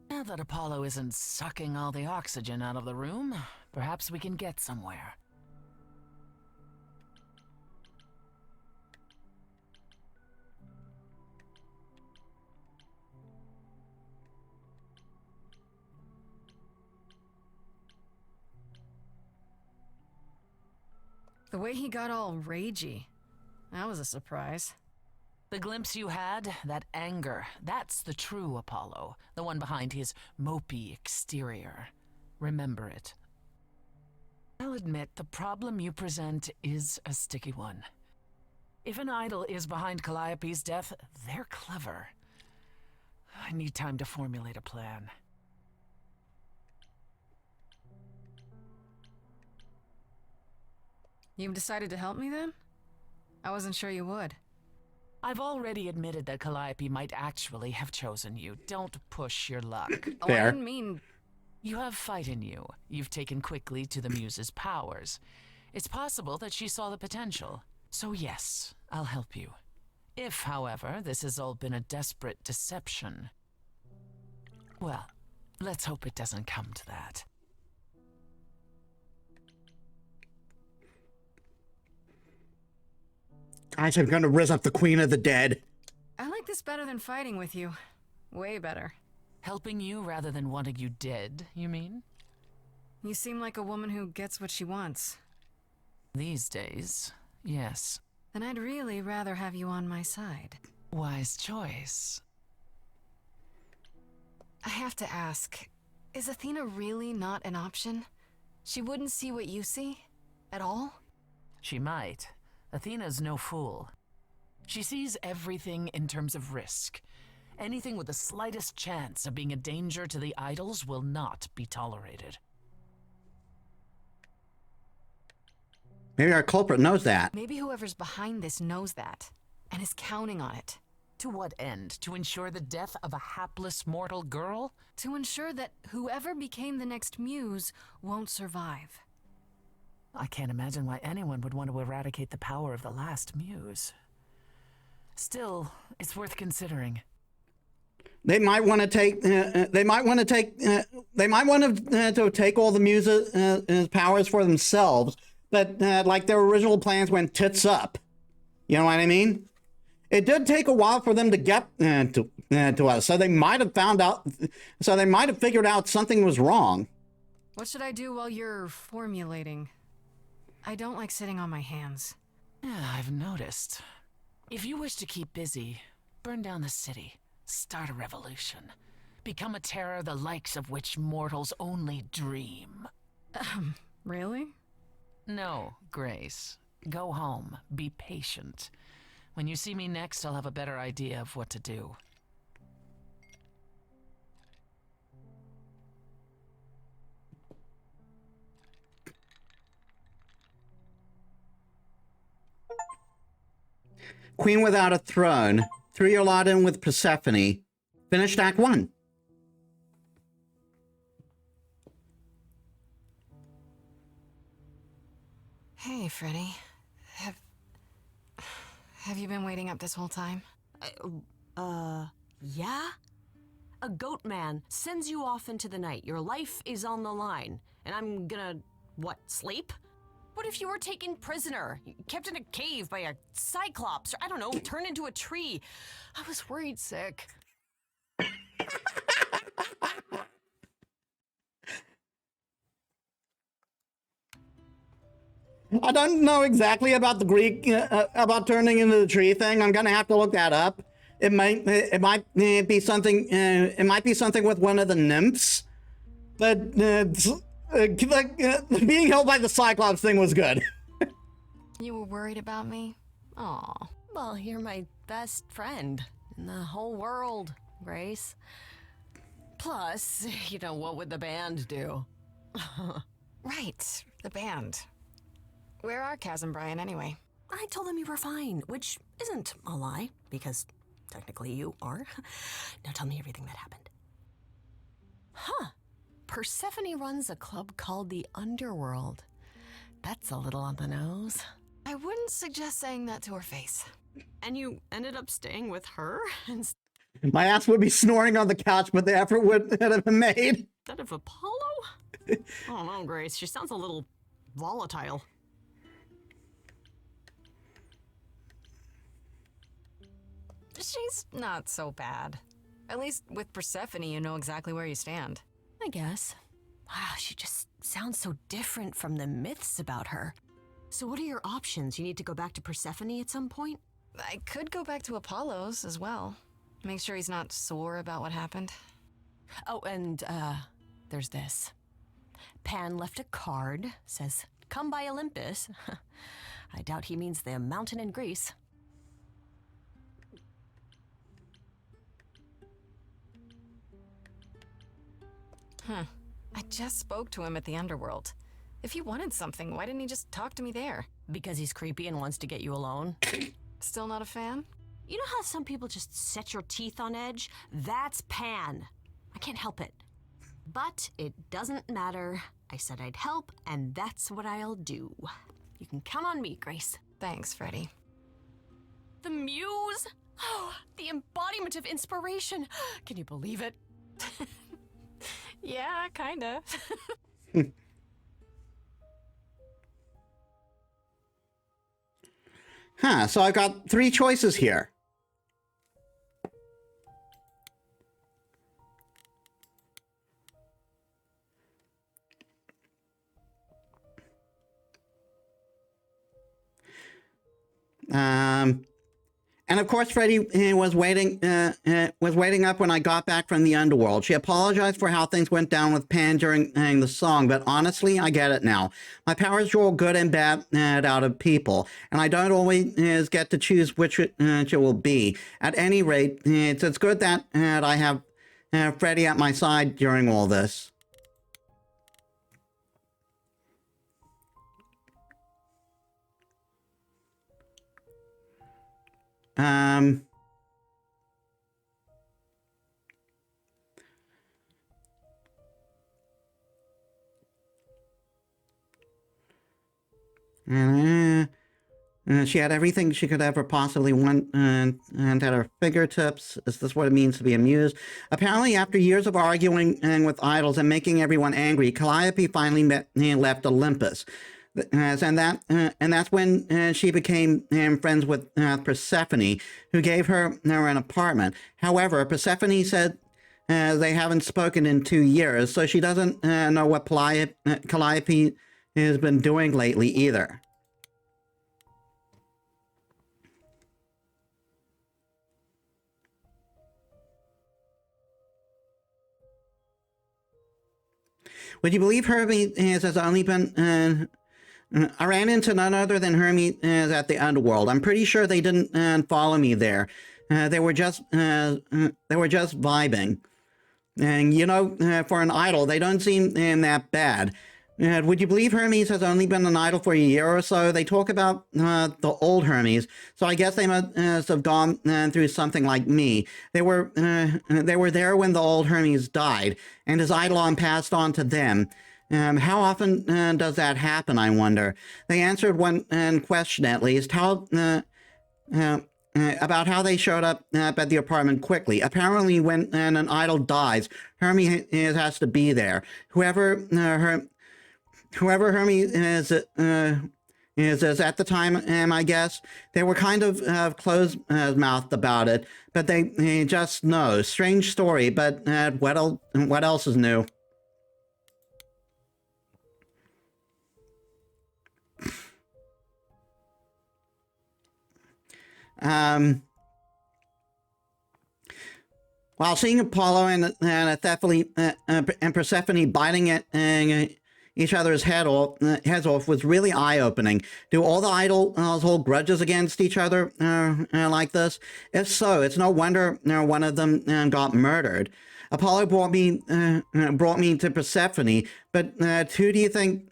Now that Apollo isn't sucking all the oxygen out of the room, perhaps we can get somewhere. The way he got all ragey. That was a surprise. The glimpse you had, that anger, that's the true Apollo, the one behind his mopey exterior. Remember it. I'll admit, the problem you present is a sticky one. If an idol is behind Calliope's death, they're clever. I need time to formulate a plan. You've decided to help me then? I wasn't sure you would. I've already admitted that Calliope might actually have chosen you. Don't push your luck. Oh, I didn't mean... You have fight in you. You've taken quickly to the Muses' powers. It's possible that she saw the potential. So yes, I'll help you. If, however, this has all been a desperate deception, well, let's hope it doesn't come to that. Guys, I'm gonna rizz up the Queen of the Dead. I like this better than fighting with you. Way better. Helping you rather than wanting you dead, you mean? You seem like a woman who gets what she wants. These days, yes. Then I'd really rather have you on my side. Wise choice. I have to ask, is Athena really not an option? She wouldn't see what you see? At all? She might. Athena's no fool. She sees everything in terms of risk. Anything with the slightest chance of being a danger to the idols will not be tolerated. Maybe our culprit knows that. Maybe whoever's behind this knows that, and is counting on it. To what end? To ensure the death of a hapless mortal girl? To ensure that whoever became the next muse won't survive. I can't imagine why anyone would want to eradicate the power of the last muse. Still, it's worth considering. They might want to take. They might want to take. They might want to take all the muses' powers for themselves. But like their original plans went tits up. You know what I mean? It did take a while for them to get to us, so they might have found out. So they might have figured out something was wrong. What should I do while you're formulating? I don't like sitting on my hands. Yeah, I've noticed. If you wish to keep busy, burn down the city, start a revolution, become a terror the likes of which mortals only dream. Really? No, Grace. Go home. Be patient. When you see me next, I'll have a better idea of what to do. Queen without a throne. Threw your lot in with Persephone. Finished Act 1. Hey, Freddy. Have you been waiting up this whole time? Yeah? A goat man sends you off into the night. Your life is on the line. And I'm gonna, what, sleep? What if you were taken prisoner, kept in a cave by a cyclops, or I don't know, turned into a tree? I was worried sick. I don't know exactly about the Greek, about turning into the tree thing. I'm gonna have to look that up. It might be something. It might be something with one of the nymphs. But being held by the Cyclops thing was good. You were worried about me? Aw. Well, you're my best friend in the whole world, Grace. Plus, what would the band do? Right, the band. Where are Kaz and Brian anyway? I told them you were fine, which isn't a lie, because technically you are. Now tell me everything that happened. Huh. Persephone runs a club called the Underworld. That's a little on the nose. I wouldn't suggest saying that to her face. And you ended up staying with her instead My ass would be snoring on the couch, but the effort would have been made. of Apollo? I don't know, Grace. She sounds a little volatile. She's not so bad. At least with Persephone, you know exactly where you stand. I guess. Wow, she just sounds so different from the myths about her. So what are your options? You need to go back to Persephone at some point? I could go back to Apollo's as well. Make sure he's not sore about what happened. Oh, and, there's this. Pan left a card, says, "Come by Olympus." I doubt he means the mountain in Greece. I just spoke to him at the Underworld. If he wanted something, why didn't he just talk to me there? Because he's creepy and wants to get you alone. Still not a fan? You know how some people just set your teeth on edge? That's Pan. I can't help it. But it doesn't matter. I said I'd help, and that's what I'll do. You can count on me, Grace. Thanks, Freddie. The Muse? Oh, the embodiment of inspiration. Can you believe it? Yeah, kinda. So I've got 3 choices here. And of course, Freddie was waiting up when I got back from the Underworld. She apologized for how things went down with Pan during the song, but honestly, I get it now. My powers draw good and bad out of people, and I don't always get to choose which it will be. At any rate, it's good that I have Freddie at my side during all this. She had everything she could ever possibly want and at her fingertips. Is this what it means to be a muse? Apparently, after years of arguing with idols and making everyone angry, Calliope finally left Olympus. And that's when she became friends with Persephone, who gave her an apartment. However, Persephone said they haven't spoken in 2 years, so she doesn't know what Calliope has been doing lately either. Would you believe Hermes has only been... I ran into none other than Hermes at the Underworld. I'm pretty sure they didn't follow me there. They were just vibing. And for an idol, they don't seem that bad. Would you believe Hermes has only been an idol for a year or so? They talk about the old Hermes, so I guess they must have gone through something like me. They were there when the old Hermes died, and his eidolon passed on to them. How often does that happen, I wonder? They answered one question at least, about how they showed up at the apartment quickly. Apparently, when an idol dies, Hermes has to be there. Whoever Hermes is at the time, I guess, they were kind of closed-mouthed about it, but they just know. Strange story, but what else is new? While seeing Apollo and Persephone biting at each other's heads off was really eye-opening. Do all the idols hold grudges against each other like this? If so, it's no wonder one of them got murdered. Apollo brought me to Persephone, but who do you think?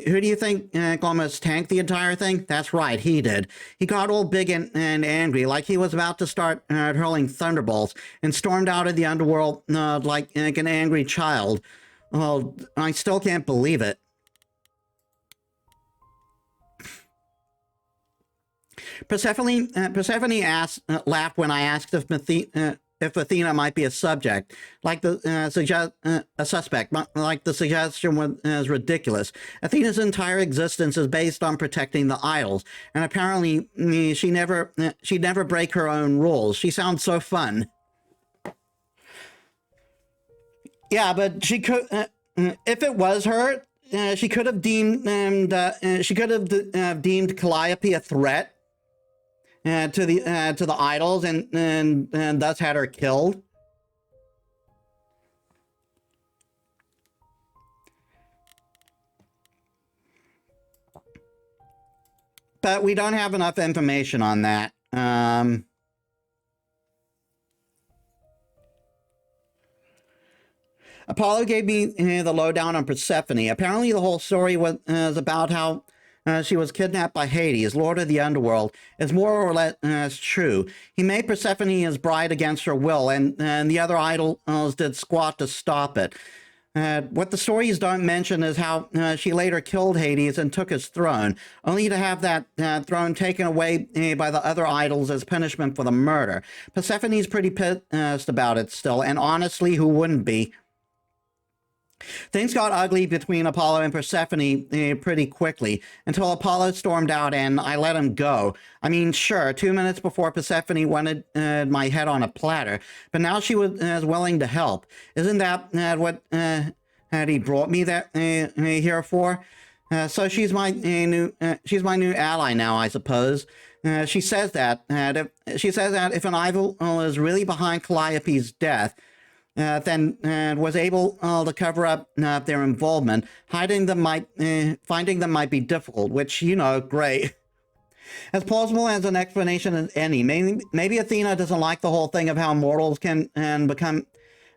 Who do you think almost tanked the entire thing? That's right, he did. He got all big and angry, like he was about to start hurling thunderbolts, and stormed out of the underworld like an angry child. Well, I still can't believe it. Persephone laughed when I asked if Athena might be a subject, like a suspect, like the suggestion was ridiculous. Athena's entire existence is based on protecting the idols, and apparently she'd never break her own rules. She sounds so fun. Yeah, but she could, if it was her, she could have deemed deemed Calliope a threat to the idols, and thus had her killed. But we don't have enough information on that. Apollo gave me the lowdown on Persephone. Apparently the whole story was about how she was kidnapped by Hades, lord of the underworld. It's more or less true. He made Persephone his bride against her will, and the other idols did squat to stop it. What the stories don't mention is how she later killed Hades and took his throne, only to have that throne taken away by the other idols as punishment for the murder. Persephone's pretty pissed about it still, and honestly, who wouldn't be? Things got ugly between Apollo and Persephone pretty quickly, until Apollo stormed out and I let him go. I mean, sure, 2 minutes before Persephone wanted my head on a platter, but now she was willing to help. Isn't that what had he brought me here for? So she's my new ally now, I suppose. She says that if an idol is really behind Calliope's death, then was able to cover up their involvement. Finding them might be difficult, which, you know, great. As plausible as an explanation as any. Maybe Athena doesn't like the whole thing of how mortals can become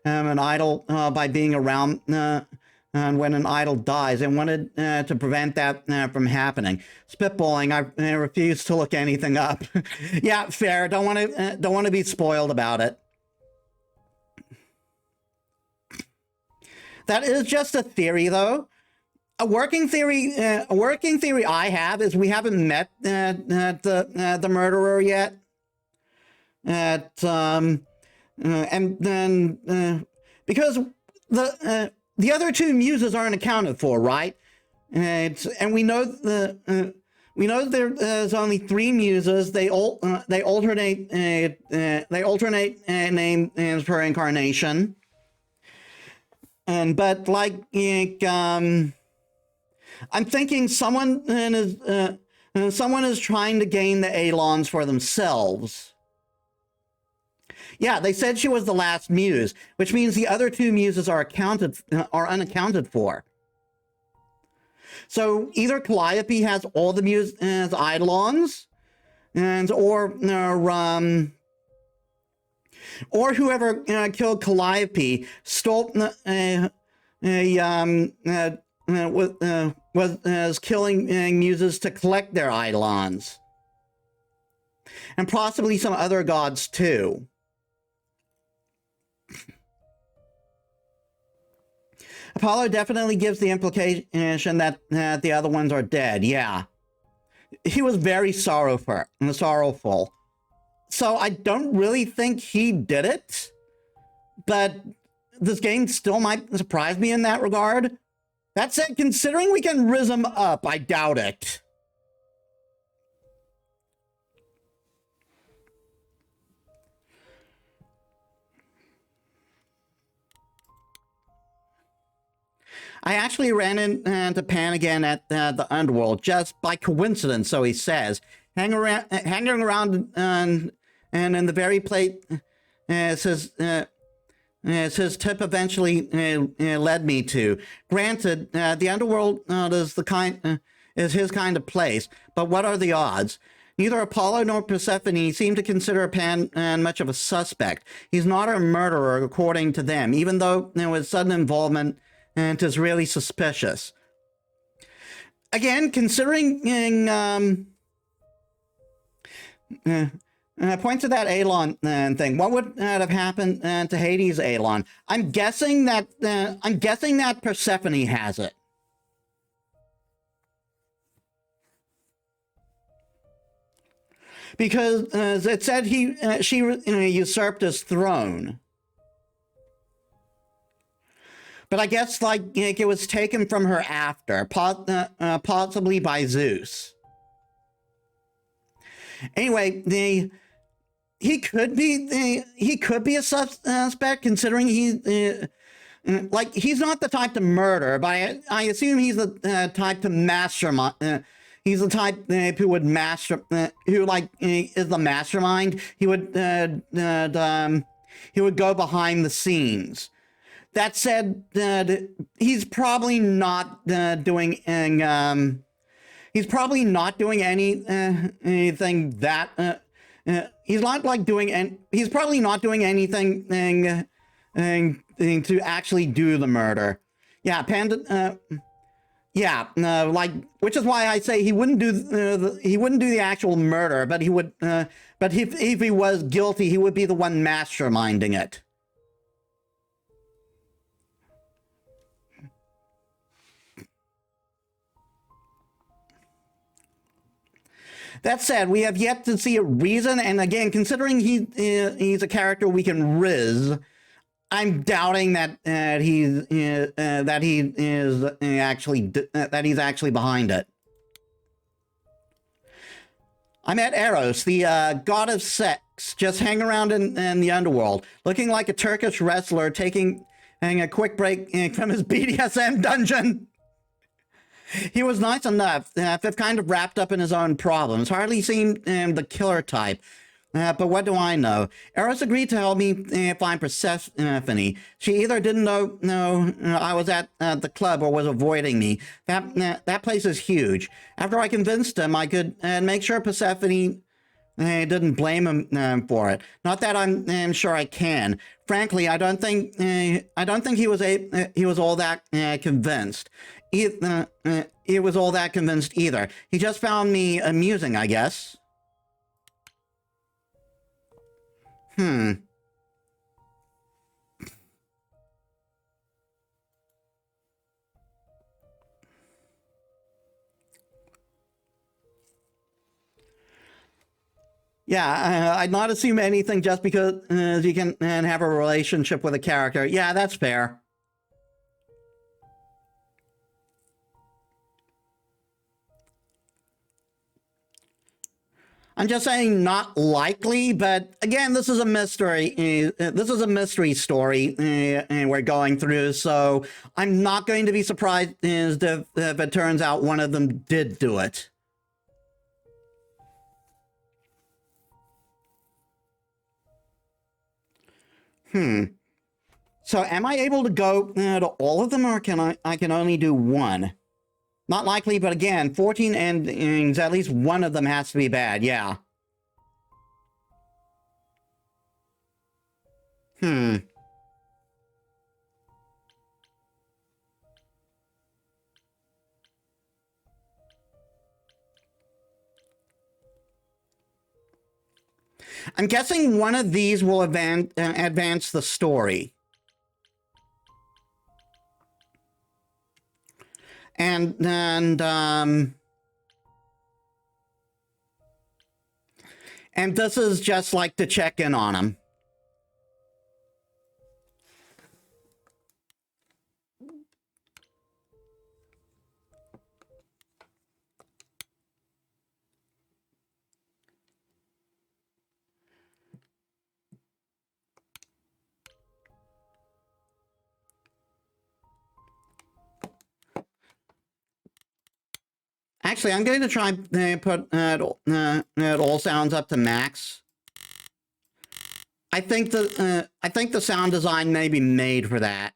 an idol by being around when an idol dies, and wanted to prevent that from happening. Spitballing, I refuse to look anything up. Yeah, fair. Don't want to be spoiled about it. That is just a theory, though. A working theory I have is we haven't met the murderer yet. And then because the other two muses aren't accounted for, right? And we know there's only three muses. They alternate names per incarnation. But like, I'm thinking someone is trying to gain the Eidolons for themselves. Yeah, they said she was the last muse, which means the other two muses are unaccounted for. So either Calliope has all the muses as Eidolons, or whoever killed Calliope stole was killing muses to collect their Eidolons, and possibly some other gods too. Apollo definitely gives the implication that the other ones are dead. Yeah, he was very sorrowful. So I don't really think he did it, but this game still might surprise me in that regard. That said, considering we can rizz him up, I doubt it. I actually ran into Pan again at the underworld, just by coincidence, so he says. Hanging around and in the very place his tip eventually led me to. Granted, the underworld is his kind of place, but what are the odds? Neither Apollo nor Persephone seem to consider Pan much of a suspect. He's not a murderer, according to them, even though his sudden involvement is really suspicious. Again, considering point to that Elon thing, what would have happened to Hades' Elon? I'm guessing that Persephone has it. Because it said she usurped his throne. But I guess like it was taken from her after, possibly by Zeus. Anyway, he could be a suspect, considering he's not the type to murder, but I assume he's the type to mastermind. He's the type who would is the mastermind. He would go behind the scenes. That said, he's probably not doing anything that he's probably not doing anything to actually do the murder. Yeah, Panda. Yeah, which is why I say he wouldn't do the actual murder, but he would. But if he was guilty, he would be the one masterminding it. That said, we have yet to see a reason, and again, considering he's a character we can riz, I'm doubting that he's actually behind it. I met Eros, the god of sex, just hang around in the underworld, looking like a Turkish wrestler taking a quick break from his BDSM dungeon. He was nice enough, if kind of wrapped up in his own problems. Hardly seemed the killer type. But what do I know? Eros agreed to help me find Persephone. She either didn't know I was at the club or was avoiding me. That place is huge. After I convinced him, I could make sure Persephone didn't blame him for it. Not that I'm sure I can. Frankly, I don't think he was all that convinced. He was all that convinced either. He just found me amusing, I guess. Yeah, I'd not assume anything just because you can have a relationship with a character. Yeah, that's fair. I'm just saying not likely, but again, this is a mystery. This is a mystery story we're going through, so I'm not going to be surprised if it turns out one of them did do it. So am I able to go to all of them, or can I can only do one? Not likely, but again, 14 endings, at least one of them has to be bad, yeah. I'm guessing one of these will advance the story. And this is just like to check in on him. Actually, I'm going to try put all sounds up to max. I think the sound design may be made for that.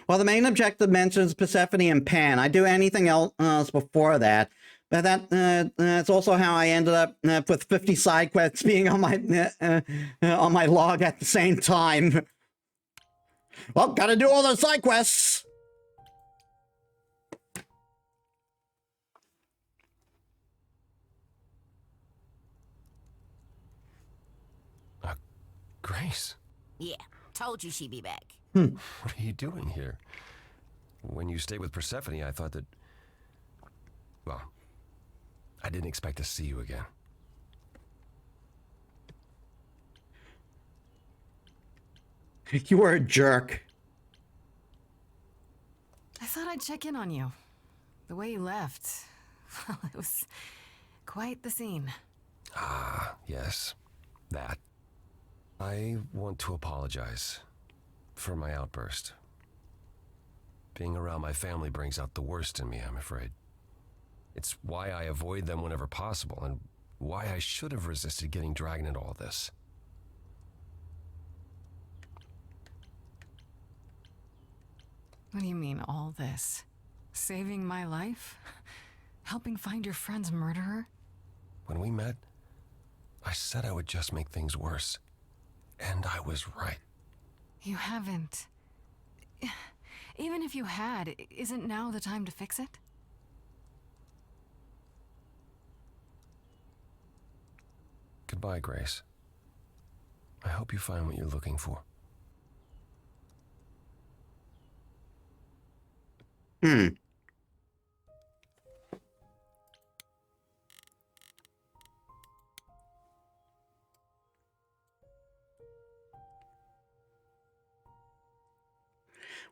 Well, the main objective mentions Persephone and Pan. I do anything else before that. But that's also how I ended up with 50 side quests being on my log at the same time. Well, gotta do all those side quests. Grace. Yeah, told you she'd be back. What are you doing here? When you stayed with Persephone, I thought that... Well, I didn't expect to see you again. You were a jerk. I thought I'd check in on you. The way you left, well, it was quite the scene. Ah, yes, that. I want to apologize for my outburst. Being around my family brings out the worst in me, I'm afraid. It's why I avoid them whenever possible, and why I should have resisted getting dragged into all this. What do you mean, all this? Saving my life? Helping find your friend's murderer? When we met, I said I would just make things worse. And I was right. You haven't. Even if you had, isn't now the time to fix it? Goodbye, Grace. I hope you find what you're looking for.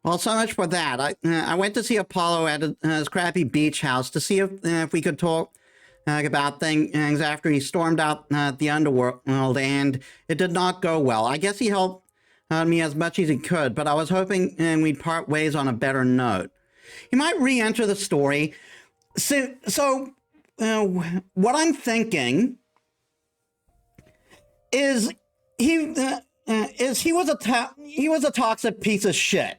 Well, so much for that. I went to see Apollo at his crappy beach house to see if we could talk about things after he stormed out the underworld, and it did not go well. I guess he helped me as much as he could, but I was hoping we'd part ways on a better note. He might re-enter the story. So what I'm thinking is he was a toxic piece of shit.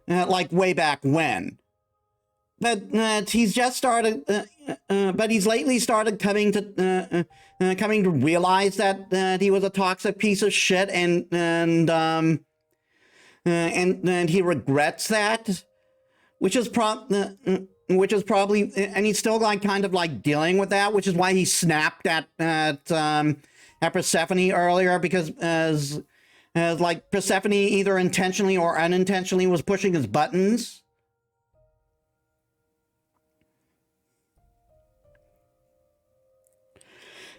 Like way back when, but he's just started. But he's lately started coming to realize that he was a toxic piece of shit, and he regrets that, which is probably, and he's still like kind of like dealing with that, which is why he snapped at Persephone earlier, because as like Persephone either intentionally or unintentionally was pushing his buttons.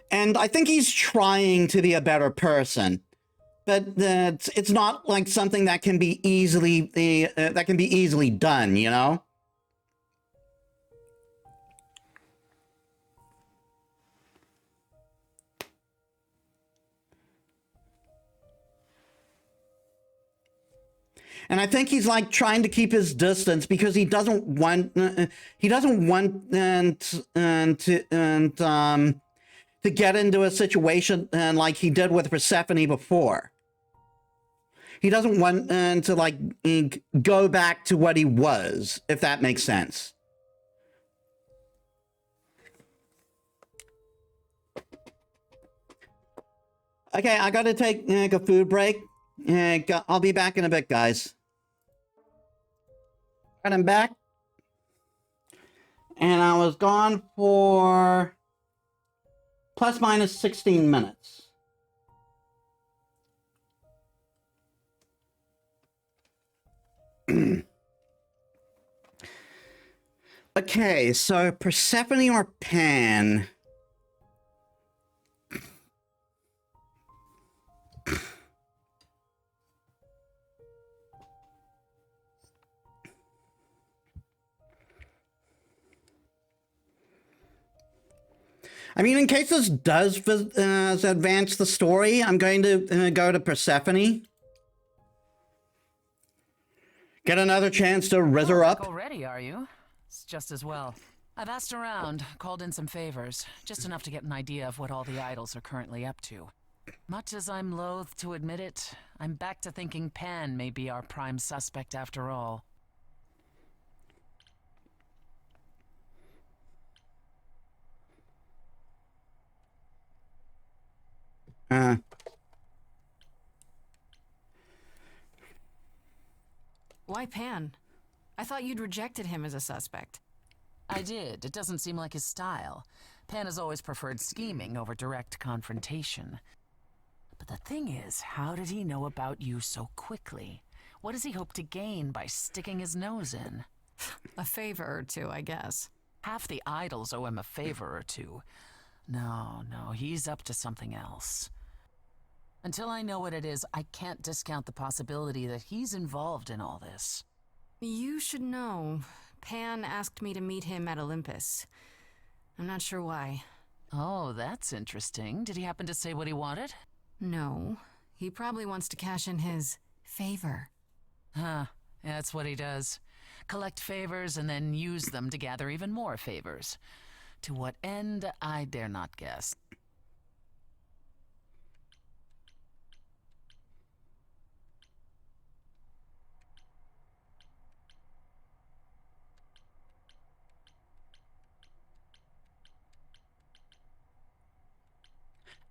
And I think he's trying to be a better person, but it's not like something that can be easily done, you know? And I think he's like trying to keep his distance because he doesn't want to get into a situation like he did with Persephone before. He doesn't want to like go back to what he was, if that makes sense. Okay, I gotta take a food break. I'll be back in a bit, guys. And I'm back. And I was gone for plus minus 16 minutes. Okay, so Persephone or Pan? I mean, in case this does advance the story, I'm going to go to Persephone. Get another chance to rizz her up. Already, are you? It's just as well. I've asked around, called in some favors, just enough to get an idea of what all the idols are currently up to. Much as I'm loath to admit it, I'm back to thinking Pan may be our prime suspect after all. Why Pan? I thought you'd rejected him as a suspect. I did. It doesn't seem like his style. Pan has always preferred scheming over direct confrontation. But the thing is, how did he know about you so quickly? What does he hope to gain by sticking his nose in? A favor or two, I guess. Half the idols owe him a favor or two. No, he's up to something else. Until I know what it is, I can't discount the possibility that he's involved in all this. You should know. Pan asked me to meet him at Olympus. I'm not sure why. Oh, that's interesting. Did he happen to say what he wanted? No. He probably wants to cash in his favor. Huh. That's what he does. Collect favors and then use them to gather even more favors. To what end, I dare not guess.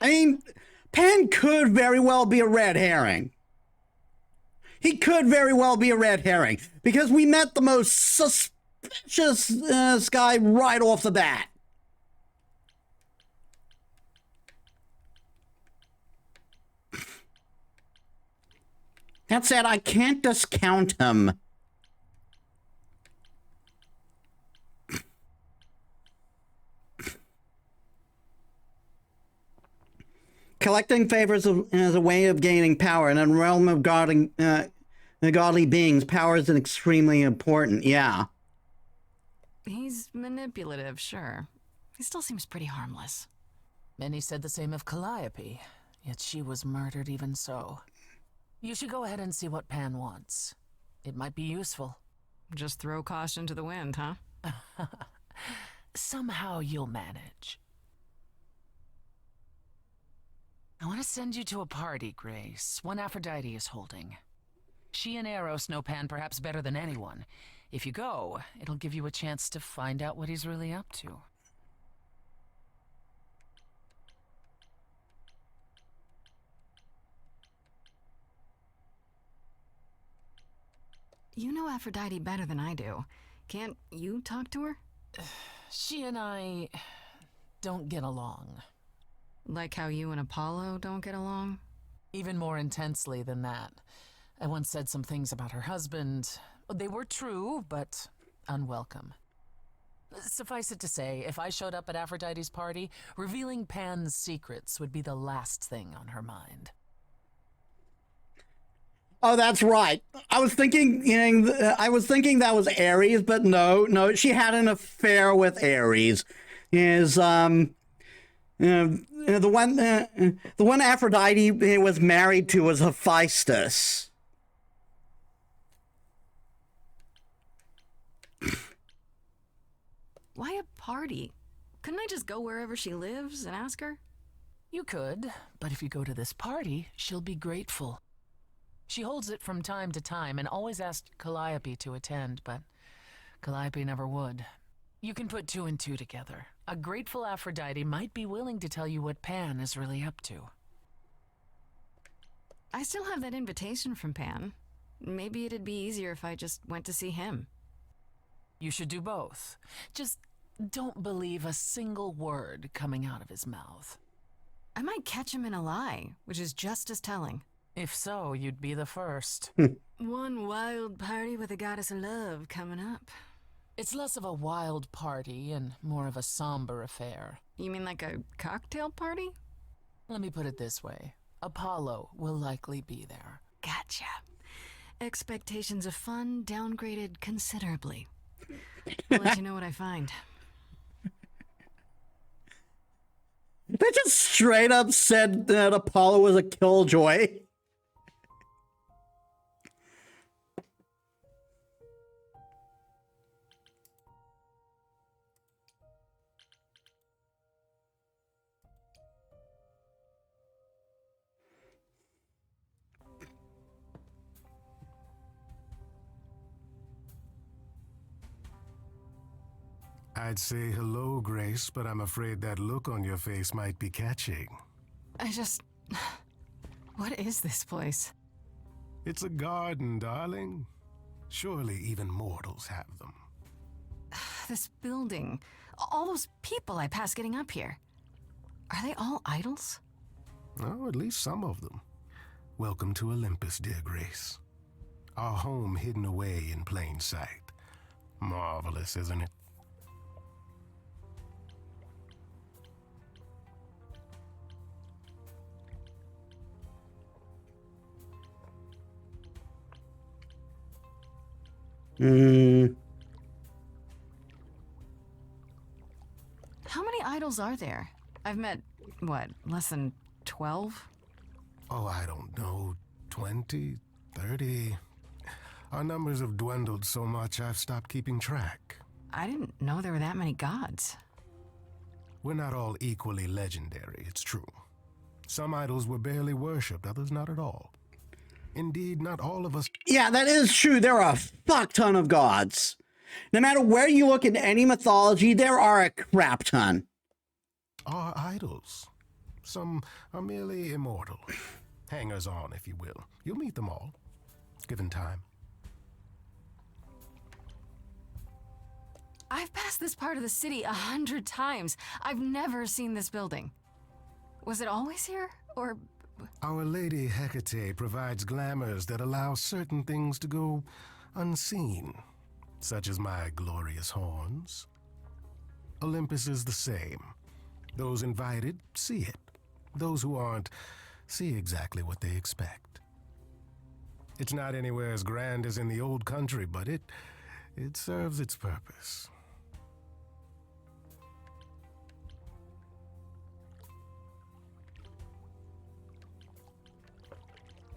I mean, Pan could very well be a red herring. He could very well be a red herring because we met the most suspicious guy right off the bat. That said, I can't discount him. Collecting favors is a way of gaining power. In a realm of godly beings, power is extremely important. Yeah. He's manipulative, sure. He still seems pretty harmless. Many said the same of Calliope, yet she was murdered even so. You should go ahead and see what Pan wants. It might be useful. Just throw caution to the wind, huh? Somehow you'll manage. I want to send you to a party, Grace, one Aphrodite is holding. She and Eros know Pan perhaps better than anyone. If you go, it'll give you a chance to find out what he's really up to. You know Aphrodite better than I do. Can't you talk to her? She and I don't get along. Like how you and Apollo don't get along? Even more intensely than that. I once said some things about her husband. They were true, but unwelcome. Suffice it to say, if I showed up at Aphrodite's party, revealing Pan's secrets would be the last thing on her mind. Oh, that's right. I was thinking that was Ares, but no, she had an affair with Ares. The one Aphrodite was married to was Hephaestus. Why a party? Couldn't I just go wherever she lives and ask her? You could, but if you go to this party, she'll be grateful. She holds it from time to time and always asked Calliope to attend, but Calliope never would. You can put two and two together. A grateful Aphrodite might be willing to tell you what Pan is really up to. I still have that invitation from Pan. Maybe it'd be easier if I just went to see him. You should do both. Just don't believe a single word coming out of his mouth. I might catch him in a lie, which is just as telling. If so, you'd be the first. One wild party with a goddess of love coming up. It's less of a wild party and more of a somber affair. You mean like a cocktail party? Let me put it this way. Apollo will likely be there. Gotcha. Expectations of fun downgraded considerably. I'll let you know what I find. They just straight up said that Apollo was a killjoy. I'd say hello, Grace, but I'm afraid that look on your face might be catching. What is this place? It's a garden, darling. Surely even mortals have them. This building. All those people I pass getting up here. Are they all idols? Oh, at least some of them. Welcome to Olympus, dear Grace. Our home hidden away in plain sight. Marvelous, isn't it? How many idols are there? I've met, what, less than 12? Oh, I don't know, 20, 30. Our numbers have dwindled so much I've stopped keeping track. I didn't know there were that many gods. We're not all equally legendary, it's true. Some idols were barely worshipped, others not at all. Indeed, not all of us... Yeah, that is true. There are a fuck ton of gods. No matter where you look in any mythology, there are a crap ton. Are idols. Some are merely immortal. Hangers-on, if you will. You'll meet them all, given time. I've passed this part of the city 100 times. I've never seen this building. Was it always here, or... Our Lady Hecate provides glamours that allow certain things to go unseen, such as my glorious horns. Olympus is the same. Those invited see it. Those who aren't see exactly what they expect. It's not anywhere as grand as in the old country, but it serves its purpose.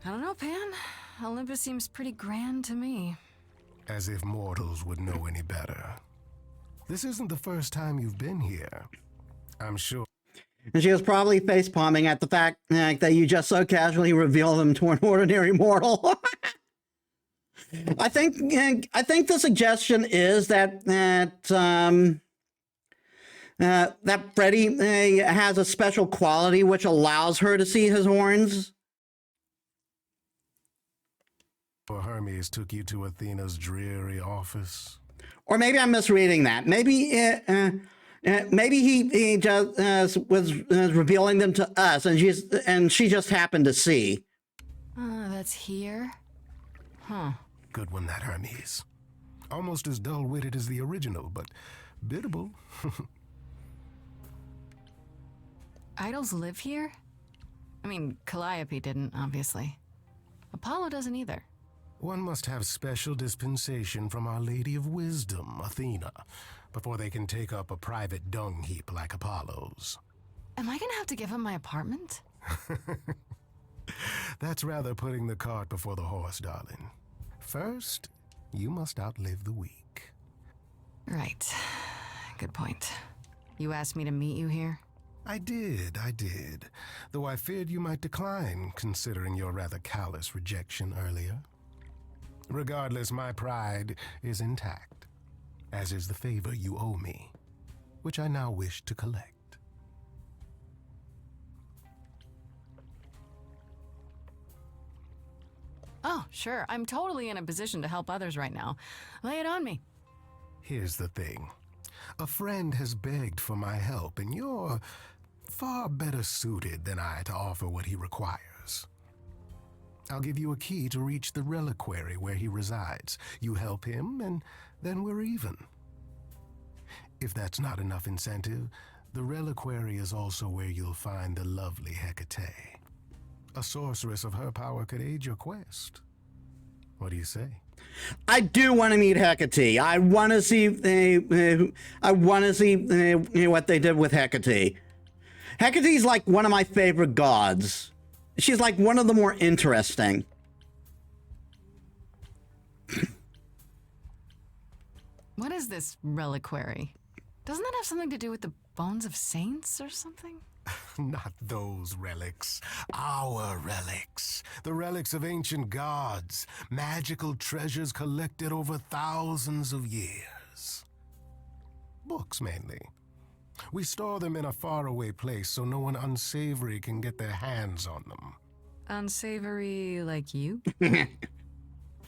I don't know, Pan. Olympus seems pretty grand to me. As if mortals would know any better. This isn't the first time you've been here. I'm sure. And she was probably facepalming at the fact that you just so casually reveal them to an ordinary mortal. I think the suggestion is that Freddy has a special quality which allows her to see his horns. Or Hermes took you to Athena's dreary office. Or maybe I'm misreading that. Maybe he just was revealing them to us, and she just happened to see. That's here? Huh. Good one, that Hermes. Almost as dull-witted as the original, but biddable. Idols live here? I mean, Calliope didn't, obviously. Apollo doesn't either. One must have special dispensation from Our Lady of Wisdom, Athena, before they can take up a private dung heap like Apollo's. Am I gonna have to give him my apartment? That's rather putting the cart before the horse, darling. First, you must outlive the weak. Right. Good point. You asked me to meet you here? I did. Though I feared you might decline, considering your rather callous rejection earlier. Regardless, my pride is intact, as is the favor you owe me, which I now wish to collect. Oh, sure. I'm totally in a position to help others right now. Lay it on me. Here's the thing. A friend has begged for my help, and you're far better suited than I to offer what he requires. I'll give you a key to reach the reliquary where he resides. You help him, and then we're even. If that's not enough incentive, the reliquary is also where you'll find the lovely Hecate. A sorceress of her power could aid your quest. What do you say? I do want to meet Hecate. I want to see. What they did with Hecate. Hecate's like one of my favorite gods. She's like one of the more interesting. What is this reliquary? Doesn't that have something to do with the bones of saints or something? Not those relics. Our relics. The relics of ancient gods. Magical treasures collected over thousands of years. books, mainly. We store them in a faraway place so no one unsavory can get their hands on them. Unsavory like you?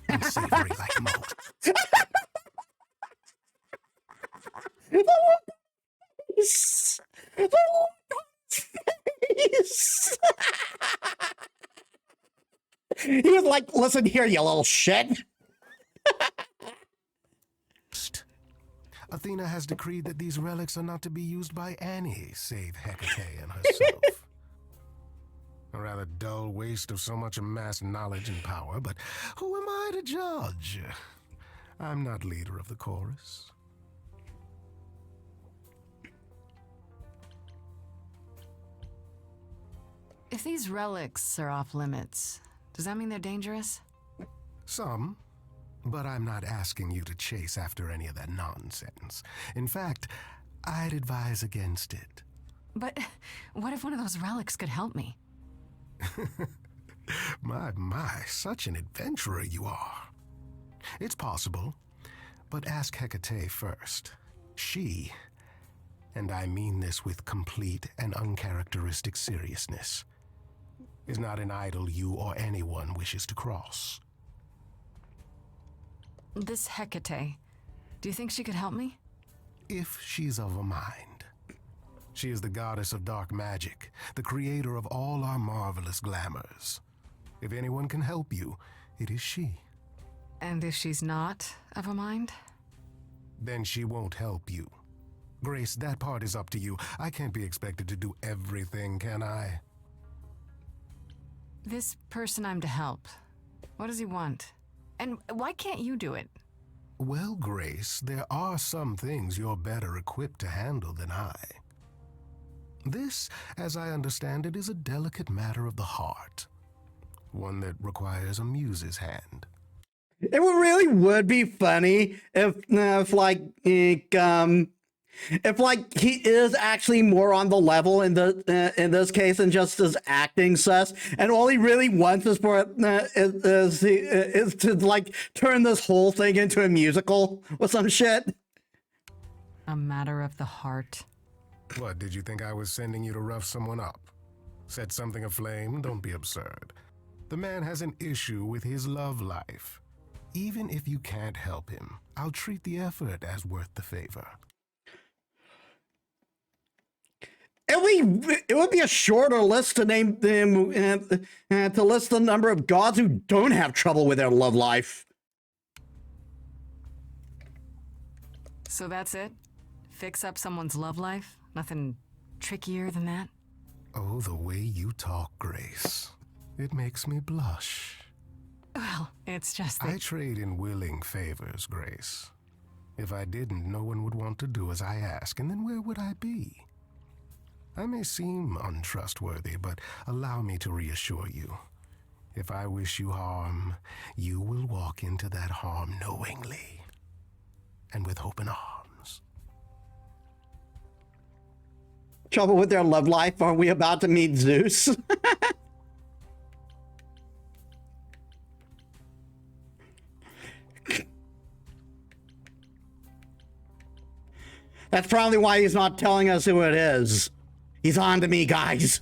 Unsavory like Mo. Face. Face. He was like, listen here, you little shit. Athena has decreed that these relics are not to be used by any save Hecate and herself. A rather dull waste of so much amassed knowledge and power, but who am I to judge? I'm not leader of the chorus. If these relics are off limits, does that mean they're dangerous? Some, but I'm not asking you to chase after any of that nonsense. In fact, I'd advise against it. But what if one of those relics could help me? My, such an adventurer you are. It's possible, but ask Hecate first. She, and I mean this with complete and uncharacteristic seriousness, is not an idol you or anyone wishes to cross. This Hecate, do you think she could help me? If she's of a mind. She is the goddess of dark magic, the creator of all our marvelous glamours. If anyone can help you, it is she. And if she's not of a mind? Then she won't help you. Grace, that part is up to you. I can't be expected to do everything, can I? This person I'm to help, what does he want? And why can't you do it? Well, Grace, there are some things you're better equipped to handle than I. This, as I understand it, is a delicate matter of the heart. One that requires a muse's hand. It really would be funny if he is actually more on the level in this case than just his acting sus, and all he really wants is is to like turn this whole thing into a musical or some shit. A matter of the heart. What, did you think I was sending you to rough someone up? Set something aflame? Don't be absurd. The man has an issue with his love life. Even if you can't help him, I'll treat the effort as worth the favor. It would be a shorter list to name them to list the number of gods who don't have trouble with their love life. So that's it? Fix up someone's love life? Nothing trickier than that? Oh, the way you talk, Grace. It makes me blush. Well, it's just that... I trade in willing favors, Grace. If I didn't, no one would want to do as I ask, and then where would I be? I may seem untrustworthy, but allow me to reassure you. If I wish you harm, you will walk into that harm knowingly and with open arms. Trouble with their love life? Are we about to meet Zeus? That's probably why he's not telling us who it is. He's on to me, guys.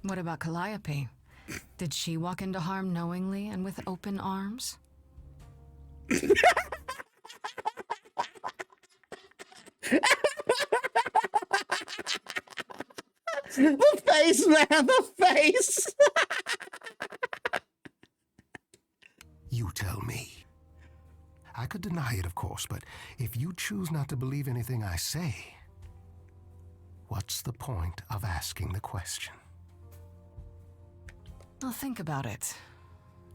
What about Calliope? Did she walk into harm knowingly and with open arms? The face, man, the face. You tell me. I could deny it, of course, but if you choose not to believe anything I say, what's the point of asking the question? I'll think about it,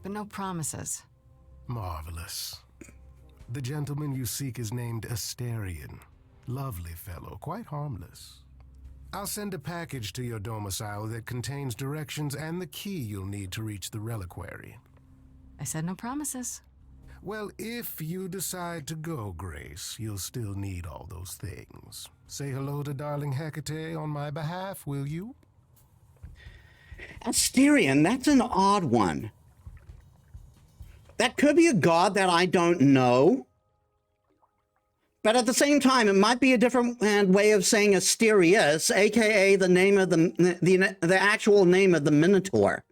but no promises. Marvelous. The gentleman you seek is named Asterion. Lovely fellow, quite harmless. I'll send a package to your domicile that contains directions and the key you'll need to reach the reliquary. I said no promises. Well, if you decide to go, Grace, you'll still need all those things. Say hello to darling Hecate on my behalf, will you? Asterion, that's an odd one. That could be a god that I don't know. But at the same time, it might be a different way of saying Asterius, aka the name of the actual name of the Minotaur.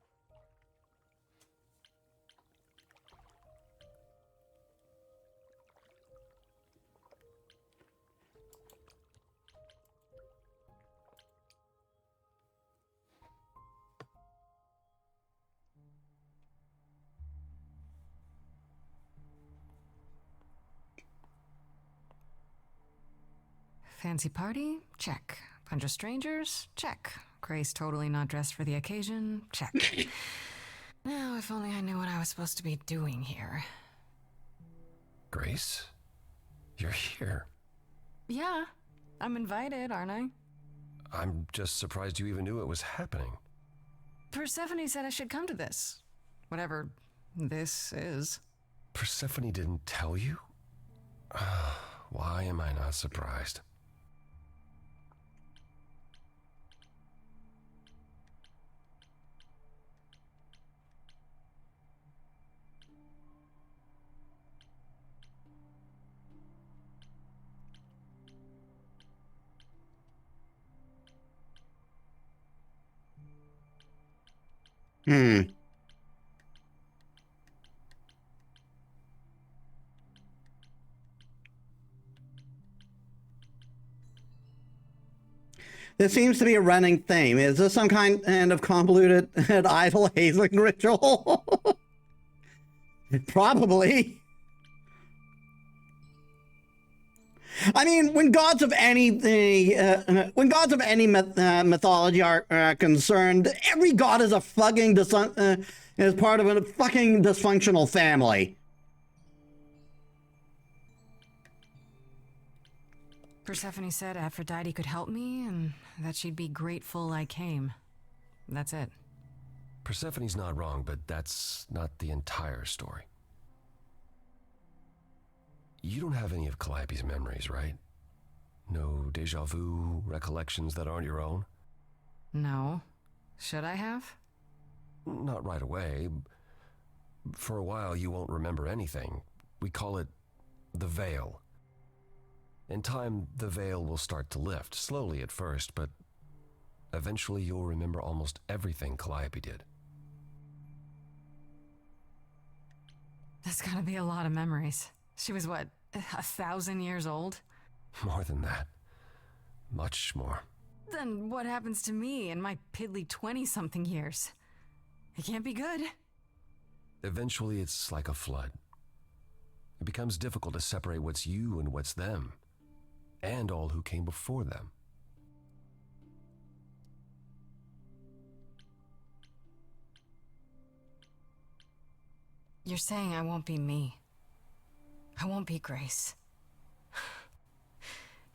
Fancy party? Check. Bunch of strangers? Check. Grace totally not dressed for the occasion? Check. Now, if only I knew what I was supposed to be doing here. Grace? You're here. Yeah, I'm invited, aren't I? I'm just surprised you even knew it was happening. Persephone said I should come to this. Whatever this is. Persephone didn't tell you? Why am I not surprised? This seems to be a running theme. Is this some kind of convoluted idol hazing ritual? Probably. I mean, when gods of any mythology are concerned, every god is a fucking is part of a fucking dysfunctional family. Persephone said Aphrodite could help me and that she'd be grateful I came. That's it. Persephone's not wrong, but that's not the entire story. You don't have any of Calliope's memories, right? No deja vu recollections that aren't your own? No. Should I have? Not right away. For a while, you won't remember anything. We call it the veil. In time, the veil will start to lift, slowly at first, but eventually you'll remember almost everything Calliope did. That's gotta be a lot of memories. She was, what, 1,000 years old? More than that. Much more. Then what happens to me in my piddly 20-something years? It can't be good. Eventually, it's like a flood. It becomes difficult to separate what's you and what's them, and all who came before them. You're saying I won't be me. I won't be Grace.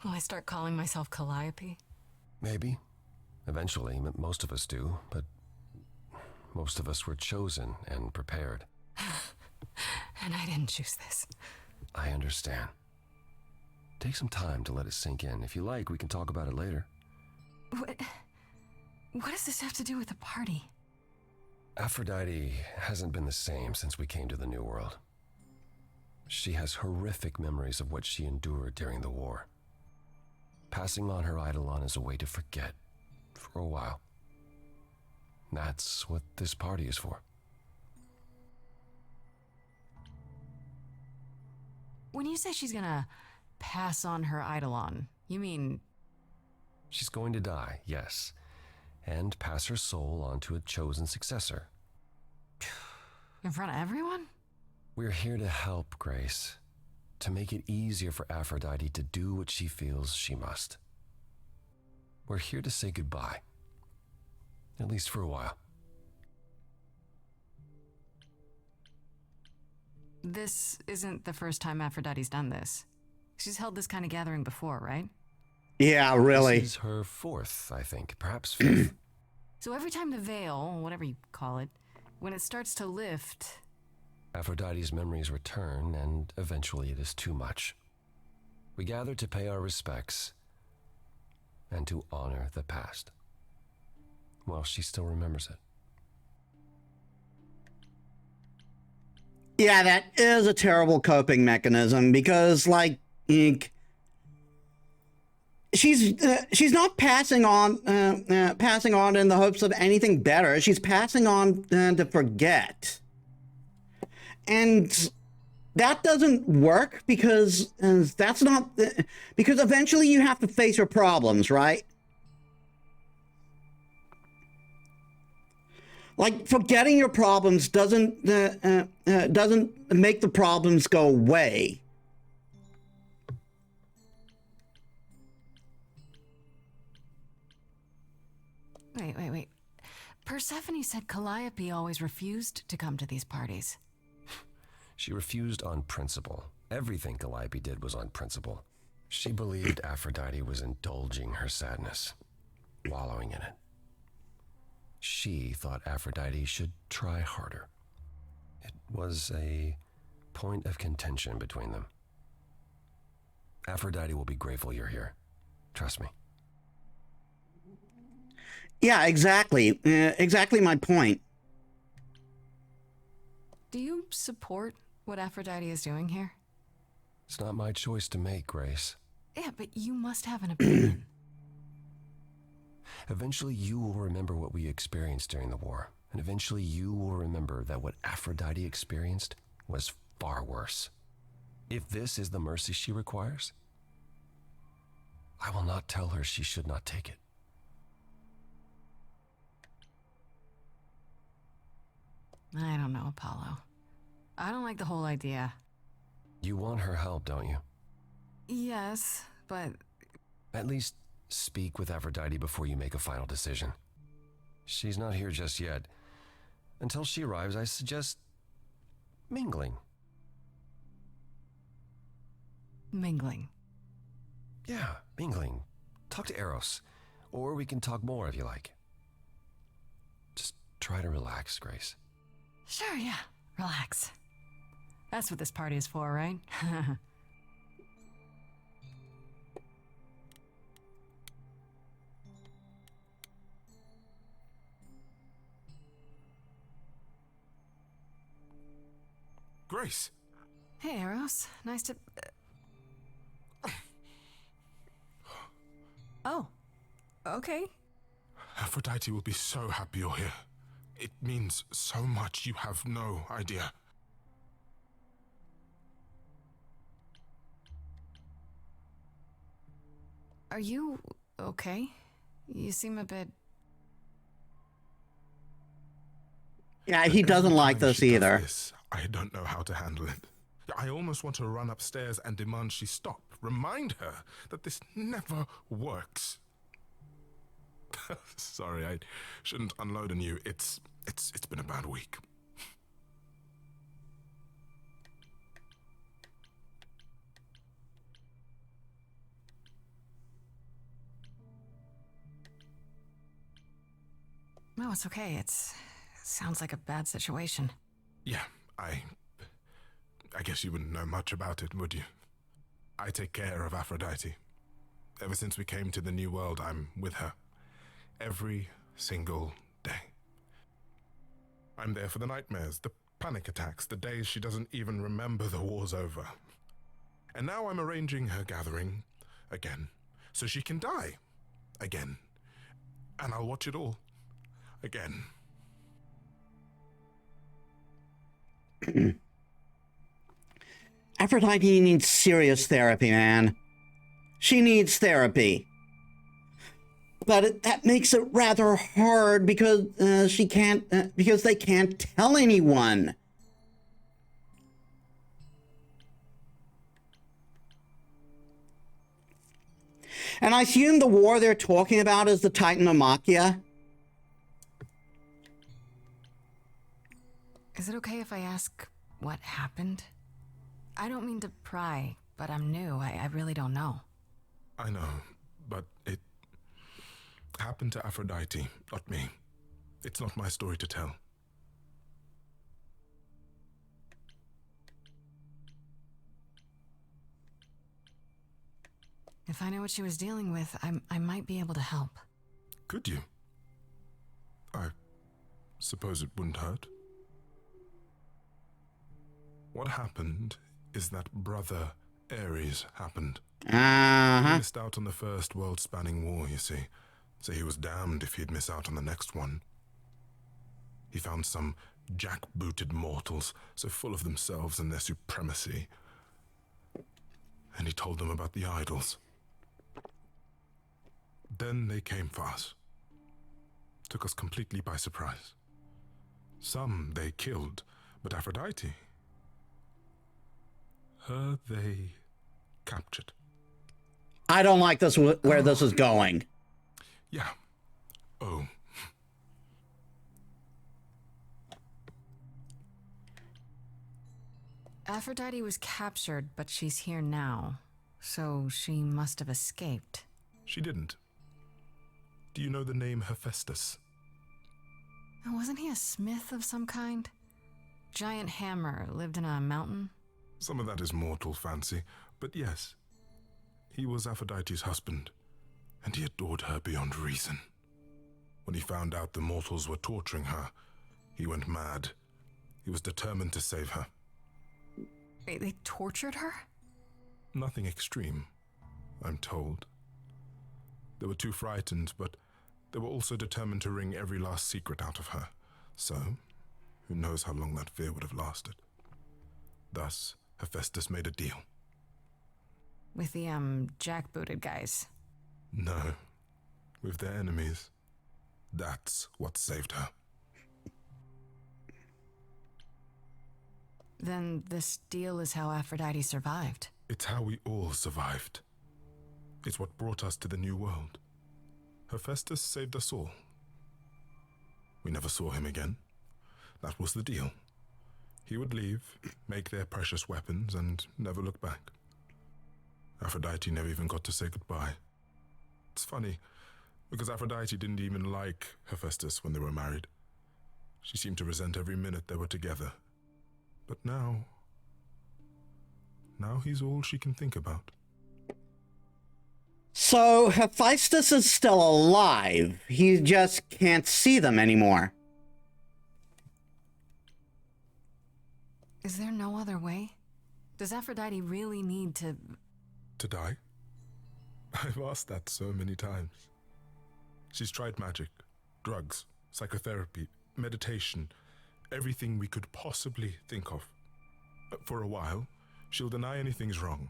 Will I start calling myself Calliope? Maybe. Eventually, most of us do, but most of us were chosen and prepared. And I didn't choose this. I understand. Take some time to let it sink in. If you like, we can talk about it later. What does this have to do with the party? Aphrodite hasn't been the same since we came to the New World. She has horrific memories of what she endured during the war. Passing on her eidolon is a way to forget, for a while. That's what this party is for. When you say she's gonna pass on her eidolon, you mean... She's going to die, yes, and pass her soul on to a chosen successor. In front of everyone? We're here to help, Grace. To make it easier for Aphrodite to do what she feels she must. We're here to say goodbye. At least for a while. This isn't the first time Aphrodite's done this. She's held this kind of gathering before, right? Yeah, really. This is her fourth, I think. Perhaps fifth. So every time the veil, whatever you call it, when it starts to lift... Aphrodite's memories return, and eventually it is too much. We gather to pay our respects and to honor the past. Well, she still remembers it. Yeah, that is a terrible coping mechanism because, like, she's not passing on in the hopes of anything better. She's passing on to forget, and that doesn't work because that's not because eventually you have to face your problems, right? Like forgetting your problems doesn't make the problems go away. Wait. Persephone said Calliope always refused to come to these parties. She refused on principle. Everything Calliope did was on principle. She believed Aphrodite was indulging her sadness, wallowing in it. She thought Aphrodite should try harder. It was a point of contention between them. Aphrodite will be grateful you're here. Trust me. Yeah, exactly. Exactly my point. Do you support what Aphrodite is doing here? It's not my choice to make, Grace. Yeah, but you must have an opinion. Eventually you will remember what we experienced during the war, and eventually you will remember that what Aphrodite experienced was far worse. If this is the mercy she requires, I will not tell her she should not take it. I don't know, Apollo. I don't like the whole idea. You want her help, don't you? Yes, but... At least speak with Aphrodite before you make a final decision. She's not here just yet. Until she arrives, I suggest mingling. Mingling? Yeah, mingling. Talk to Eros. Or we can talk more if you like. Just try to relax, Grace. Sure, yeah. Relax. That's what this party is for, right? Grace! Hey, Eros. Nice to... Oh. Okay. Aphrodite will be so happy you're here. It means so much, you have no idea. Are you okay? You seem a bit... Yeah, he doesn't like this either. I don't know how to handle it. I almost want to run upstairs and demand she stop. Remind her that this never works. Sorry, I shouldn't unload on you. It's been a bad week. No, it's okay. It sounds like a bad situation. Yeah, I guess you wouldn't know much about it, would you? I take care of Aphrodite. Ever since we came to the New World, I'm with her. Every single day. I'm there for the nightmares, the panic attacks, the days she doesn't even remember the war's over. And now I'm arranging her gathering again, so she can die again. And I'll watch it all again. Aphrodite needs serious therapy, man. She needs therapy. But that makes it rather hard because because they can't tell anyone. And I assume the war they're talking about is the Titanomachia. Is it okay if I ask what happened? I don't mean to pry, but I'm new. I really don't know. I know, but it happened to Aphrodite, not me. It's not my story to tell. If I know what she was dealing with, I might be able to help. Could you? I suppose it wouldn't hurt. What happened is that Brother Ares happened. He Uh-huh. missed out on the first world-spanning war, you see. So he was damned if he'd miss out on the next one. He found some jackbooted mortals, so full of themselves and their supremacy. And he told them about the idols. Then they came for us. Took us completely by surprise. Some they killed, but Aphrodite, her they captured. I don't like this, where this is going. Yeah. Oh. Aphrodite was captured, but she's here now. So she must have escaped. She didn't. Do you know the name Hephaestus? Oh, wasn't he a smith of some kind? Giant hammer, lived in a mountain? Some of that is mortal fancy, but yes. He was Aphrodite's husband, and he adored her beyond reason. When he found out the mortals were torturing her, he went mad. He was determined to save her. Wait, they tortured her? Nothing extreme, I'm told. They were too frightened, but they were also determined to wring every last secret out of her. So, who knows how long that fear would have lasted. Thus, Hephaestus made a deal. With the, jackbooted guys. No, with their enemies. That's what saved her. Then this deal is how Aphrodite survived. It's how we all survived. It's what brought us to the new world. Hephaestus saved us all. We never saw him again. That was the deal. He would leave, make their precious weapons, and never look back. Aphrodite never even got to say goodbye. It's funny, because Aphrodite didn't even like Hephaestus when they were married. She seemed to resent every minute they were together. But now he's all she can think about. So Hephaestus is still alive. He just can't see them anymore. Is there no other way? Does Aphrodite really need to... To die? I've asked that so many times. She's tried magic, drugs, psychotherapy, meditation, everything we could possibly think of. For a while, she'll deny anything's wrong.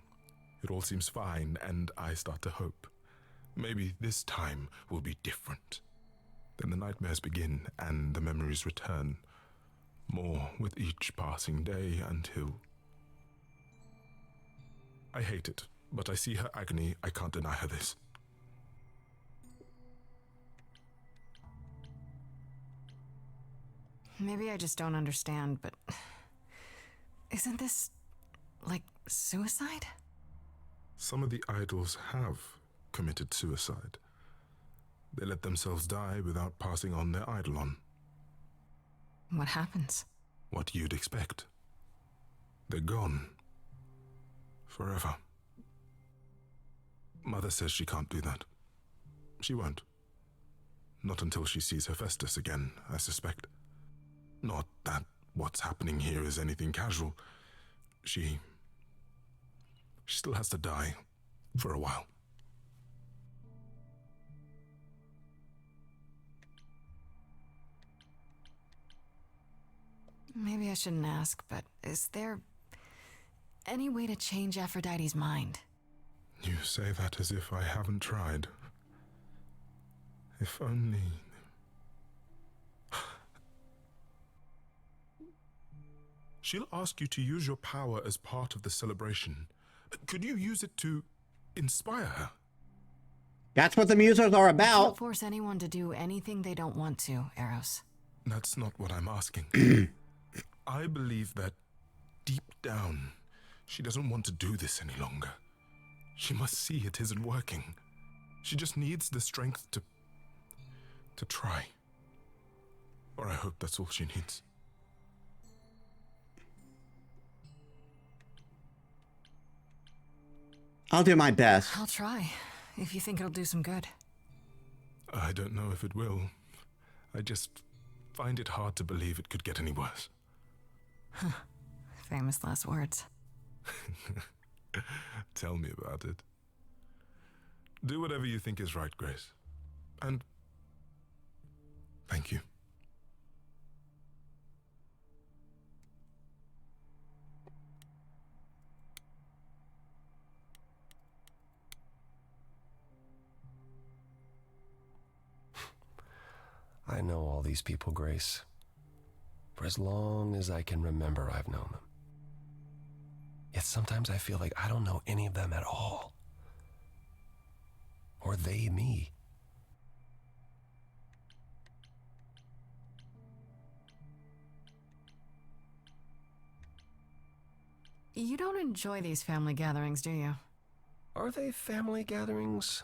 It all seems fine, and I start to hope. Maybe this time will be different. Then the nightmares begin, and the memories return. More with each passing day until... I hate it, but I see her agony. I can't deny her this. Maybe I just don't understand, but... Isn't this... like suicide? Some of the idols have committed suicide. They let themselves die without passing on their eidolon. What happens? What you'd expect. They're gone. Forever. Mother says she can't do that. She won't. Not until she sees Hephaestus again, I suspect. Not that what's happening here is anything casual. She still has to die for a while. Maybe I shouldn't ask, but is there any way to change Aphrodite's mind? You say that as if I haven't tried. If only... She'll ask you to use your power as part of the celebration. Could you use it to inspire her? That's what the Muses are I about. can't force anyone to do anything they don't want to, Eros. That's not what I'm asking. I believe that deep down, she doesn't want to do this any longer. She must see it isn't working. She just needs the strength to try. Or I hope that's all she needs. I'll do my best. I'll try, if you think it'll do some good. I don't know if it will. I just find it hard to believe it could get any worse. Famous last words. Tell me about it. Do whatever you think is right, Grace. And thank you. I know all these people, Grace. For as long as I can remember, I've known them. Yet sometimes I feel like I don't know any of them at all. Or they me. You don't enjoy these family gatherings, do you? Are they family gatherings?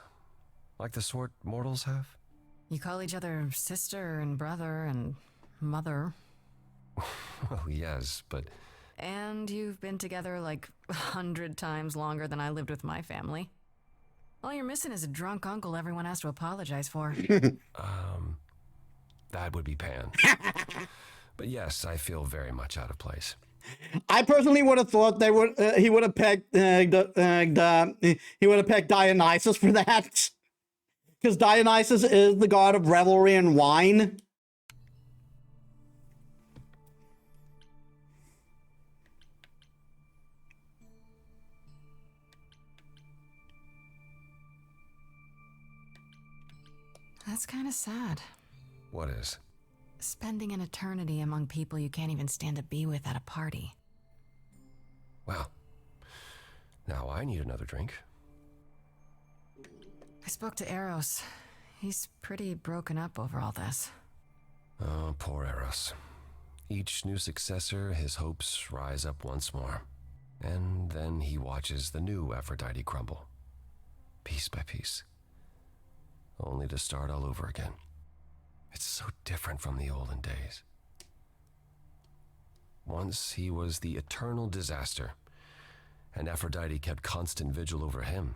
Like the sort mortals have? You call each other sister and brother and mother. Well, yes, but... And you've been together like 100 times longer than I lived with my family. All you're missing is a drunk uncle everyone has to apologize for. That would be Pan. But yes, I feel very much out of place. I personally would have thought he would have picked Dionysus for that. Because Dionysus is the god of revelry and wine. That's kind of sad. What is? Spending an eternity among people you can't even stand to be with at a party. Well, now I need another drink. I spoke to Eros. He's pretty broken up over all this. Oh, poor Eros. Each new successor, his hopes rise up once more. And then he watches the new Aphrodite crumble. Piece by piece. Only to start all over again. It's so different from the olden days. Once he was the eternal disaster, and Aphrodite kept constant vigil over him.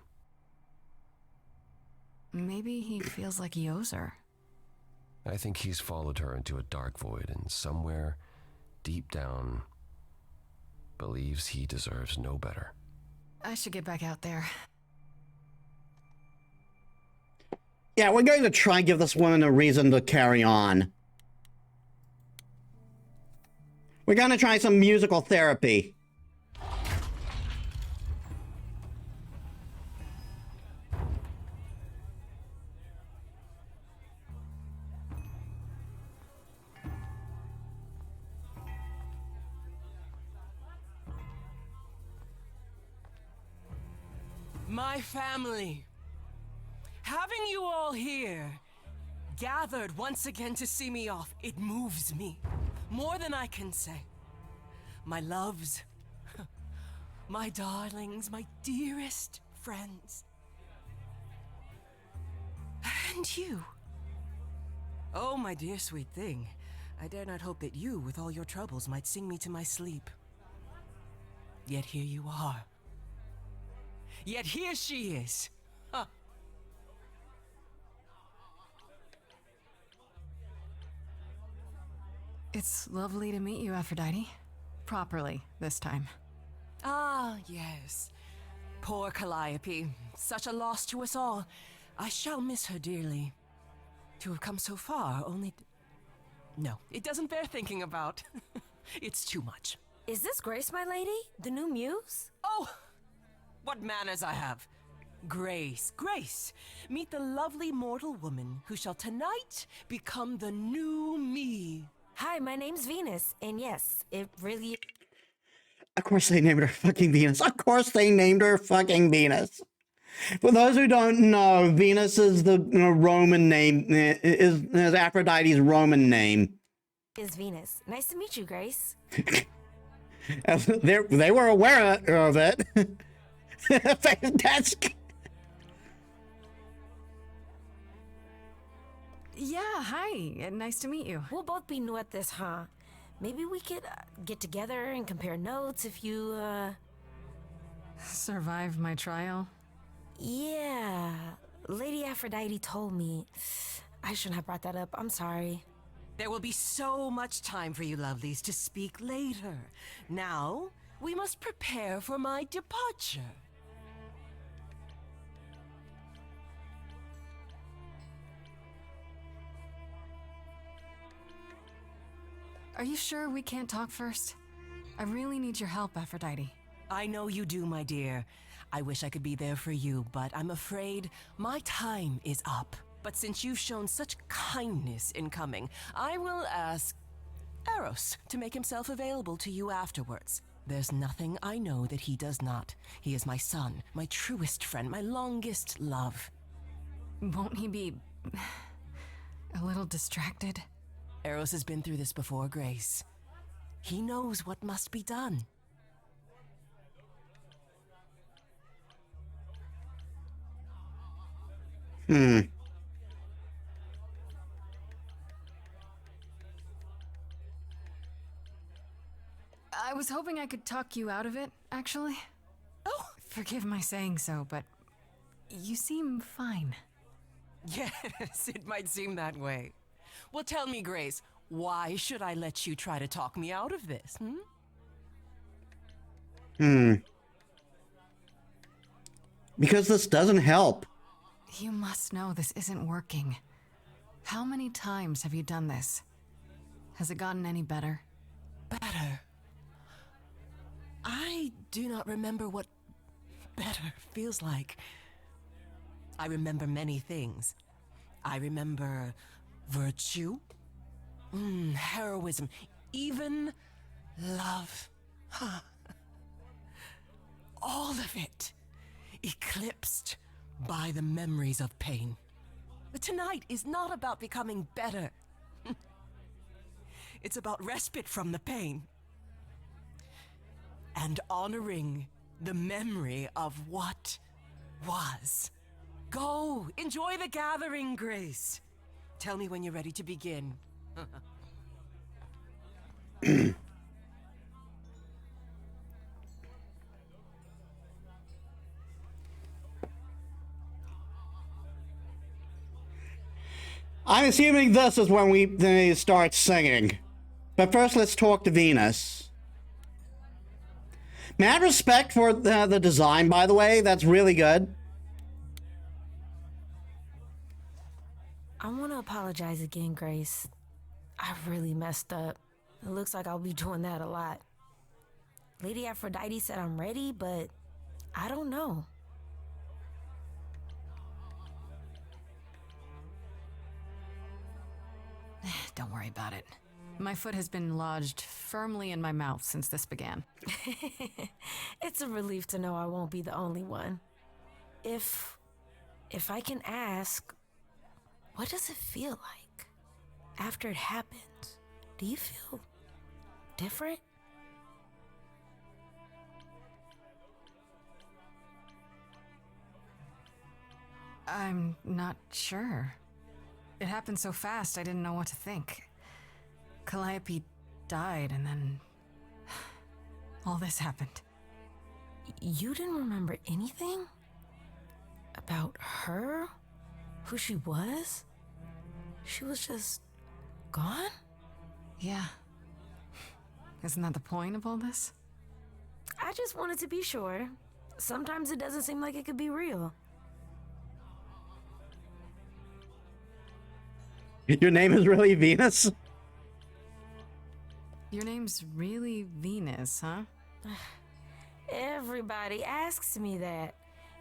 Maybe he feels like he owes her. I think he's followed her into a dark void, and somewhere, deep down, believes he deserves no better. I should get back out there. Yeah, we're going to try and give this woman a reason to carry on. We're going to try some musical therapy. My family. Having you all here, gathered once again to see me off, it moves me. More than I can say. My loves, my darlings, my dearest friends. And you. Oh, my dear sweet thing. I dare not hope that you, with all your troubles, might sing me to my sleep. Yet here you are. Yet here she is. Huh. It's lovely to meet you, Aphrodite. Properly, this time. Ah, yes. Poor Calliope. Such a loss to us all. I shall miss her dearly. To have come so far, only... No, it doesn't bear thinking about. It's too much. Is this Grace, my lady? The new muse? Oh! What manners I have. Grace, Grace. Meet the lovely mortal woman who shall tonight become the new me. Hi, my name's Venus, and yes, it really... Of course they named her fucking Venus. Of course they named her fucking Venus. For those who don't know, Venus is the Roman name, is Aphrodite's Roman name. Is Venus. Nice to meet you, Grace. They were aware of it. Fantastic. Yeah, hi. Nice to meet you. We'll both be new at this, huh? Maybe we could get together and compare notes if you, Survive my trial? Yeah. Lady Aphrodite told me. I shouldn't have brought that up. I'm sorry. There will be so much time for you lovelies to speak later. Now, We must prepare for my departure. Are you sure we can't talk first? I really need your help, Aphrodite. I know you do, my dear. I wish I could be there for you, but I'm afraid my time is up. But since you've shown such kindness in coming, I will ask Eros to make himself available to you afterwards. There's nothing I know that he does not. He is my son, my truest friend, my longest love. Won't he be a little distracted? Eros has been through this before, Grace. He knows what must be done. I was hoping I could talk you out of it, actually. Oh! Forgive my saying so, but you seem fine. Yes, it might seem that way. Well, tell me, Grace, why should I let you try to talk me out of this, Because this doesn't help. You must know this isn't working. How many times have you done this? Has it gotten any better? Better? I do not remember what better feels like. I remember many things. I remember virtue, heroism, even love. All of it eclipsed by the memories of pain. But tonight is not about becoming better. It's about respite from the pain and honoring the memory of what was. Go, enjoy the gathering, Grace. Tell me when you're ready to begin. I'm assuming this is when they start singing. But first, let's talk to Venus. Mad respect for the design, by the way. That's really good. I want to apologize again, Grace. I really messed up. It looks like I'll be doing that a lot. Lady Aphrodite said I'm ready, but I don't know. Don't worry about it. My foot has been lodged firmly in my mouth since this began. It's a relief to know I won't be the only one. If I can ask, what does it feel like after it happens? Do you feel different? I'm not sure. It happened so fast, I didn't know what to think. Calliope died, and then all this happened. You didn't remember anything? About her? Who she was? She was just gone? Yeah. Isn't that the point of all this? I just wanted to be sure. Sometimes it doesn't seem like it could be real. Your name is really Venus? Your name's really Venus, huh? Everybody asks me that.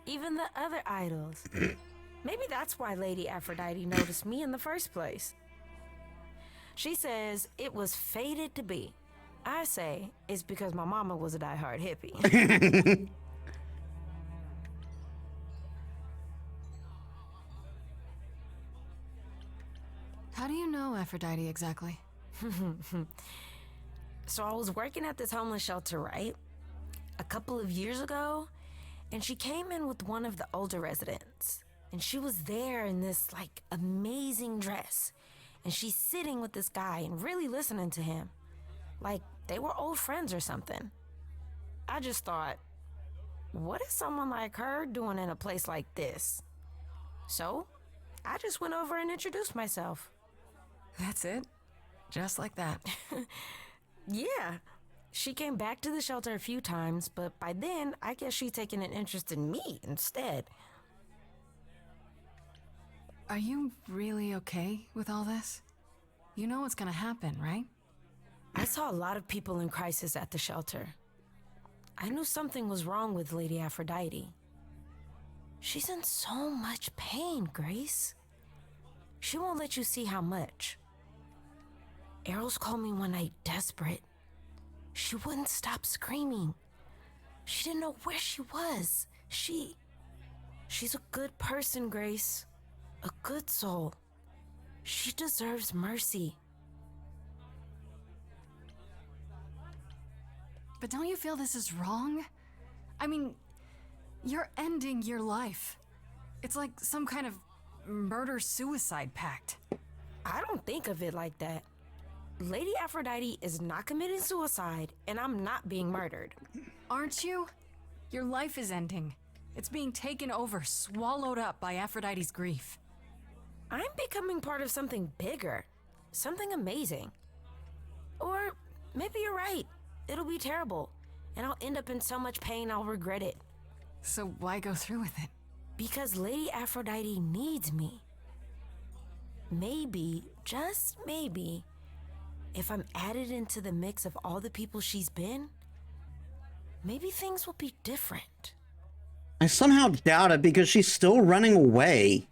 Even the other idols. Maybe that's why Lady Aphrodite noticed me in the first place. She says it was fated to be. I say it's because my mama was a diehard hippie. How do you know Aphrodite exactly? So I was working at this homeless shelter, right? A couple of years ago, and she came in with one of the older residents. And she was there in this, like, amazing dress. And she's sitting with this guy and really listening to him. Like, they were old friends or something. I just thought, what is someone like her doing in a place like this? So, I just went over and introduced myself. That's it? Just like that? Yeah. She came back to the shelter a few times, but by then, I guess she's taken an interest in me instead. Are you really okay with all this? You know what's gonna happen, right? I saw a lot of people in crisis at the shelter. I knew something was wrong with Lady Aphrodite. She's in so much pain, Grace. She won't let you see how much. Eros called me one night desperate. She wouldn't stop screaming. She didn't know where she was. She's a good person, Grace. A good soul. She deserves mercy. But don't you feel this is wrong? I mean, you're ending your life. It's like some kind of murder-suicide pact. I don't think of it like that. Lady Aphrodite is not committing suicide, and I'm not being murdered. Aren't you? Your life is ending. It's being taken over, swallowed up by Aphrodite's grief. I'm becoming part of something bigger. Something amazing. Or maybe you're right. It'll be terrible, and I'll end up in so much pain I'll regret it. So why go through with it? Because Lady Aphrodite needs me. Maybe, just maybe, if I'm added into the mix of all the people she's been, maybe things will be different. I somehow doubt it because she's still running away.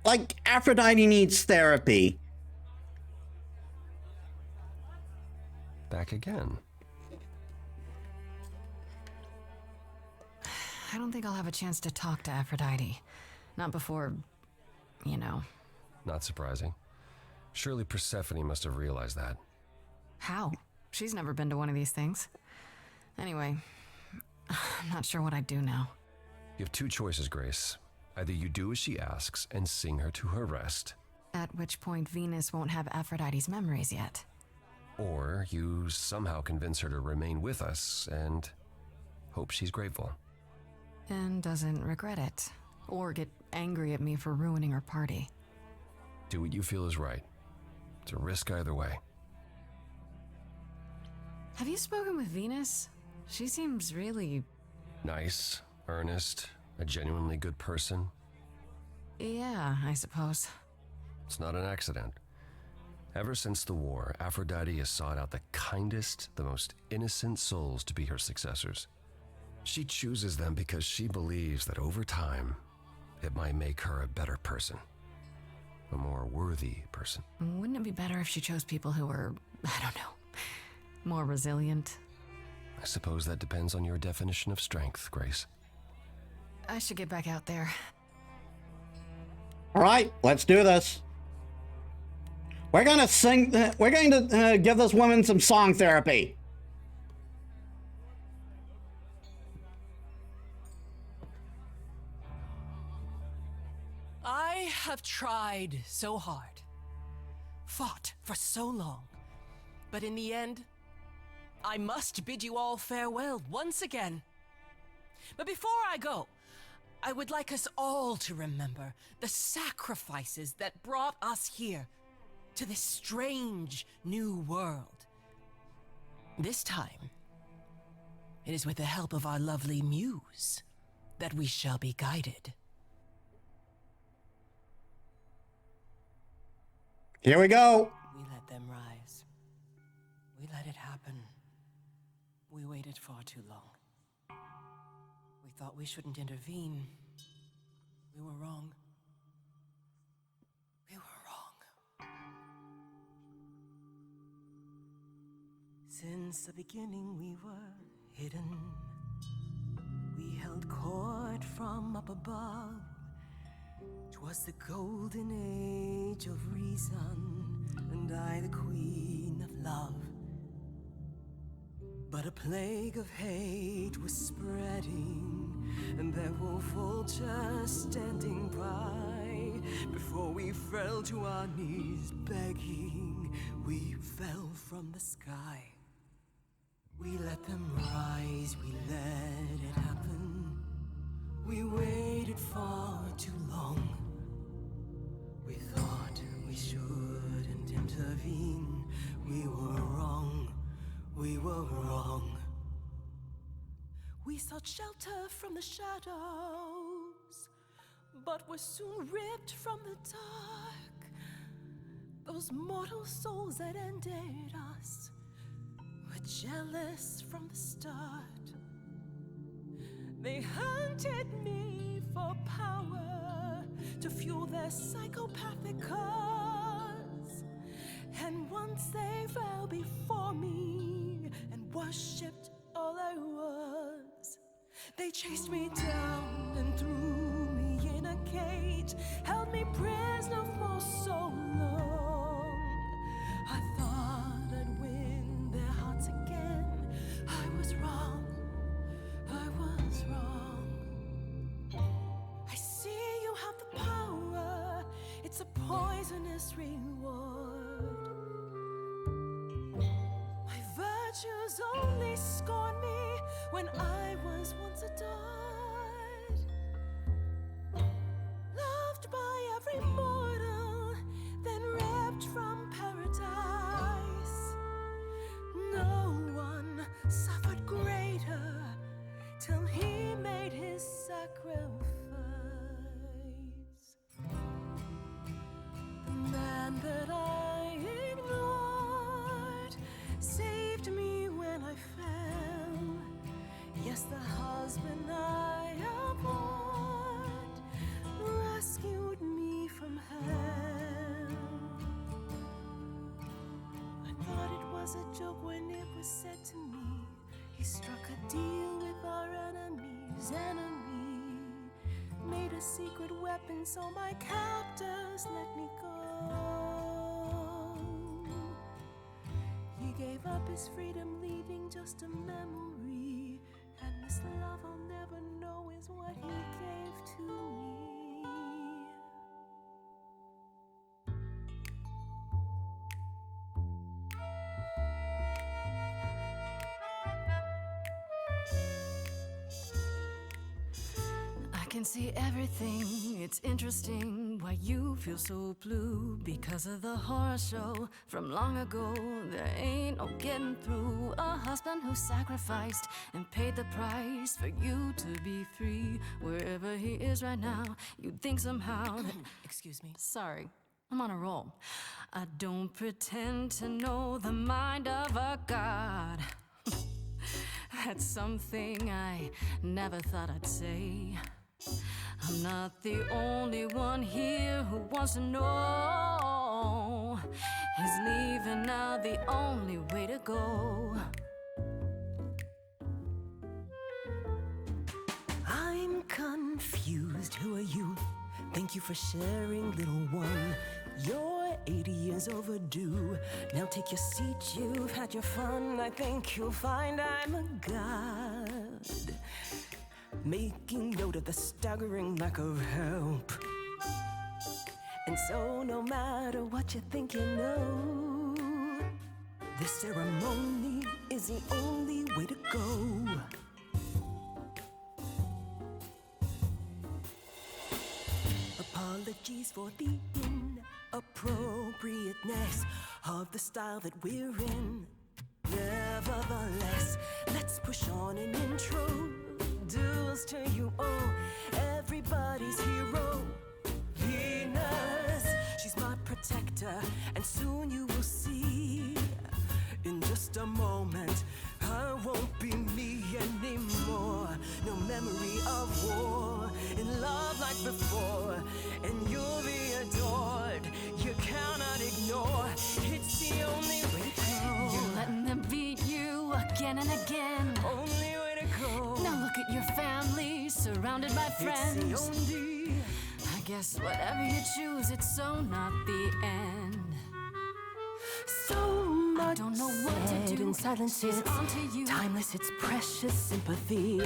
Like, Aphrodite needs therapy. Back again. I don't think I'll have a chance to talk to Aphrodite. Not before, you know. Not surprising. Surely Persephone must have realized that. How? She's never been to one of these things. Anyway, I'm not sure what I'd do now. You have two choices, Grace. Either you do as she asks and sing her to her rest. At which point Venus won't have Aphrodite's memories yet. Or you somehow convince her to remain with us and hope she's grateful. And doesn't regret it. Or get angry at me for ruining her party. Do what you feel is right. It's a risk either way. Have you spoken with Venus? She seems really... Nice, earnest, a genuinely good person. Yeah, I suppose. It's not an accident. Ever since the war, Aphrodite has sought out the kindest, the most innocent souls to be her successors. She chooses them because she believes that over time, it might make her a better person. A more worthy person. Wouldn't it be better if she chose people who were, I don't know, more resilient? I suppose that depends on your definition of strength, Grace. I should get back out there. All right, let's do this. We're gonna sing. We're going to give this woman some song therapy. I have tried so hard, fought for so long, but in the end, I must bid you all farewell once again. But before I go, I would like us all to remember the sacrifices that brought us here to this strange new world. This time, it is with the help of our lovely Muse that we shall be guided. Here we go. We let them rise. We let it happen. We waited far too long. We thought we shouldn't intervene. We were wrong. We were wrong. Since the beginning we were hidden. We held court from up above. 'Twas the golden age of reason, and I the queen of love. But a plague of hate was spreading, and there were vultures standing by. Before we fell to our knees begging, we fell from the sky. We let them rise, we let it happen. We waited far too long. We thought we shouldn't intervene. We were wrong. We were wrong. We sought shelter from the shadows, but were soon ripped from the dark. Those mortal souls that ended us were jealous from the start. They hunted me for power to fuel their psychopathic cause. And once they fell before me and worshipped all I was, they chased me down and threw me in a cage, held me prisoner for so long. I thought I'd win their hearts again. I was wrong. I was wrong. I see you have the power. It's a poisonous reward. My virtues only scorn me when I was once adored, loved by every mortal, then ripped from paradise. No one suffered greater till he made his sacrifice. The man that I ignored saved me when I fell. Yes, the husband I abhorred rescued me from hell. I thought it was a joke when it was said to me. He struck a deal with our enemy's enemy, made a secret weapon so my captors let me go. He gave up his freedom, leaving just a memory, and this love I'll never know is what he gave to me. I can see everything, it's interesting why you feel so blue. Because of the horror show from long ago, there ain't no getting through. A husband who sacrificed and paid the price for you to be free. Wherever he is right now, you'd think somehow that... Excuse me. Sorry, I'm on a roll. I don't pretend to know the mind of a god. That's something I never thought I'd say. I'm not the only one here who wants to know. Is leaving now the only way to go? I'm confused. Who are you? Thank you for sharing, little one. You're 80 years overdue. Now take your seat, you've had your fun. I think you'll find I'm a god, making note of the staggering lack of help. And so no matter what you think you know, this ceremony is the only way to go. Apologies for the inappropriateness of the style that we're in. Nevertheless, let's push on and introduce to you all everybody's hero, Venus. She's my protector, and soon you will see. In just a moment, I won't be me anymore. No memory of war, in love like before, and you'll be adored. You cannot ignore, it's the only way to go. You're letting them beat you again and again. Only way to go. Now look at your family, surrounded by friends. It's the only. I guess whatever you choose, it's so not the end. So much I don't know what to do. in silence, She's it's onto you. timeless, it's precious sympathy.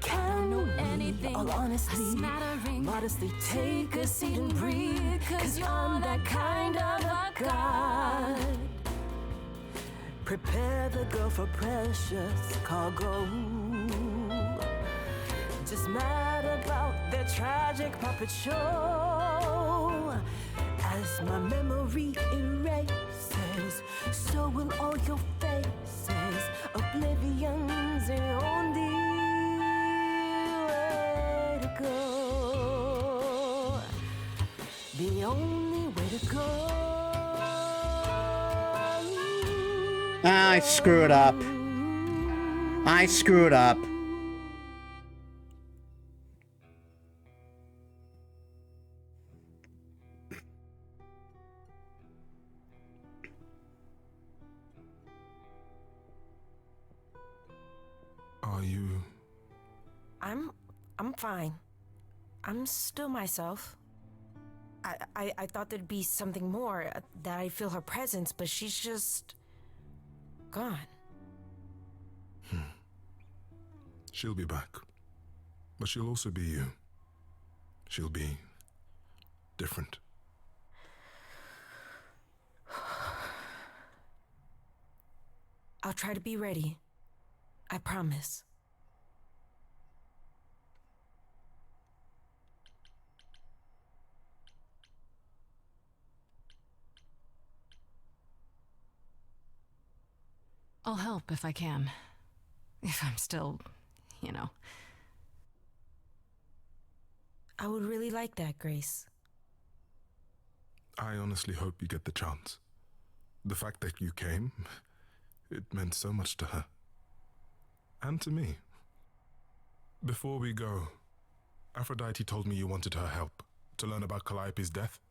Don't know anything all honestly, smattering. modestly take a seat and breathe, 'cause you're that kind of a god. Prepare the girl for precious cargo. Just mad about their tragic puppet show, as my memory erases faces. So will all your faces. Oblivion's the only way to go. The only way to go. I screwed up. I screwed up. Are you... I'm fine. I'm still myself. I thought there'd be something more, that I'd feel her presence, but she's just... gone. She'll be back. But she'll also be you. She'll be... different. I'll try to be ready. I promise. I'll help if I can. If I'm still, you know. I would really like that, Grace. I honestly hope you get the chance. The fact that you came, it meant so much to her. And to me. Before we go, Aphrodite told me you wanted her help to learn about Calliope's death.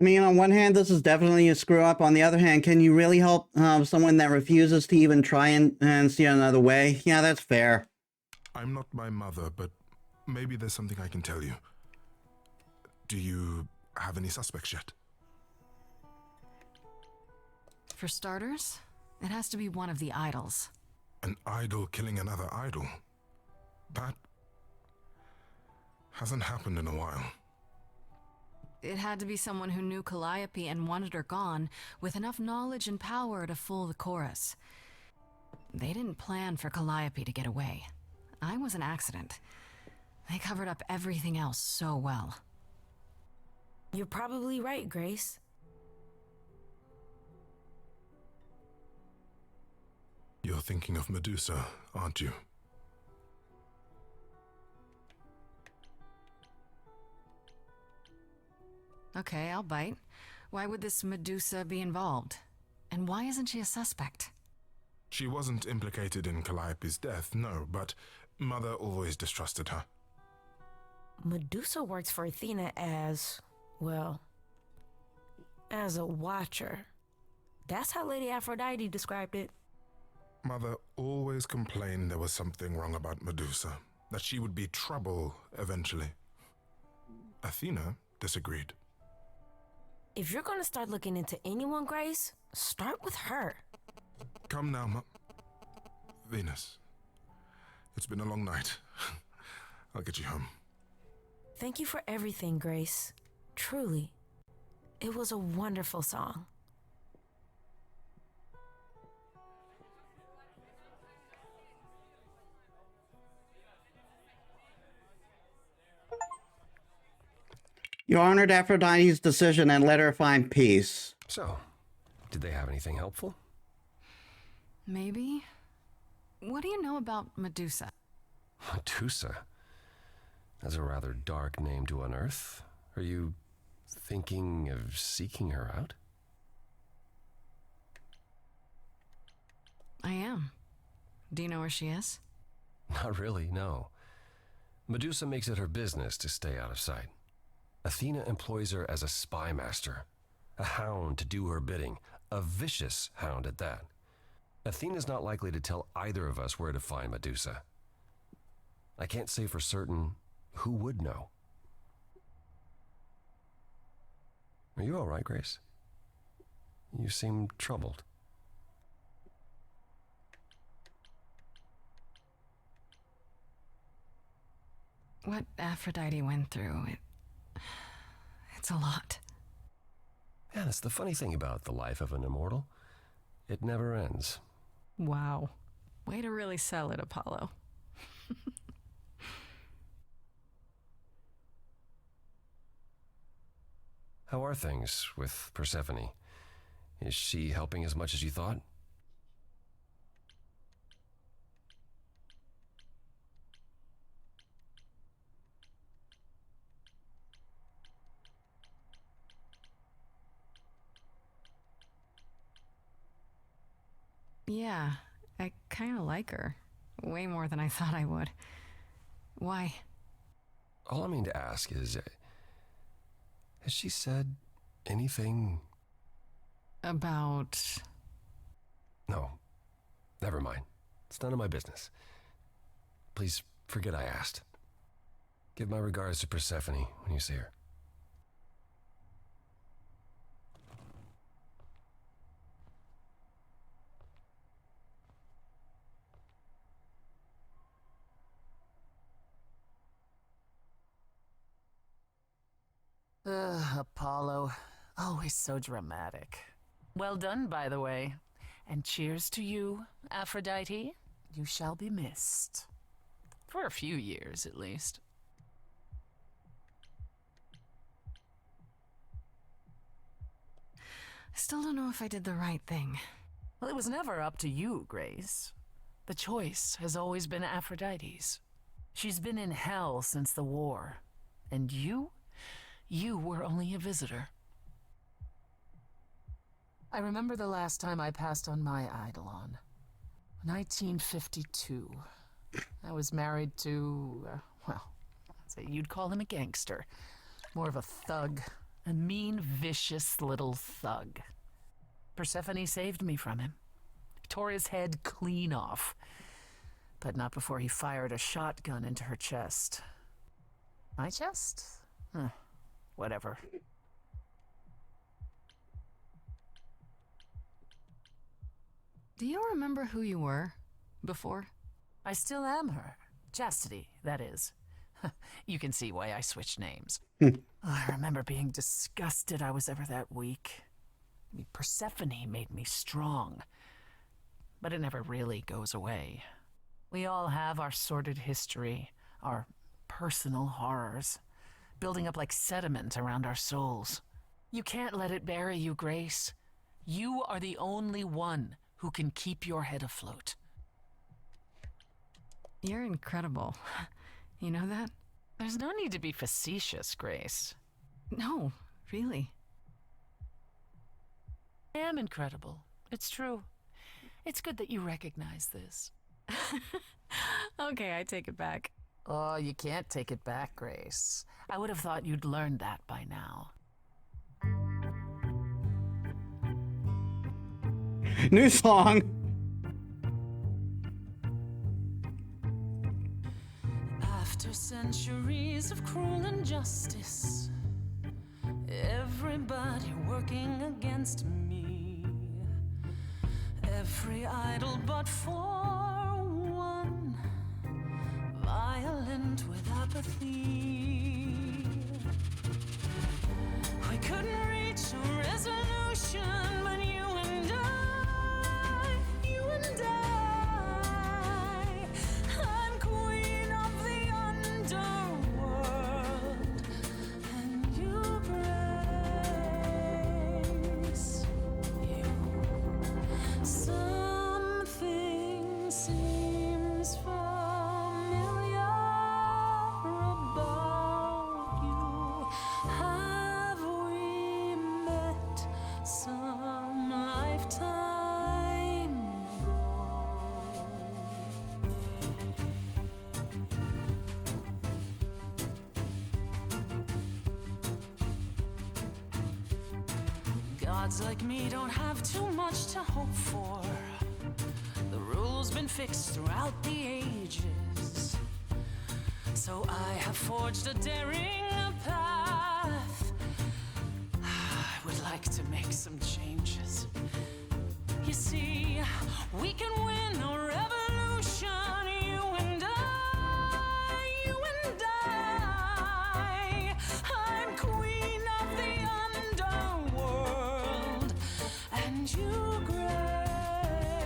I mean, on one hand, this is definitely a screw up. On the other hand, can you really help someone that refuses to even try and see another way? Yeah, that's fair. I'm not my mother, but maybe there's something I can tell you. Do you have any suspects yet? For starters, it has to be one of the idols. An idol killing another idol? That hasn't happened in a while. It had to be someone who knew Calliope and wanted her gone, with enough knowledge and power to fool the chorus. They didn't plan for Calliope to get away. I was an accident. They covered up everything else so well. You're probably right, Grace. You're thinking of Medusa, aren't you? Okay, I'll bite. Why would this Medusa be involved? And why isn't she a suspect? She wasn't implicated in Calliope's death, no, but Mother always distrusted her. Medusa works for Athena as, well, as a watcher. That's how Lady Aphrodite described it. Mother always complained there was something wrong about Medusa, that she would be trouble eventually. Athena disagreed. If you're gonna start looking into anyone, Grace, start with her. Come now, Venus. It's been a long night. I'll get you home. Thank you for everything, Grace. Truly. It was a wonderful song. You honored Aphrodite's decision and let her find peace. So, did they have anything helpful? Maybe? What do you know about Medusa? Medusa? That's a rather dark name to unearth. Are you thinking of seeking her out? I am. Do you know where she is? Not really, no. Medusa makes it her business to stay out of sight. Athena employs her as a spy master, a hound to do her bidding, a vicious hound at that. Athena's not likely to tell either of us where to find Medusa. I can't say for certain who would know. Are you all right, Grace? You seem troubled. What Aphrodite went through, it's a lot. Yeah, that's the funny thing about the life of an immortal. It never ends. Wow. Way to really sell it, Apollo. How are things with Persephone? Is she helping as much as you thought? Yeah, I kind of like her. Way more than I thought I would. Why? All I mean to ask is, has she said anything? About... No, never mind. It's none of my business. Please forget I asked. Give my regards to Persephone when you see her. Apollo. Always so dramatic. Well done, by the way. And cheers to you, Aphrodite. You shall be missed. For a few years, at least. I still don't know if I did the right thing. Well, it was never up to you, Grace. The choice has always been Aphrodite's. She's been in hell since the war. And you were only a visitor. I remember the last time I passed on my Eidolon. 1952. I was married to, well, I'd say you'd call him a gangster. More of a thug. A mean, vicious little thug. Persephone saved me from him. Tore his head clean off. But not before he fired a shotgun into her chest. My chest? Whatever. Do you remember who you were before? I still am her. Chastity, that is. You can see why I switched names. I remember being disgusted I was ever that weak. Persephone made me strong. But it never really goes away. We all have our sordid history, our personal horrors, building up like sediment around our souls. You can't let it bury you, Grace. You are the only one who can keep your head afloat. You're incredible. You know that? There's no need to be facetious, Grace. No, really. I am incredible. It's true. It's good that you recognize this. Okay, I take it back. Oh, you can't take it back, Grace. I would have thought you'd learned that by now. New song. After centuries of cruel injustice, everybody working against me, every idol but for one, violent with apathy. We couldn't reach a resolution, but you and I, I'm queen of the underworld, and you, Grace, something seems familiar about you. Have we met some lifetime ago? Gods like me don't have too much to hope for. The rules been fixed throughout the ages, so I have forged a daring path. I would like to make some changes. You see, we can win a revolution, you and I, I'm queen of the underworld, and you, Grace,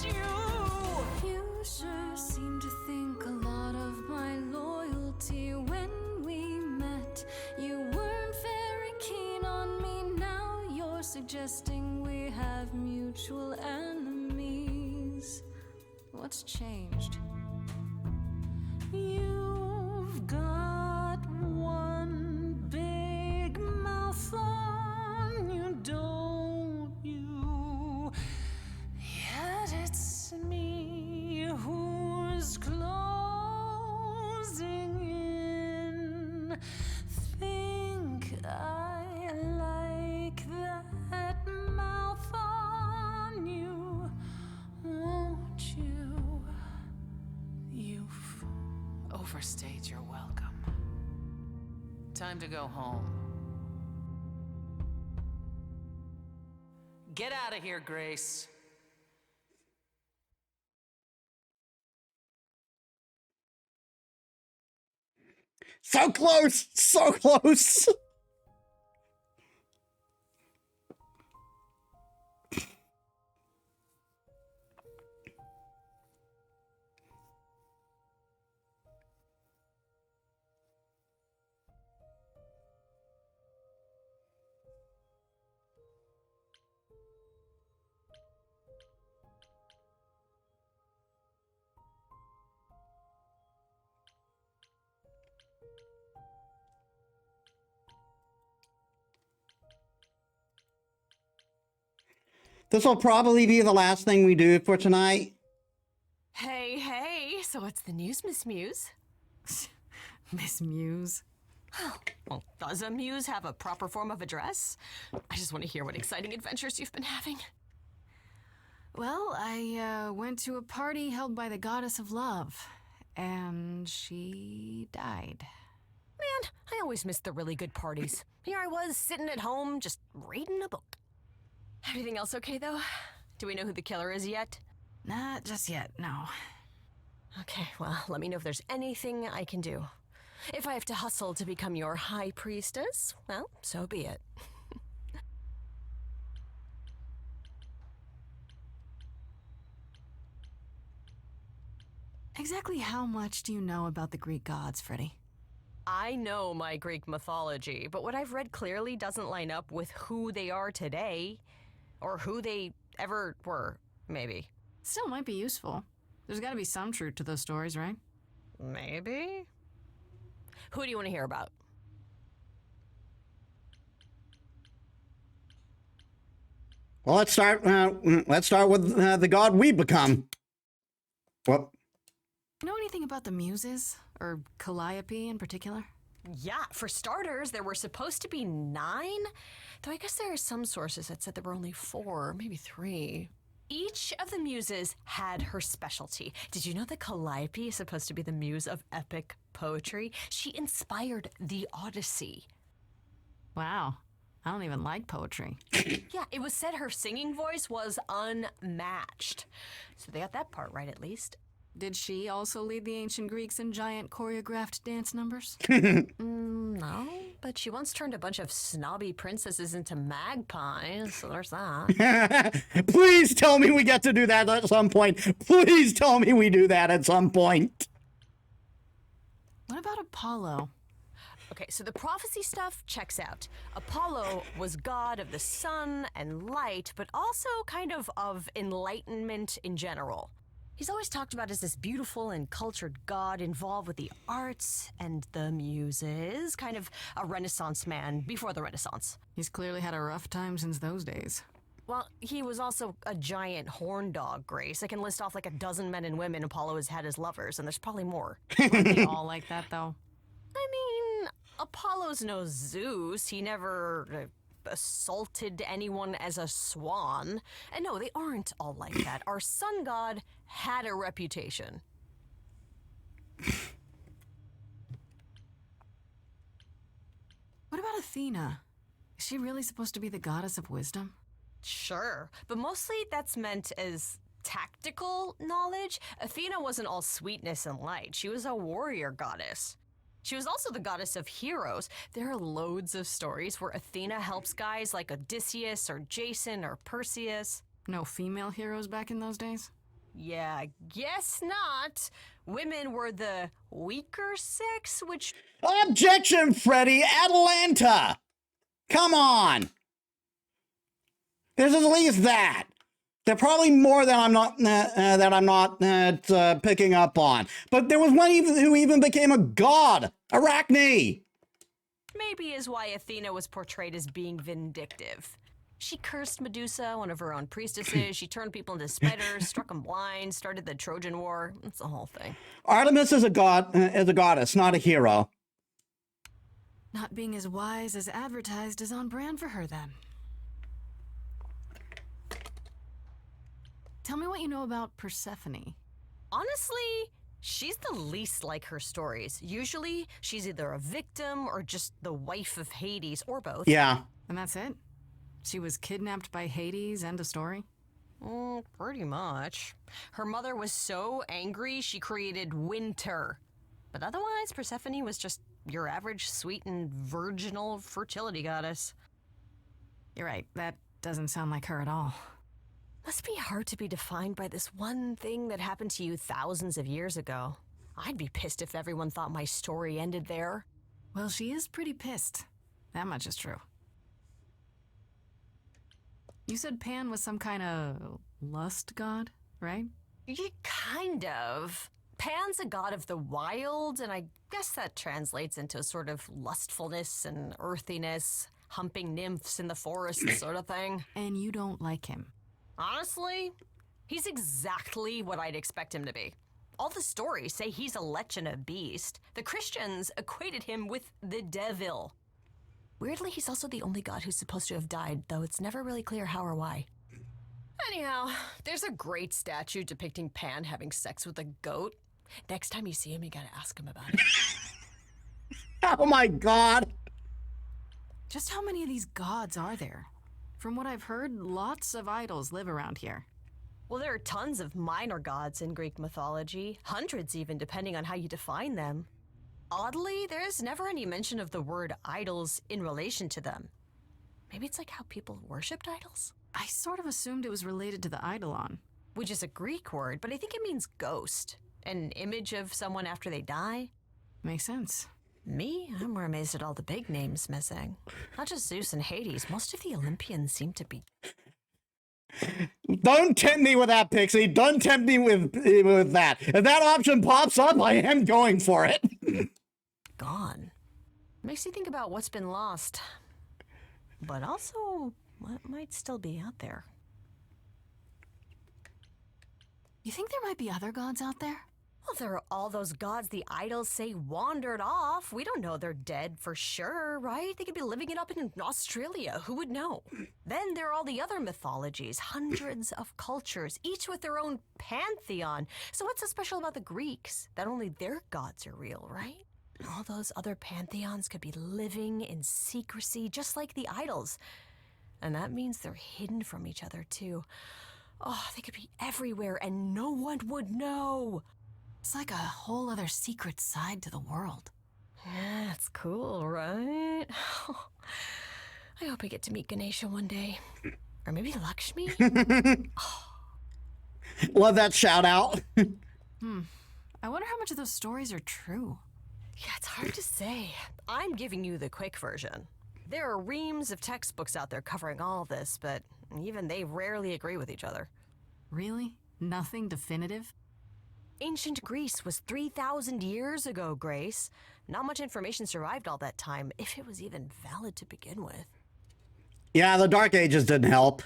you sure seem to think a lot of my loyalty. When we met, you weren't very keen on me. Now you're suggesting we have mutual enemies. What's changed? You've got one big mouth on you, don't you? Yet it's me who's closing in. Think I like that mouth on you, won't you? You've overstayed your welcome. Time to go home. Get out of here, Grace. So close! So close! This will probably be the last thing we do for tonight. Hey, so what's the news, Miss Muse? Miss Muse. Well, does a muse have a proper form of address? I just want to hear what exciting adventures you've been having. Well, I went to a party held by the goddess of love, and she died. Man, I always miss the really good parties. Here I was, sitting at home, just reading a book. Everything else okay, though? Do we know who the killer is yet? Not just yet, no. Okay, well, let me know if there's anything I can do. If I have to hustle to become your high priestess, well, so be it. Exactly how much do you know about the Greek gods, Freddy? I know my Greek mythology, but what I've read clearly doesn't line up with who they are today. Or who they ever were, maybe. Still might be useful. There's gotta be some truth to those stories, right? Maybe? Who do you want to hear about? Well, let's start with the god we become. What? Know anything about the Muses? Or Calliope in particular? Yeah, for starters, there were supposed to be 9, though I guess there are some sources that said there were only 4, maybe 3. Each of the muses had her specialty. Did you know that Calliope is supposed to be the muse of epic poetry? She inspired the Odyssey. Wow, I don't even like poetry. Yeah, it was said her singing voice was unmatched. So they got that part right, at least. Did she also lead the ancient Greeks in giant choreographed dance numbers? No, but she once turned a bunch of snobby princesses into magpies, so there's that. Please tell me we get to do that at some point. Please tell me we do that at some point. What about Apollo? Okay, so the prophecy stuff checks out. Apollo was god of the sun and light, but also kind of enlightenment in general. He's always talked about as this beautiful and cultured god involved with the arts and the muses, kind of a Renaissance man before the Renaissance. He's clearly had a rough time since those days. Well, he was also a giant horn dog, Grace. I can list off like a dozen men and women Apollo has had as lovers, and there's probably more. Aren't they all like that, though? I mean, Apollo's no Zeus. He never assaulted anyone as a swan. And no, they aren't all like that. Our sun god had a reputation. What about Athena? Is she really supposed to be the goddess of wisdom? Sure, but mostly that's meant as tactical knowledge. Athena wasn't all sweetness and light. She was a warrior goddess. She was also the goddess of heroes. There are loads of stories where Athena helps guys like Odysseus or Jason or Perseus. No female heroes back in those days? Yeah, I guess not. Women were the weaker sex, which... Objection, Freddy! Atlanta! Come on! There's at least that. There are probably more that I'm not picking up on. But there was one who even became a god, Arachne. Maybe is why Athena was portrayed as being vindictive. She cursed Medusa, one of her own priestesses. She turned people into spiders, struck them blind, started the Trojan War. It's the whole thing. Artemis is a goddess, not a hero. Not being as wise as advertised is on brand for her, then. Tell me what you know about Persephone. Honestly, she's the least like her stories. Usually, she's either a victim or just the wife of Hades, or both. Yeah. And that's it? She was kidnapped by Hades, end of story? Pretty much. Her mother was so angry, she created winter. But otherwise, Persephone was just your average sweet and virginal fertility goddess. You're right, that doesn't sound like her at all. Must be hard to be defined by this one thing that happened to you thousands of years ago. I'd be pissed if everyone thought my story ended there. Well, she is pretty pissed. That much is true. You said Pan was some kind of lust god, right? Yeah, kind of. Pan's a god of the wild, and I guess that translates into a sort of lustfulness and earthiness, humping nymphs in the forest sort of thing. And you don't like him? Honestly, he's exactly what I'd expect him to be. All the stories say he's a lech and a beast. The Christians equated him with the devil. Weirdly, he's also the only god who's supposed to have died, though it's never really clear how or why. Anyhow, there's a great statue depicting Pan having sex with a goat. Next time you see him, you gotta ask him about it. Oh my god! Just how many of these gods are there? From what I've heard, lots of idols live around here. Well, there are tons of minor gods in Greek mythology, hundreds even, depending on how you define them. Oddly, there's never any mention of the word idols in relation to them. Maybe it's like how people worshipped idols? I sort of assumed it was related to the eidolon. Which is a Greek word, but I think it means ghost. An image of someone after they die. Makes sense. Me? I'm more amazed at all the big names missing. Not just Zeus and Hades, most of the Olympians seem to be... Don't tempt me with that, Pixie. Don't tempt me with that. If that option pops up, I am going for it. Gone. Makes you think about what's been lost. But also, what might still be out there. You think there might be other gods out there? Well, there are all those gods the idols say wandered off. We don't know they're dead for sure, right? They could be living it up in Australia. Who would know? Then there are all the other mythologies, hundreds of cultures, each with their own pantheon. So what's so special about the Greeks? That only their gods are real, right? All those other pantheons could be living in secrecy, just like the idols. And that means they're hidden from each other, too. Oh, they could be everywhere and no one would know. It's like a whole other secret side to the world. Yeah, it's cool, right? I hope I get to meet Ganesha one day. Or maybe Lakshmi? Love that shout out. I wonder how much of those stories are true. Yeah, it's hard to say. I'm giving you the quick version. There are reams of textbooks out there covering all this, but even they rarely agree with each other. Really? Nothing definitive? Ancient Greece was 3,000 years ago, Grace. Not much information survived all that time, if it was even valid to begin with. Yeah, the Dark Ages didn't help.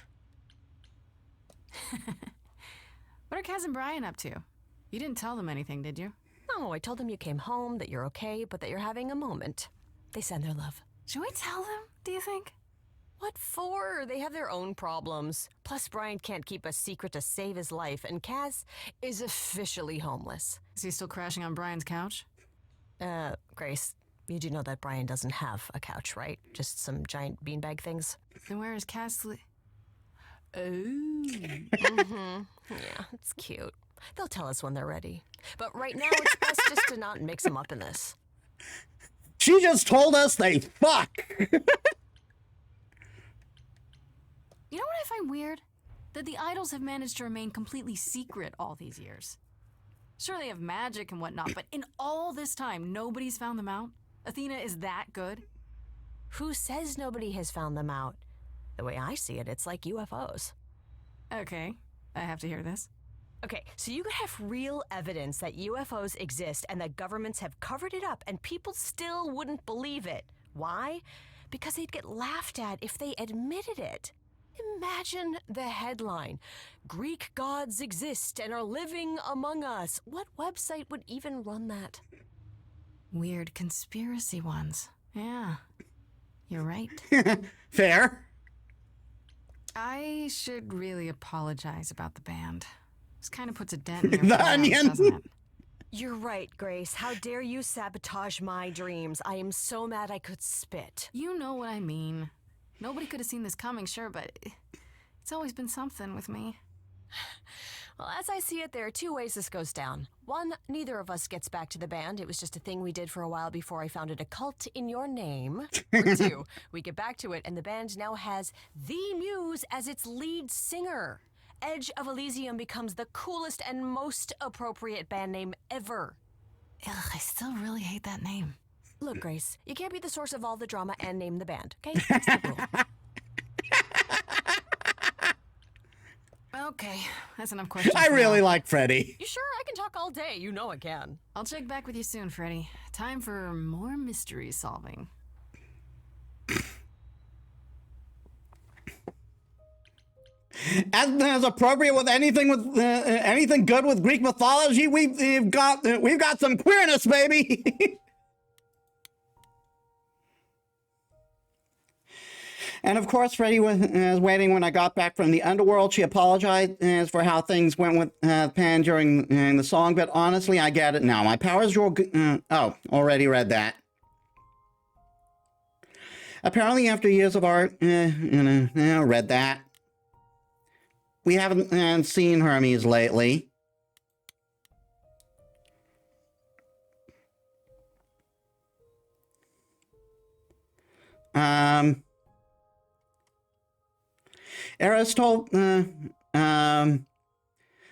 What are Kaz and Brian up to? You didn't tell them anything, did you? No, I told them you came home, that you're okay, but that you're having a moment. They send their love. Should we tell them, do you think? What for? They have their own problems. Plus, Brian can't keep a secret to save his life, and Kaz is officially homeless. Is he still crashing on Brian's couch? Grace, you do know that Brian doesn't have a couch, right? Just some giant beanbag things? Then where is Kaz Oh. Yeah, it's cute. They'll tell us when they're ready. But right now, it's best just to not mix them up in this. She just told us they fuck. You know what I find weird? That the idols have managed to remain completely secret all these years. Sure, they have magic and whatnot, but in all this time, nobody's found them out? Athena is that good? Who says nobody has found them out? The way I see it, it's like UFOs. Okay, I have to hear this. Okay, so you could have real evidence that UFOs exist and that governments have covered it up and people still wouldn't believe it. Why? Because they'd get laughed at if they admitted it. Imagine the headline, Greek gods exist and are living among us. What website would even run that? Weird conspiracy ones. Yeah, you're right. Fair. I should really apologize about the band. This kind of puts a dent in your The plans, Onion. doesn't it? You're right, Grace. How dare you sabotage my dreams? I am so mad I could spit. You know what I mean. Nobody could have seen this coming, sure, but it's always been something with me. Well, as I see it, there are two ways this goes down. One, neither of us gets back to the band. It was just a thing we did for a while before I founded a cult in your name. Or two, we get back to it and the band now has the Muse as its lead singer. Edge of Elysium becomes the coolest and most appropriate band name ever. Ugh, I still really hate that name. Look, Grace, you can't be the source of all the drama and name the band, okay? That's the rule. Okay, that's enough questions. I for really now. like Freddie. You sure? I can talk all day. You know I can. I'll check back with you soon, Freddy. Time for more mystery solving. As appropriate with anything good with Greek mythology, we've got some queerness, baby. And of course, Freddie was waiting when I got back from the underworld. She apologized for how things went with Pan during the song, but honestly, I get it now. My powers were already read that. Apparently, after years of art, read that. We haven't seen Hermes lately. Eros told, I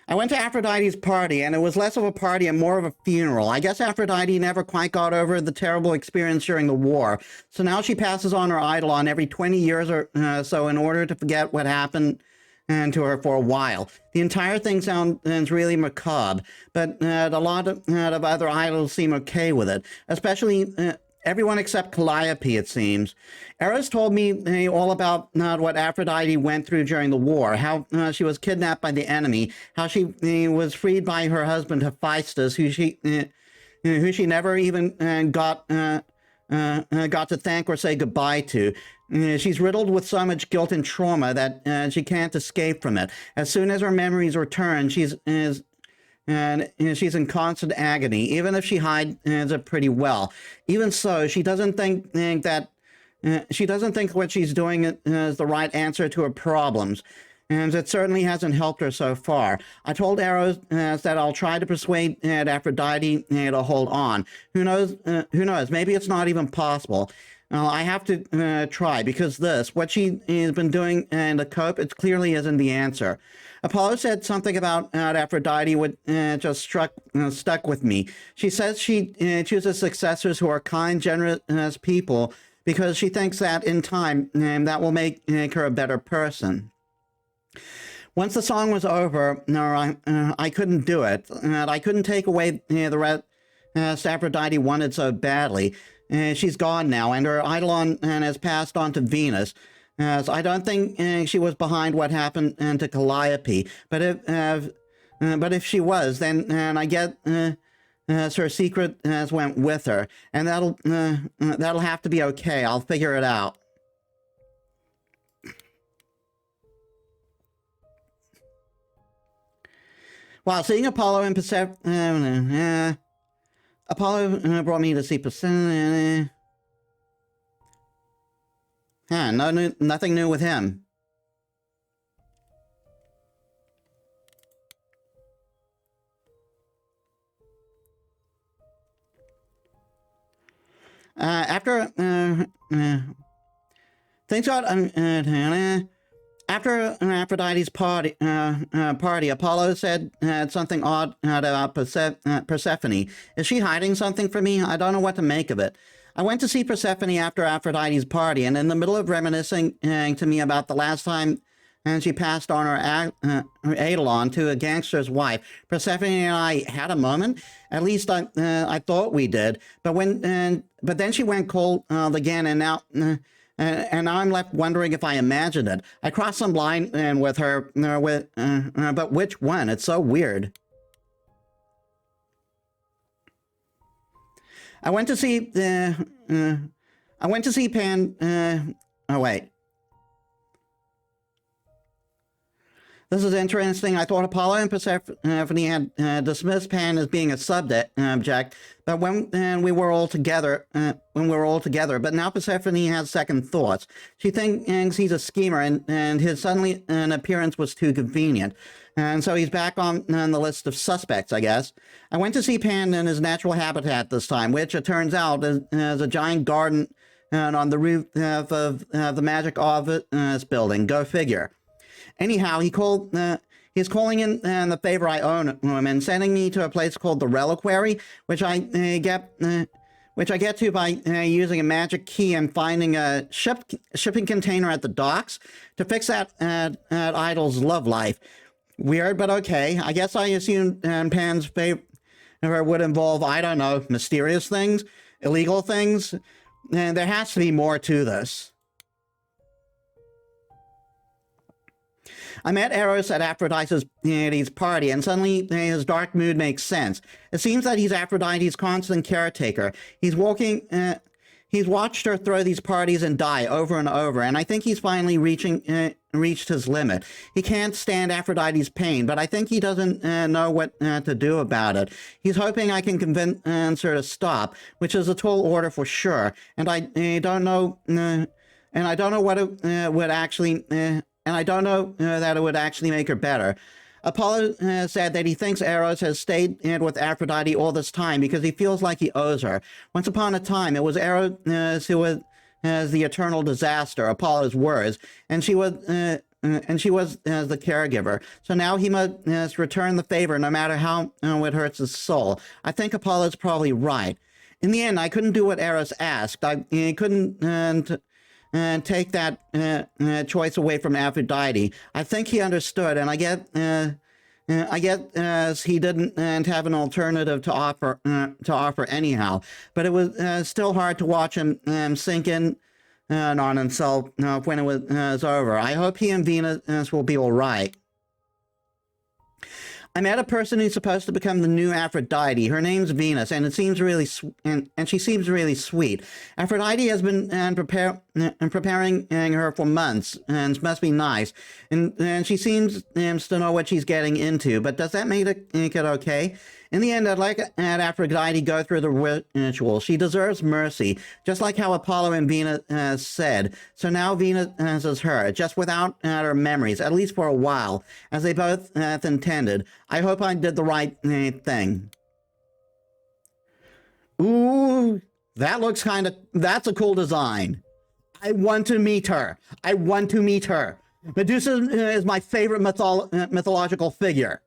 went to Aphrodite's party, and it was less of a party and more of a funeral. I guess Aphrodite never quite got over the terrible experience during the war, so now she passes on her eidolon every 20 years or so in order to forget what happened to her for a while. The entire thing sounds really macabre, but a lot of other idols seem okay with it, especially everyone except Calliope, it seems. Eros told me all about what Aphrodite went through during the war, how she was kidnapped by the enemy, how she was freed by her husband Hephaestus, who she never even got to thank or say goodbye to. She's riddled with so much guilt and trauma that she can't escape from it. As soon as her memories return, she's in constant agony, even if she hides it pretty well. Even so, she doesn't think what she's doing is the right answer to her problems, and it certainly hasn't helped her so far. I told Eros that I'll try to persuade Aphrodite to hold on. Who knows? Maybe it's not even possible. I have to try, because what she has been doing to cope, it clearly isn't the answer. Apollo said something about Aphrodite would just stuck with me. She says she chooses successors who are kind, generous people because she thinks that in time that will make her a better person. Once the song was over, I couldn't do it. I couldn't take away the rest Aphrodite wanted so badly. She's gone now, and her eidolon has passed on to Venus. So I don't think she was behind what happened to Calliope. But if she was, then I get her secret went with her, and that'll have to be okay. I'll figure it out. Wow, seeing Apollo and Persephone. Apollo brought me to see Persephone. Nothing new with him. After Aphrodite's party, Apollo said something odd about Persephone. Is she hiding something from me? I don't know what to make of it. I went to see Persephone after Aphrodite's party, and in the middle of reminiscing to me about the last time she passed on her eidolon to a gangster's wife, Persephone and I had a moment. At least I thought we did. But then she went cold again, and now I'm left wondering if I imagined it. I crossed some line with her, but which one? It's so weird. I went to see Pan. Oh wait. This is interesting. I thought Apollo and Persephone had dismissed Pan as being a subject, but when we were all together, but now Persephone has second thoughts. She thinks he's a schemer, and his suddenly an appearance was too convenient, and so he's back on the list of suspects, I guess. I went to see Pan in his natural habitat this time, which it turns out is a giant garden on the roof of the Magic Office building. Go figure. Anyhow, he's calling in the favor I owe him and sending me to a place called the Reliquary, which I get to by using a magic key and finding a shipping container at the docks to fix that idol's love life. Weird, but okay. I guess I assumed Pan's favor would involve, I don't know, mysterious things, illegal things. There has to be more to this. I met Eros at Aphrodite's party, and suddenly his dark mood makes sense. It seems that he's Aphrodite's constant caretaker. He's watched her throw these parties and die over and over, and I think he's finally reached his limit. He can't stand Aphrodite's pain, but I think he doesn't know what to do about it. He's hoping I can convince her to stop, which is a tall order for sure, and I don't know what it would actually... and I don't know that it would actually make her better. Apollo said that he thinks Eros has stayed with Aphrodite all this time because he feels like he owes her. Once upon a time, it was Eros who was the eternal disaster, Apollo's words, and she was the caregiver. So now he must return the favor no matter how it hurts his soul. I think Apollo's probably right. In the end, I couldn't do what Eros asked. I couldn't... and take that choice away from Aphrodite. I think he understood, and I get he didn't have an alternative to offer anyhow. But it was still hard to watch him sink in on himself when it was over. I hope he and Venus will be all right. I met a person who's supposed to become the new Aphrodite. Her name's Venus, and it seems really and she seems really sweet. Aphrodite has been preparing her for months, and it must be nice. And she seems to know what she's getting into. But does that make it okay? In the end, I'd like Aphrodite go through the ritual. She deserves mercy, just like how Apollo and Venus said. So now Venus is her, just without her memories, at least for a while, as they both intended. I hope I did the right thing. Ooh, that looks that's a cool design. I want to meet her. Medusa is my favorite mythological figure.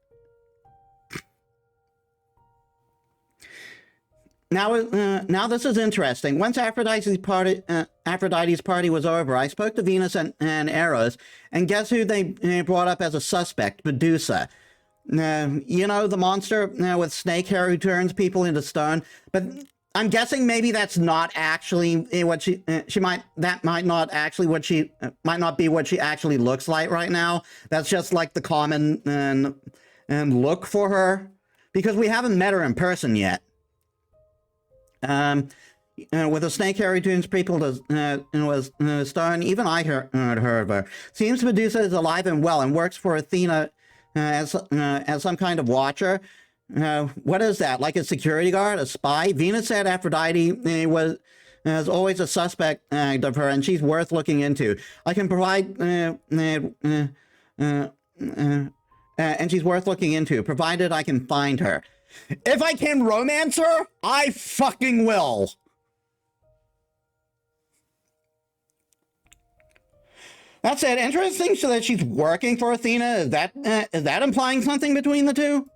Now this is interesting. Once Aphrodite's party was over, I spoke to Venus and Eros, and guess who they brought up as a suspect? Medusa. You know, the monster with snake hair who turns people into stone. But I'm guessing maybe that's not actually what might not be what she actually looks like right now. That's just like the common and look for her, because we haven't met her in person yet. With the snake hair turns people to stone, even I heard of her. Seems Medusa is alive and well and works for Athena as some kind of watcher. What is that? Like a security guard, a spy? Venus said Aphrodite was always a suspect of her, and she's worth looking into. I can provide and she's worth looking into, provided I can find her. If I can romance her, I fucking will. That said, interesting that she's working for Athena. Is that implying something between the two?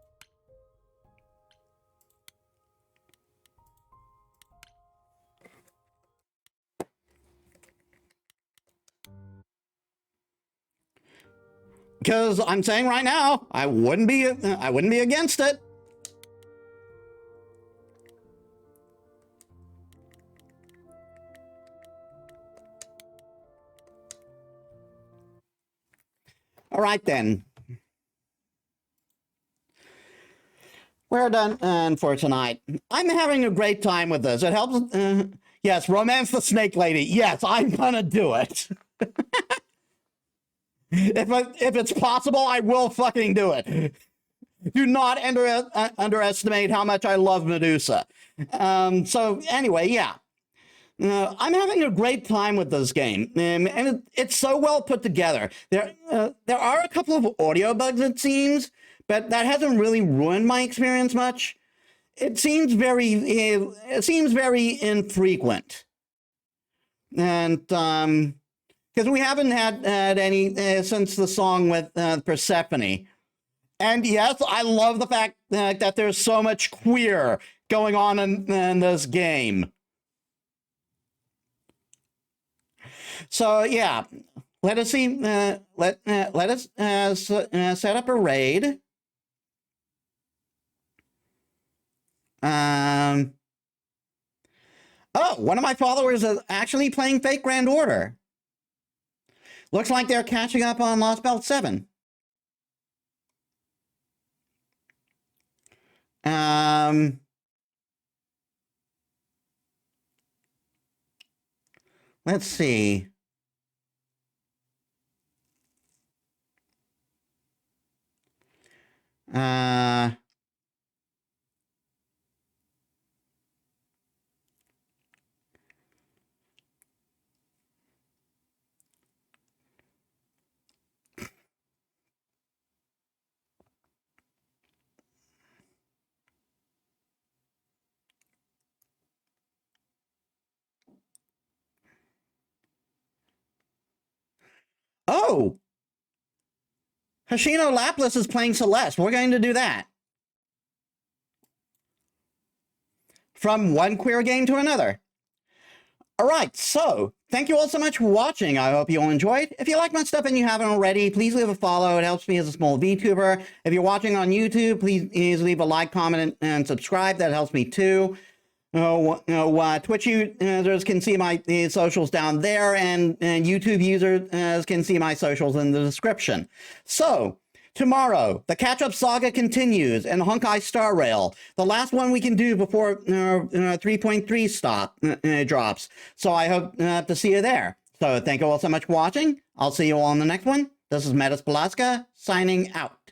Because I'm saying right now, I wouldn't be against it. All right, then. We're done for tonight. I'm having a great time with this. It helps. Yes, romance the snake lady. Yes, I'm gonna do it. If it's possible, I will fucking do it. Do not underestimate how much I love Medusa. So anyway, yeah. I'm having a great time with this game, and it's so well put together. There are a couple of audio bugs, it seems, but that hasn't really ruined my experience much. It seems very infrequent, and because we haven't had any since the song with Persephone. And yes, I love the fact that there's so much queer going on in this game. So yeah, let us see. Let us set up a raid. Oh, one of my followers is actually playing Fake Grand Order. Looks like they're catching up on Lost Belt 7. Let's see. Oh! Hoshino Lapis is playing Celeste. We're going to do that. From one queer game to another. All right, so thank you all so much for watching. I hope you all enjoyed. If you like my stuff and you haven't already, please leave a follow. It helps me as a small VTuber. If you're watching on YouTube, please leave a like, comment, and subscribe. That helps me too. Twitch users can see my socials down there, and YouTube users can see my socials in the description. So, tomorrow, the catch-up saga continues in Honkai Star Rail, the last one we can do before 3.3 drops. So I hope to see you there. So thank you all so much for watching. I'll see you all in the next one. This is Metis Balaska, signing out.